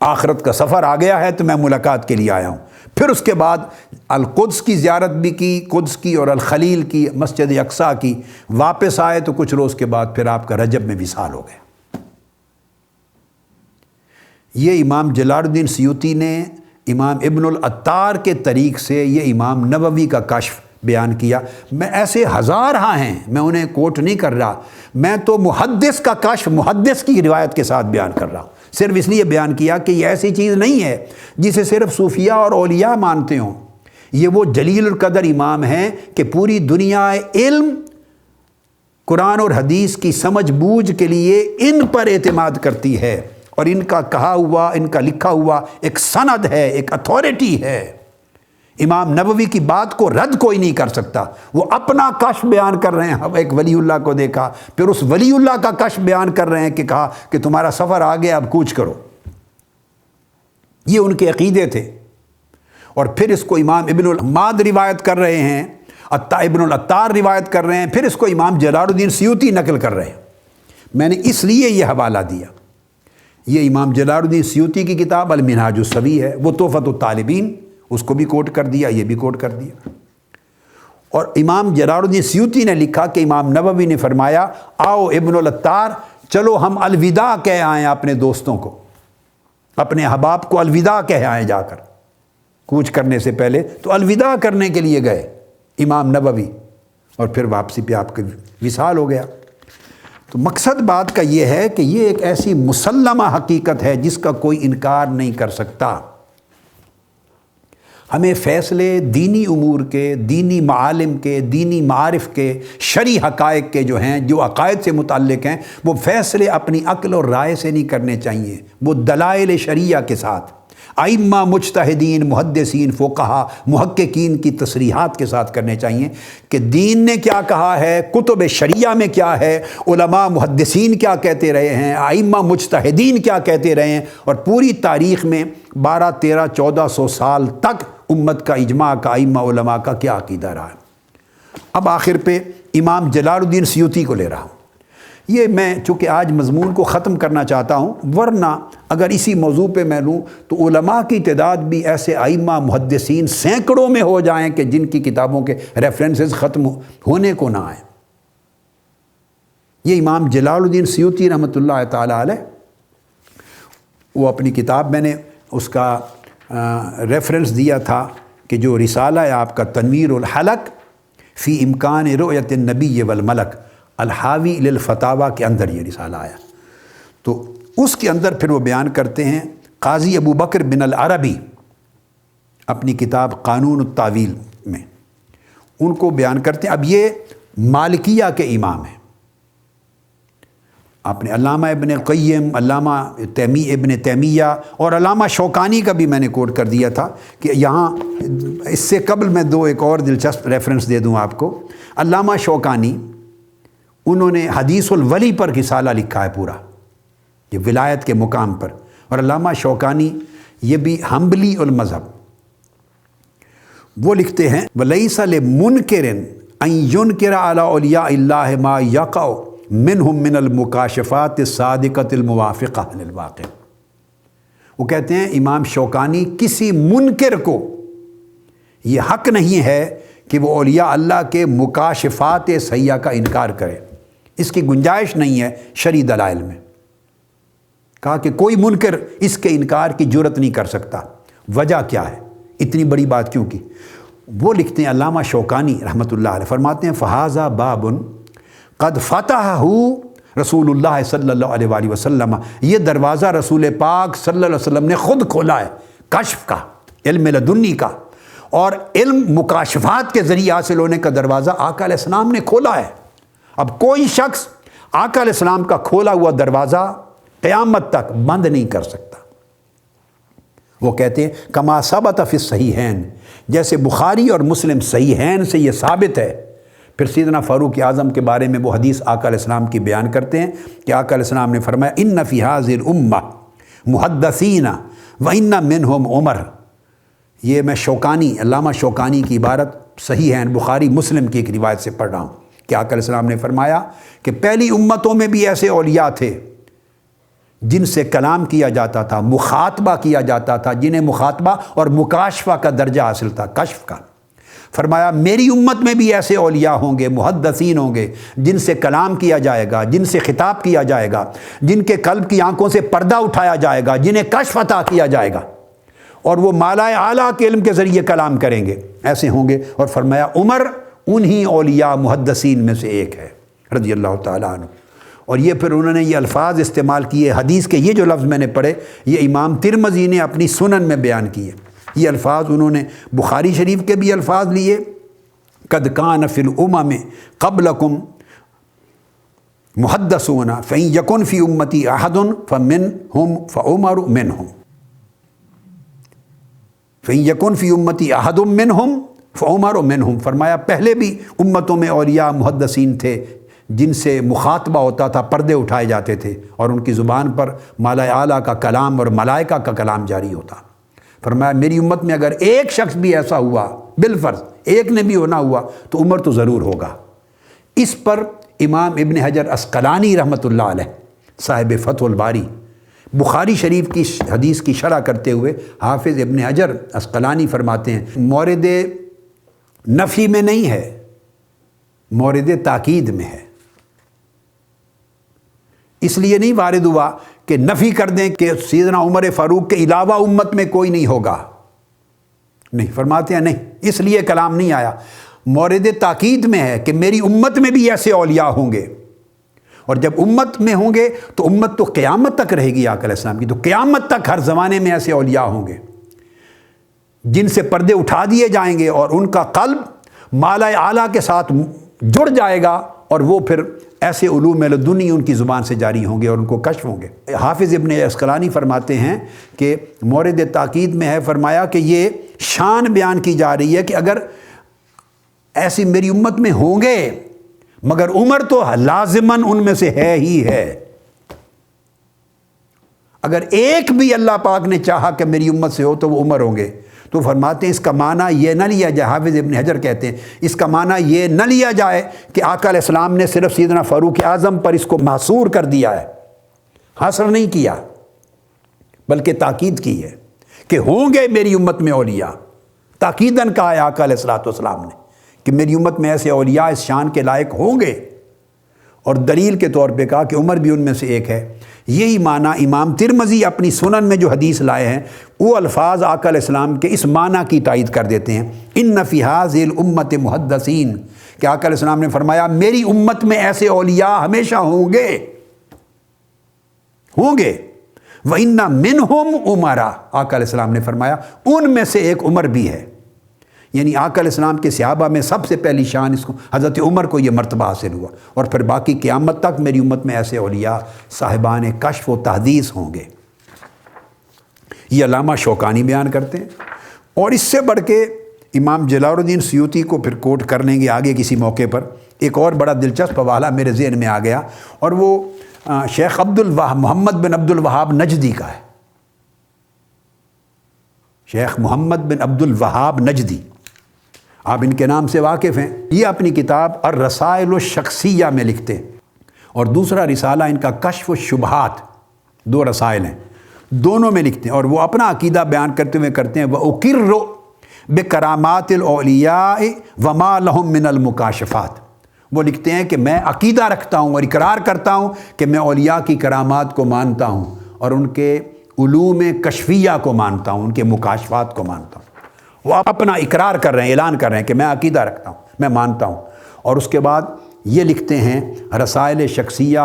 آخرت کا سفر آ گیا ہے تو میں ملاقات کے لیے آیا ہوں۔ پھر اس کے بعد القدس کی زیارت بھی کی، قدس کی اور الخلیل کی، مسجد اقصیٰ کی، واپس آئے تو کچھ روز کے بعد پھر آپ کا رجب میں وصال ہو گیا۔ یہ امام جلال الدین سیوطی نے امام ابن العطار کے طریق سے یہ امام نووی کا کشف بیان کیا۔ میں ایسے ہزار ہیں، میں انہیں کوٹ نہیں کر رہا، میں تو محدث کا کشف محدث کی روایت کے ساتھ بیان کر رہا ہوں، صرف اس لیے بیان کیا کہ یہ ایسی چیز نہیں ہے جسے صرف صوفیاء اور اولیاء مانتے ہوں۔ یہ وہ جلیل القدر امام ہیں کہ پوری دنیا علم، قرآن اور حدیث کی سمجھ بوجھ کے لیے ان پر اعتماد کرتی ہے، اور ان کا کہا ہوا، ان کا لکھا ہوا ایک سند ہے، ایک اتھارٹی ہے۔ امام نووی کی بات کو رد کوئی نہیں کر سکتا، وہ اپنا کشف بیان کر رہے ہیں۔ ہم ایک ولی اللہ کو دیکھا، پھر اس ولی اللہ کا کشف بیان کر رہے ہیں کہ کہا کہ تمہارا سفر آ گیا اب کوچ کرو۔ یہ ان کے عقیدے تھے۔ اور پھر اس کو امام ابن الحماد روایت کر رہے ہیں، ابن العطار روایت کر رہے ہیں، پھر اس کو امام جلال الدین سیوطی نقل کر رہے ہیں۔ میں نے اس لیے یہ حوالہ دیا۔ یہ امام جلال الدین سیوطی کی کتاب المنہاج السوی ہے، وہ تحفۃ الطالبین، اس کو بھی کوٹ کر دیا، یہ بھی کوٹ کر دیا۔ اور امام جلال الدین سیوطی نے لکھا کہ امام نووی نے فرمایا آؤ ابن العطار چلو ہم الوداع کہہ آئیں اپنے دوستوں کو، اپنے احباب کو الوداع کہہ آئیں، جا کر کوچ کرنے سے پہلے تو الوداع کرنے کے لیے گئے امام نووی، اور پھر واپسی پہ آپ کا وصال ہو گیا۔ تو مقصد بات کا یہ ہے کہ یہ ایک ایسی مسلمہ حقیقت ہے جس کا کوئی انکار نہیں کر سکتا۔ ہمیں فیصلے دینی امور کے، دینی معالم کے، دینی معارف کے، شرعی حقائق کے جو ہیں، جو عقائد سے متعلق ہیں، وہ فیصلے اپنی عقل اور رائے سے نہیں کرنے چاہیے، وہ دلائل شرعیہ کے ساتھ، ائمہ مجتہدین، محدثین، فقہا، محققین کی تصریحات کے ساتھ کرنے چاہیے کہ دین نے کیا کہا ہے، کتب شریعہ میں کیا ہے، علماء محدثین کیا کہتے رہے ہیں، ائمہ مجتہدین کیا کہتے رہے ہیں، اور پوری تاریخ میں 1200، 1300، 1400 سال تک امت کا اجماع کا، ائمہ علماء کا کیا عقیدہ رہا ہے۔ اب آخر پہ امام جلال الدین سیوطی کو لے رہا ہوں۔ یہ میں چونکہ آج مضمون کو ختم کرنا چاہتا ہوں، ورنہ اگر اسی موضوع پہ میں لوں تو علماء کی تعداد بھی ایسے ائمہ محدثین سینکڑوں میں ہو جائیں کہ جن کی کتابوں کے ریفرنسز ختم ہونے کو نہ آئیں۔ یہ امام جلال الدین سیوطی رحمۃ اللہ تعالی علیہ، وہ اپنی کتاب، میں نے اس کا ریفرنس دیا تھا کہ جو رسالہ ہے آپ کا تنویر الحلق فی امکان رؤیت النبی والملک، الحاوی للفتاوی کے اندر یہ رسالہ آیا۔ تو اس کے اندر پھر وہ بیان کرتے ہیں، قاضی ابو بکر بن العربی اپنی کتاب قانون التاویل میں ان کو بیان کرتے ہیں۔ اب یہ مالکیہ کے امام ہیں، آپ نے علامہ ابن قیم، علامہ ابن تیمیہ اور علامہ شوکانی کا بھی میں نے کوٹ کر دیا تھا کہ یہاں اس سے قبل میں ایک اور دلچسپ ریفرنس دے دوں آپ کو۔ علامہ شوکانی انہوں نے حدیث الولی پر رسالہ لکھا ہے پورا، یہ ولایت کے مقام پر، اور علامہ شوکانی یہ بھی حنبلی المذہب، وہ لکھتے ہیں وَلَيْسَ لِمُنْكِرٍ أَن يُنْكِرَ عَلَىٰ أَوْلِيَاءِ اللَّهِ مَا يَقَعُ مِنْهُمْ مِنَ الْمُكَاشِفَاتِ الصَّادِقَةِ الْمُوَافِقَةِ لِلْوَاقِعِ۔ وہ کہتے ہیں امام شوکانی کسی منکر کو یہ حق نہیں ہے کہ وہ اولیاء اللہ کے مکاشفات صحیحہ کا انکار کرے، اس کی گنجائش نہیں ہے شرعی دلائل میں۔ کہا کہ کوئی منکر اس کے انکار کی جرت نہیں کر سکتا۔ وجہ کیا ہے؟ اتنی بڑی بات کیوں کی؟ وہ لکھتے ہیں علامہ شوکانی رحمۃ اللہ علیہ، فرماتے ہیں فہذا باب قد فتحہ رسول اللہ صلی اللہ علیہ وآلہ وسلم، یہ دروازہ رسول پاک صلی اللہ علیہ وسلم نے خود کھولا ہے، کشف کا، علم لدنی کا، اور علم مکاشفات کے ذریعے حاصل ہونے کا دروازہ آقا علیہ السلام نے کھولا ہے۔ اب کوئی شخص آقا علیہ السلام کا کھولا ہوا دروازہ قیامت تک بند نہیں کر سکتا۔ وہ کہتے ہیں کما ثبت فی الصحیحین، جیسے بخاری اور مسلم صحیحین سے یہ ثابت ہے۔ پھر سیدنا فاروق اعظم کے بارے میں وہ حدیث آقا علیہ السلام کی بیان کرتے ہیں کہ آقا علیہ السلام نے فرمایا ان فی ھذہ الامہ محدثین وان منہم عمر۔ یہ میں شوکانی، علامہ شوکانی کی عبارت صحیحین بخاری مسلم کی ایک روایت سے پڑھ رہا ہوں کہ آقا علیہ السلام نے فرمایا کہ پہلی امتوں میں بھی ایسے اولیاء تھے جن سے کلام کیا جاتا تھا، مخاطبہ کیا جاتا تھا، جنہیں مخاطبہ اور مکاشفہ کا درجہ حاصل تھا، کشف کا۔ فرمایا میری امت میں بھی ایسے اولیاء ہوں گے، محدثین ہوں گے، جن سے کلام کیا جائے گا، جن سے خطاب کیا جائے گا، جن کے قلب کی آنکھوں سے پردہ اٹھایا جائے گا، جنہیں کشف عطا کیا جائے گا، اور وہ مالائے اعلیٰ کے علم کے ذریعے کلام کریں گے، ایسے ہوں گے۔ اور فرمایا عمر انہی اولیاء محدثین میں سے ایک ہے رضی اللہ تعالیٰ عنہ۔ اور یہ پھر انہوں نے یہ الفاظ استعمال کیے حدیث کے، یہ جو لفظ میں نے پڑھے یہ امام ترمذی نے اپنی سنن میں بیان کیے۔ یہ الفاظ انہوں نے بخاری شریف کے بھی الفاظ لیے، قد کان فی الامم قبلکم محدثون فإن یکن فی امتی احد فمنہم فعمر منہم، فإن یکن فی امتی احد منہم فعمر منہم۔ فرمایا پہلے بھی امتوں میں اولیاء محدثین تھے جن سے مخاطبہ ہوتا تھا، پردے اٹھائے جاتے تھے، اور ان کی زبان پر مالائے اعلیٰ کا کلام اور ملائکہ کا کلام جاری ہوتا۔ فرمایا میری امت میں اگر ایک شخص بھی ایسا ہوا، بالفرض ایک نے بھی ہونا ہوا، تو عمر تو ضرور ہوگا۔ اس پر امام ابن حجر عسقلانی رحمۃ اللہ علیہ صاحب فتح الباری بخاری شریف کی حدیث کی شرح کرتے ہوئے حافظ ابن حجر عسقلانی فرماتے ہیں مورد نفی میں نہیں ہے، مورد تاکید میں ہے۔ اس لیے نہیں وارد ہوا کہ نفی کر دیں کہ سیدنا عمر فاروق کے علاوہ امت میں کوئی نہیں ہوگا، نہیں، فرماتے ہیں نہیں، اس لیے کلام نہیں آیا، مورد تاکید میں ہے کہ میری امت میں بھی ایسے اولیاء ہوں گے، اور جب امت میں ہوں گے تو امت تو قیامت تک رہے گی آقا علیہ السلام کی، تو قیامت تک ہر زمانے میں ایسے اولیاء ہوں گے جن سے پردے اٹھا دیے جائیں گے اور ان کا قلب مالائے اعلیٰ کے ساتھ جڑ جائے گا، اور وہ پھر ایسے علوم لدنی ان کی زبان سے جاری ہوں گے اور ان کو کشف ہوں گے۔ حافظ ابن عسقلانی فرماتے ہیں کہ مورد تاکید میں ہے، فرمایا کہ یہ شان بیان کی جا رہی ہے کہ اگر ایسی میری امت میں ہوں گے، مگر عمر تو لازماً ان میں سے ہے ہی ہے۔ اگر ایک بھی اللہ پاک نے چاہا کہ میری امت سے ہو تو وہ عمر ہوں گے۔ تو فرماتے ہیں اس کا معنی یہ نہ لیا جائے، حافظ ابن حجر کہتے ہیں اس کا معنی یہ نہ لیا جائے کہ آقا علیہ السلام نے صرف سیدنا فاروق اعظم پر اس کو محصور کر دیا ہے، حاصل نہیں کیا، بلکہ تاکید کی ہے کہ ہوں گے میری امت میں اولیاء۔ تاکیداً کہا ہے آقا علیہ السلام نے کہ میری امت میں ایسے اولیاء اس شان کے لائق ہوں گے، اور دلیل کے طور پہ کہا کہ عمر بھی ان میں سے ایک ہے۔ یہی معنی امام ترمذی اپنی سنن میں جو حدیث لائے ہیں وہ الفاظ آقا علیہ السلام کے اس معنی کی تائید کر دیتے ہیں، ان فی ھذہ الامۃ محدثین، کہ آقا علیہ السلام نے فرمایا میری امت میں ایسے اولیاء ہمیشہ ہوں گے، وَإِنَّ مِنْهُمْ عُمَرَا، آقا علیہ السلام نے فرمایا ان میں سے ایک عمر بھی ہے۔ یعنی آقا علیہ السلام کے صحابہ میں سب سے پہلی شان اس کو حضرت عمر کو یہ مرتبہ حاصل ہوا، اور پھر باقی قیامت تک میری امت میں ایسے اولیاء صاحبان کشف و تحدیث ہوں گے۔ یہ علامہ شوکانی بیان کرتے ہیں، اور اس سے بڑھ کے امام جلال الدین سیوطی کو پھر کوٹ کر لیں گے آگے کسی موقع پر۔ ایک اور بڑا دلچسپ حوالہ میرے ذہن میں آ گیا، اور وہ شیخ محمد بن عبد الوہاب نجدی کا ہے۔ شیخ محمد بن عبد الوہاب نجدی، آپ ان کے نام سے واقف ہیں۔ یہ اپنی کتاب الرسائل الشخصیہ میں لکھتے ہیں، اور دوسرا رسالہ ان کا کشف الشبہات، 2 رسائل ہیں، دونوں میں لکھتے ہیں، اور وہ اپنا عقیدہ بیان کرتے ہوئے کرتے ہیں وَأُقِرُّ بِكَرَامَاتِ الْأَوْلِيَاءِ وَمَا لَهُم مِّنَ الْمُكَاشَفَاتِ۔ وہ لکھتے ہیں کہ میں عقیدہ رکھتا ہوں اور اقرار کرتا ہوں کہ میں اولیاء کی کرامات کو مانتا ہوں، اور ان کے علوم کشفیہ کو مانتا ہوں، ان کے مکاشفات کو مانتا ہوں۔ وہ اپنا اقرار کر رہے ہیں، اعلان کر رہے ہیں کہ میں عقیدہ رکھتا ہوں، میں مانتا ہوں۔ اور اس کے بعد یہ لکھتے ہیں رسائل شخصیہ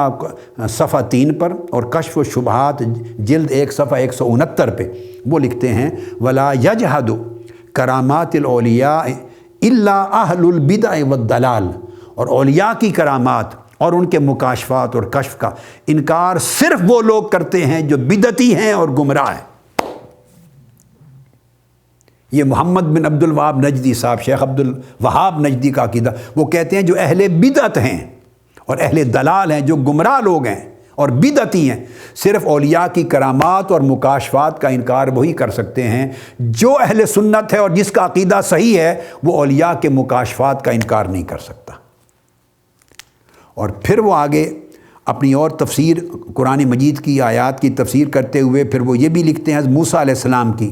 صفحہ 3 پر، اور کشف و شبہات جلد 1 صفحہ 169 پہ وہ لکھتے ہیں وَلَا يَجْحَدُ کرامات الاولیاء الا اہل البدع والضلال، اور اولیاء کی کرامات اور ان کے مکاشفات اور کشف کا انکار صرف وہ لوگ کرتے ہیں جو بدعتی ہیں اور گمراہ ہیں۔ یہ محمد بن عبد الوہاب نجدی صاحب، شیخ عبد الوہاب نجدی کا عقیدہ، وہ کہتے ہیں جو اہل بدعت ہیں اور اہل دلال ہیں، جو گمراہ لوگ ہیں اور بدعتی ہیں، صرف اولیاء کی کرامات اور مکاشفات کا انکار وہی کر سکتے ہیں۔ جو اہل سنت ہے اور جس کا عقیدہ صحیح ہے، وہ اولیاء کے مکاشفات کا انکار نہیں کر سکتا۔ اور پھر وہ آگے اپنی اور تفسیر قرآن مجید کی آیات کی تفسیر کرتے ہوئے پھر وہ یہ بھی لکھتے ہیں حضرت موسیٰ علیہ السلام کی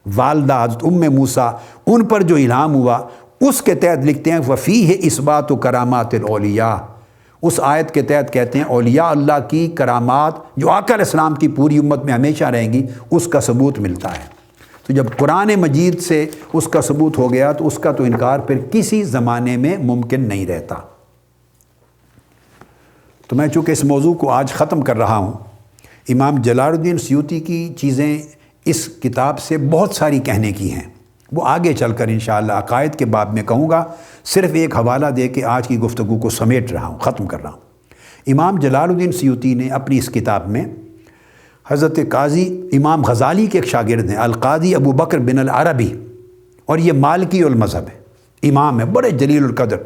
والدہ حضرت موسیٰ، ان پر جو الہام ہوا اس کے تحت لکھتے ہیں وَفِيهِ إِثْبَاتُ كَرَامَاتِ الْأَوْلِيَاءِ۔ اس آیت کے تحت کہتے ہیں اولیاء اللہ کی کرامات جو آقا علیہ السلام کی پوری امت میں ہمیشہ رہیں گی، اس کا ثبوت ملتا ہے۔ تو جب قرآن مجید سے اس کا ثبوت ہو گیا تو اس کا تو انکار پھر کسی زمانے میں ممکن نہیں رہتا۔ تو میں چونکہ اس موضوع کو آج ختم کر رہا ہوں، امام جلال الدین سیوطی کی چیزیں اس کتاب سے بہت ساری کہنے کی ہیں، وہ آگے چل کر انشاءاللہ عقائد کے باب میں کہوں گا۔ صرف ایک حوالہ دے کے آج کی گفتگو کو سمیٹ رہا ہوں، ختم کر رہا ہوں۔ امام جلال الدین سیوطی نے اپنی اس کتاب میں حضرت قاضی امام غزالی کے ایک شاگرد ہیں القاضی ابو بکر بن العربی، اور یہ مالکی المذہب ہے، امام ہے بڑے جلیل القدر،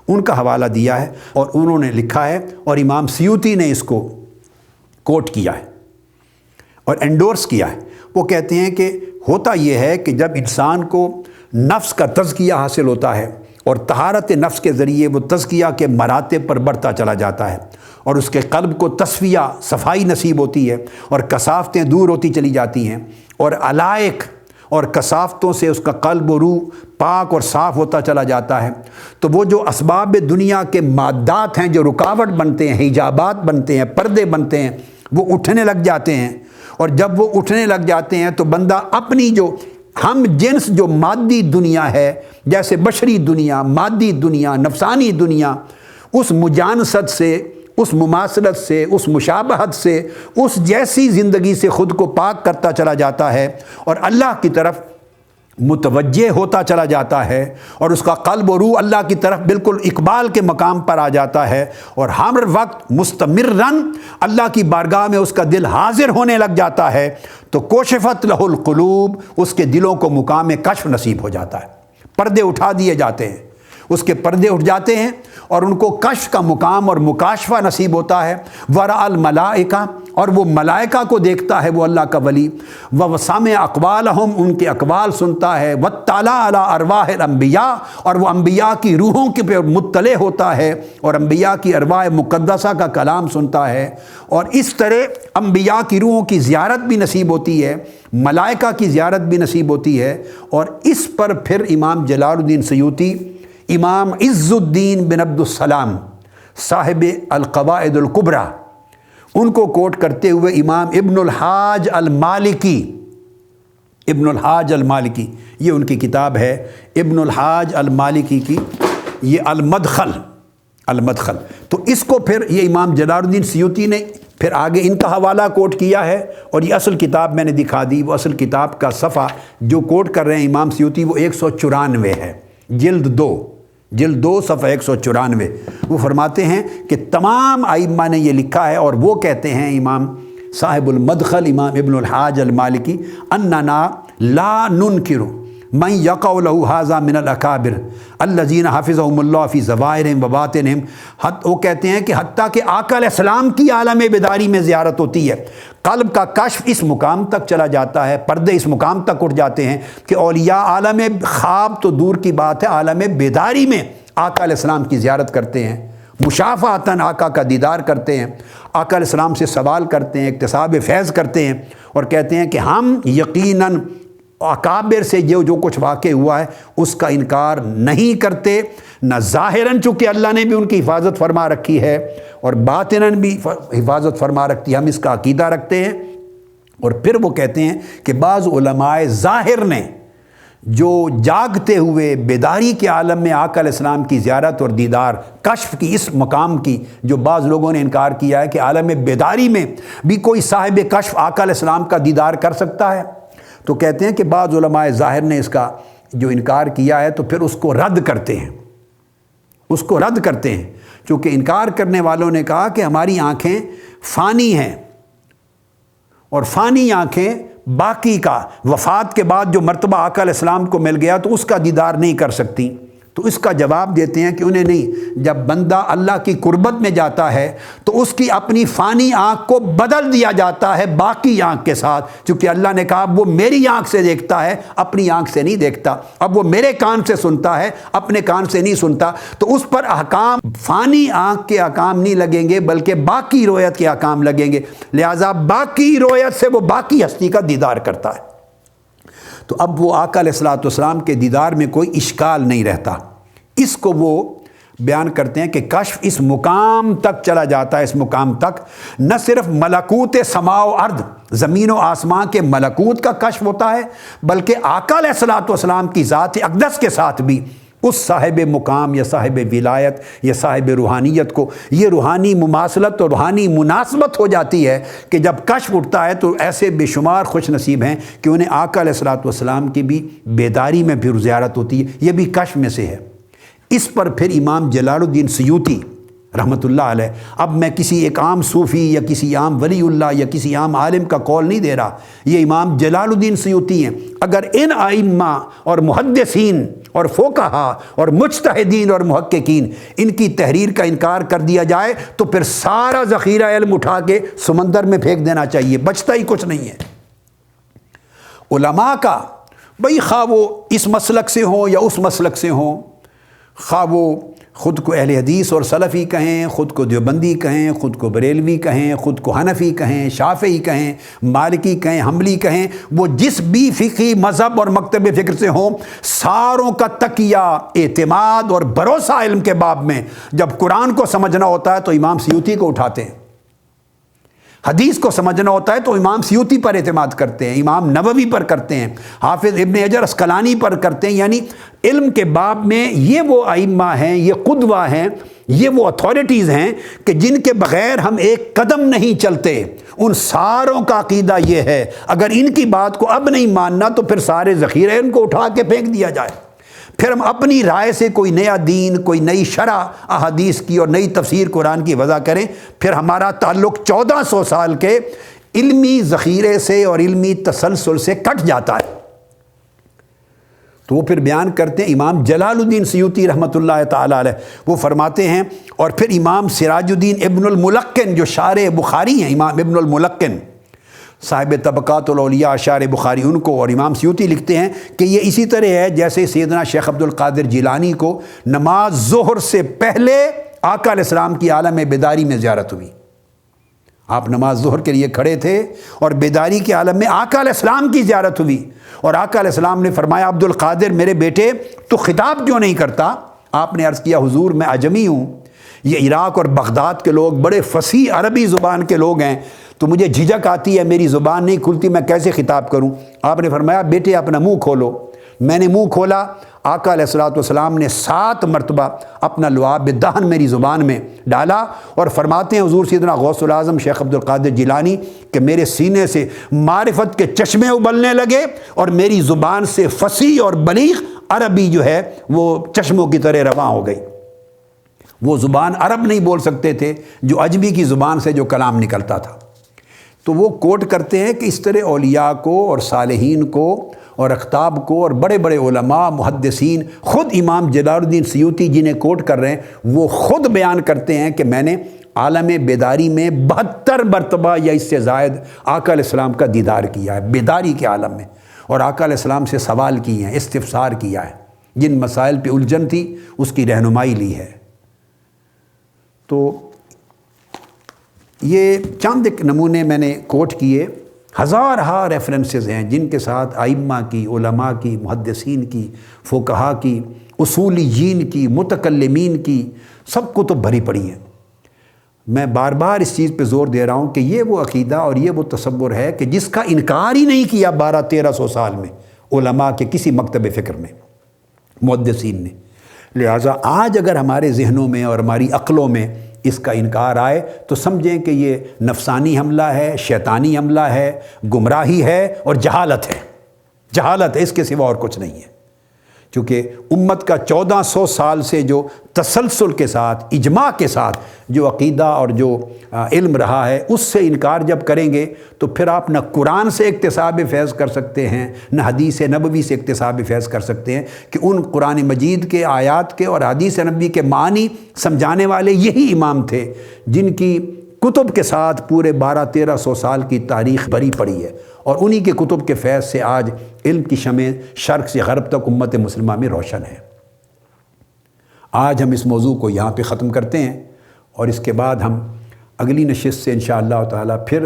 ان کا حوالہ دیا ہے اور انہوں نے لکھا ہے، اور امام سیوطی نے اس کو کوٹ کیا ہے اور انڈورس کیا ہے۔ وہ کہتے ہیں کہ ہوتا یہ ہے کہ جب انسان کو نفس کا تزکیہ حاصل ہوتا ہے اور طہارت نفس کے ذریعے وہ تزکیہ کے مراتب پر بڑھتا چلا جاتا ہے، اور اس کے قلب کو تصفیہ صفائی نصیب ہوتی ہے، اور کثافتیں دور ہوتی چلی جاتی ہیں، اور علائق اور کثافتوں سے اس کا قلب و روح پاک اور صاف ہوتا چلا جاتا ہے، تو وہ جو اسباب دنیا کے مادات ہیں جو رکاوٹ بنتے ہیں، حجابات بنتے ہیں، پردے بنتے ہیں، وہ اٹھنے لگ جاتے ہیں۔ اور جب وہ اٹھنے لگ جاتے ہیں تو بندہ اپنی جو ہم جنس جو مادی دنیا ہے، جیسے بشری دنیا، مادی دنیا، نفسانی دنیا، اس مجانست سے، اس مماثلت سے، اس مشابہت سے، اس جیسی زندگی سے خود کو پاک کرتا چلا جاتا ہے، اور اللہ کی طرف متوجہ ہوتا چلا جاتا ہے، اور اس کا قلب و روح اللہ کی طرف بالکل اقبال کے مقام پر آ جاتا ہے، اور ہر وقت مستمرن اللہ کی بارگاہ میں اس کا دل حاضر ہونے لگ جاتا ہے، تو کوشفت لہ القلوب، اس کے دلوں کو مقام کشف نصیب ہو جاتا ہے، پردے اٹھا دیے جاتے ہیں، اس کے پردے اٹھ جاتے ہیں اور ان کو کشف کا مقام اور مکاشفہ نصیب ہوتا ہے۔ ورا الملائکہ، اور وہ ملائکہ کو دیکھتا ہے وہ اللہ کا ولی، وسمع اقوالہم، ان کے اقوال سنتا ہے، واطلع علی ارواح الانبیاء، اور وہ انبیاء کی روحوں کے پر مطلع ہوتا ہے اور انبیاء کی ارواح مقدسہ کا کلام سنتا ہے، اور اس طرح انبیاء کی روحوں کی زیارت بھی نصیب ہوتی ہے، ملائکہ کی زیارت بھی نصیب ہوتی ہے۔ اور اس پر پھر امام جلال الدین سیوطی، امام عز الدین بن عبد السلام صاحب القواعد الکبریٰ، ان کو کوٹ کرتے ہوئے امام ابن الحاج المالکی، ابن الحاج المالکی، یہ ان کی کتاب ہے ابن الحاج المالکی کی، یہ المدخل، المدخل، تو اس کو پھر یہ امام جلال الدین سیوطی نے پھر آگے ان کا حوالہ کوٹ کیا ہے، اور یہ اصل کتاب میں نے دکھا دی، وہ اصل کتاب کا صفحہ جو کوٹ کر رہے ہیں امام سیوطی وہ 194 ہے، جلد 2 صفحہ 194۔ وہ فرماتے ہیں کہ تمام ائمہ نے یہ لکھا ہے، اور وہ کہتے ہیں امام صاحب المدخل امام ابن الحاج المالکی، اننا لا ننکر من یقع له ھذا من الاکابر الذین حفظهم اللہ فی ظواہرہم و باطنہم۔ وہ کہتے ہیں کہ حتیٰ کہ آقا علیہ السلام کی عالم بیداری میں زیارت ہوتی ہے، قلب کا کشف اس مقام تک چلا جاتا ہے، پردے اس مقام تک اٹھ جاتے ہیں کہ اولیاء عالم خواب تو دور کی بات ہے، عالم بیداری میں آقا علیہ السلام کی زیارت کرتے ہیں، مشافہتاً آقا کا دیدار کرتے ہیں، آقا علیہ السلام سے سوال کرتے ہیں، اکتساب فیض کرتے ہیں، اور کہتے ہیں کہ ہم یقیناً اکابر سے جو کچھ واقع ہوا ہے اس کا انکار نہیں کرتے، نہ ظاہراً، چونکہ اللہ نے بھی ان کی حفاظت فرما رکھی ہے، اور باطناً بھی حفاظت فرما رکھتی ہے، ہم اس کا عقیدہ رکھتے ہیں۔ اور پھر وہ کہتے ہیں کہ بعض علماء ظاہر نے جو جاگتے ہوئے بیداری کے عالم میں آقا علیہ السلام کی زیارت اور دیدار، کشف کی اس مقام کی جو بعض لوگوں نے انکار کیا ہے کہ عالم بیداری میں بھی کوئی صاحب کشف آقا علیہ السلام کا دیدار کر سکتا ہے، تو کہتے ہیں کہ بعض علماء ظاہر نے اس کا جو انکار کیا ہے تو پھر اس کو رد کرتے ہیں، چونکہ انکار کرنے والوں نے کہا کہ ہماری آنکھیں فانی ہیں، اور فانی آنکھیں باقی کا وفات کے بعد جو مرتبہ آقا علیہ السلام کو مل گیا تو اس کا دیدار نہیں کر سکتی۔ تو اس کا جواب دیتے ہیں کہ انہیں نہیں، جب بندہ اللہ کی قربت میں جاتا ہے تو اس کی اپنی فانی آنکھ کو بدل دیا جاتا ہے باقی آنکھ کے ساتھ، چونکہ اللہ نے کہا وہ میری آنکھ سے دیکھتا ہے، اپنی آنکھ سے نہیں دیکھتا، اب وہ میرے کان سے سنتا ہے، اپنے کان سے نہیں سنتا، تو اس پر احکام فانی آنکھ کے احکام نہیں لگیں گے بلکہ باقی رویت کے احکام لگیں گے، لہٰذا باقی رویت سے وہ باقی ہستی کا دیدار کرتا ہے۔ تو اب وہ آقا علیہ السلام کے دیدار میں کوئی اشکال نہیں رہتا۔ اس کو وہ بیان کرتے ہیں کہ کشف اس مقام تک چلا جاتا ہے، اس مقام تک نہ صرف ملکوت سماء و ارض، زمین و آسمان کے ملکوت کا کشف ہوتا ہے، بلکہ آقا علیہ السلام کی ذات اقدس کے ساتھ بھی اس صاحب مقام یا صاحب ولایت یا صاحب روحانیت کو یہ روحانی مماثلت اور روحانی مناسبت ہو جاتی ہے کہ جب کشف اٹھتا ہے تو ایسے بے شمار خوش نصیب ہیں کہ انہیں آقا علیہ السلام کی بھی بیداری میں پھر زیارت ہوتی ہے، یہ بھی کشف میں سے ہے۔ اس پر پھر امام جلال الدین سیوطی رحمۃ اللہ علیہ، اب میں کسی ایک عام صوفی یا کسی عام ولی اللہ یا کسی عام عالم کا قول نہیں دے رہا، یہ امام جلال الدین سیوطی ہیں۔ اگر ان ائمہ اور محدثین اور فقہا اور مجتہدین اور محققین ان کی تحریر کا انکار کر دیا جائے تو پھر سارا ذخیرہ علم اٹھا کے سمندر میں پھینک دینا چاہیے، بچتا ہی کچھ نہیں ہے۔ علماء کا بھئی خواہ وہ اس مسلک سے ہوں یا اس مسلک سے ہوں، خواہ وہ خود کو اہل حدیث اور سلفی کہیں، خود کو دیوبندی کہیں، خود کو بریلوی کہیں، خود کو حنفی کہیں، شافعی کہیں، مالکی کہیں، حنبلی کہیں، وہ جس بھی فقہی مذہب اور مکتب فکر سے ہوں، ساروں کا تکیہ، اعتماد اور بھروسہ علم کے باب میں جب قرآن کو سمجھنا ہوتا ہے تو امام سیوطی کو اٹھاتے ہیں، حدیث کو سمجھنا ہوتا ہے تو امام سیوطی پر اعتماد کرتے ہیں، امام نووی پر کرتے ہیں، حافظ ابن حجر اسقلانی پر کرتے ہیں۔ یعنی علم کے باب میں یہ وہ ائمہ ہیں، یہ قدوہ ہیں، یہ وہ اتھارٹیز ہیں کہ جن کے بغیر ہم ایک قدم نہیں چلتے۔ ان ساروں کا عقیدہ یہ ہے اگر ان کی بات کو اب نہیں ماننا تو پھر سارے ذخیرے ان کو اٹھا کے پھینک دیا جائے، پھر ہم اپنی رائے سے کوئی نیا دین، کوئی نئی شرح احادیث کی اور نئی تفسیر قرآن کی وضع کریں، پھر ہمارا تعلق 1400 سال کے علمی ذخیرے سے اور علمی تسلسل سے کٹ جاتا ہے۔ تو وہ پھر بیان کرتے ہیں امام جلال الدین سیوطی رحمۃ اللہ تعالی علیہ، وہ فرماتے ہیں، اور پھر امام سراج الدین ابن الملقن جو شارح بخاری ہیں، امام ابن الملقن صاحب طبقات الاولیاء شارح بخاری، ان کو اور امام سیوطی لکھتے ہیں کہ یہ اسی طرح ہے جیسے سیدنا شیخ عبد القادر جیلانی کو نماز ظہر سے پہلے آقا علیہ السلام کی عالم بیداری میں زیارت ہوئی۔ آپ نماز ظہر کے لیے کھڑے تھے اور بیداری کے عالم میں آقا علیہ السلام کی زیارت ہوئی، اور آقا علیہ السلام نے فرمایا عبد القادر میرے بیٹے تو خطاب کیوں نہیں کرتا؟ آپ نے عرض کیا حضور میں عجمی ہوں، یہ عراق اور بغداد کے لوگ بڑے فصیح عربی زبان کے لوگ ہیں، تو مجھے جھجک آتی ہے، میری زبان نہیں کھلتی، میں کیسے خطاب کروں؟ آپ نے فرمایا بیٹے اپنا منہ کھولو۔ میں نے منہ کھولا، آقا علیہ السلام نے 7 مرتبہ اپنا لعاب دہن میری زبان میں ڈالا اور فرماتے ہیں حضور سیدنا غوث العظم شیخ عبد القادر جیلانی کہ میرے سینے سے معرفت کے چشمے ابلنے لگے اور میری زبان سے فصیح اور بلیغ عربی جو ہے وہ چشموں کی طرح رواں ہو گئی۔ وہ زبان عرب نہیں بول سکتے تھے جو عجمی کی زبان سے جو کلام نکلتا تھا۔ تو وہ کوٹ کرتے ہیں کہ اس طرح اولیاء کو اور صالحین کو اور اقطاب کو اور بڑے بڑے علماء محدثین، خود امام جلال الدین سیوطی جنہیں کوٹ کر رہے ہیں وہ خود بیان کرتے ہیں کہ میں نے عالم بیداری میں 72 مرتبہ یا اس سے زائد آقا علیہ السلام کا دیدار کیا ہے، بیداری کے عالم میں، اور آقا علیہ السلام سے سوال کیے ہیں، استفسار کیا ہے، جن مسائل پہ الجھن تھی اس کی رہنمائی لی ہے۔ تو یہ چند ایک نمونے میں نے کوٹ کیے، ہزارہا ریفرنسز ہیں جن کے ساتھ ائمہ کی، علماء کی، محدثین کی، فقہا کی، اصولیین کی، متکلمین کی، سب کتب بھری پڑی ہیں۔ میں بار بار اس چیز پہ زور دے رہا ہوں کہ یہ وہ عقیدہ اور یہ وہ تصور ہے کہ جس کا انکار ہی نہیں کیا 1200-1300 سال میں علماء کے کسی مکتب فکر میں، محدثین نے۔ لہٰذا آج اگر ہمارے ذہنوں میں اور ہماری عقلوں میں اس کا انکار آئے تو سمجھیں کہ یہ نفسانی حملہ ہے، شیطانی حملہ ہے، گمراہی ہے اور جہالت ہے۔ جہالت ہے، اس کے سوا اور کچھ نہیں ہے۔ کیونکہ امت کا 1400 سال سے جو تسلسل کے ساتھ، اجماع کے ساتھ جو عقیدہ اور جو علم رہا ہے، اس سے انکار جب کریں گے تو پھر آپ نہ قرآن سے اکتساب فیض کر سکتے ہیں، نہ حدیث نبوی سے اکتساب فیض کر سکتے ہیں، کہ ان قرآن مجید کے آیات کے اور حدیث نبوی کے معنی سمجھانے والے یہی امام تھے جن کی کتب کے ساتھ پورے 1200-1300 سال کی تاریخ بھری پڑی ہے، اور انہی کے کتب کے فیض سے آج علم کی شمع شرق سے غرب تک امت مسلمہ میں روشن ہے۔ آج ہم اس موضوع کو یہاں پہ ختم کرتے ہیں، اور اس کے بعد ہم اگلی نشست سے انشاءاللہ تعالی پھر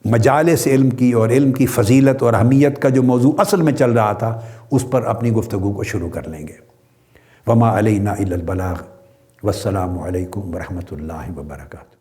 مجالس علم کی اور علم کی فضیلت اور اہمیت کا جو موضوع اصل میں چل رہا تھا اس پر اپنی گفتگو کو شروع کر لیں گے۔ وما علینا الا البلاغ، والسلام علیکم ورحمۃ اللہ وبرکاتہ۔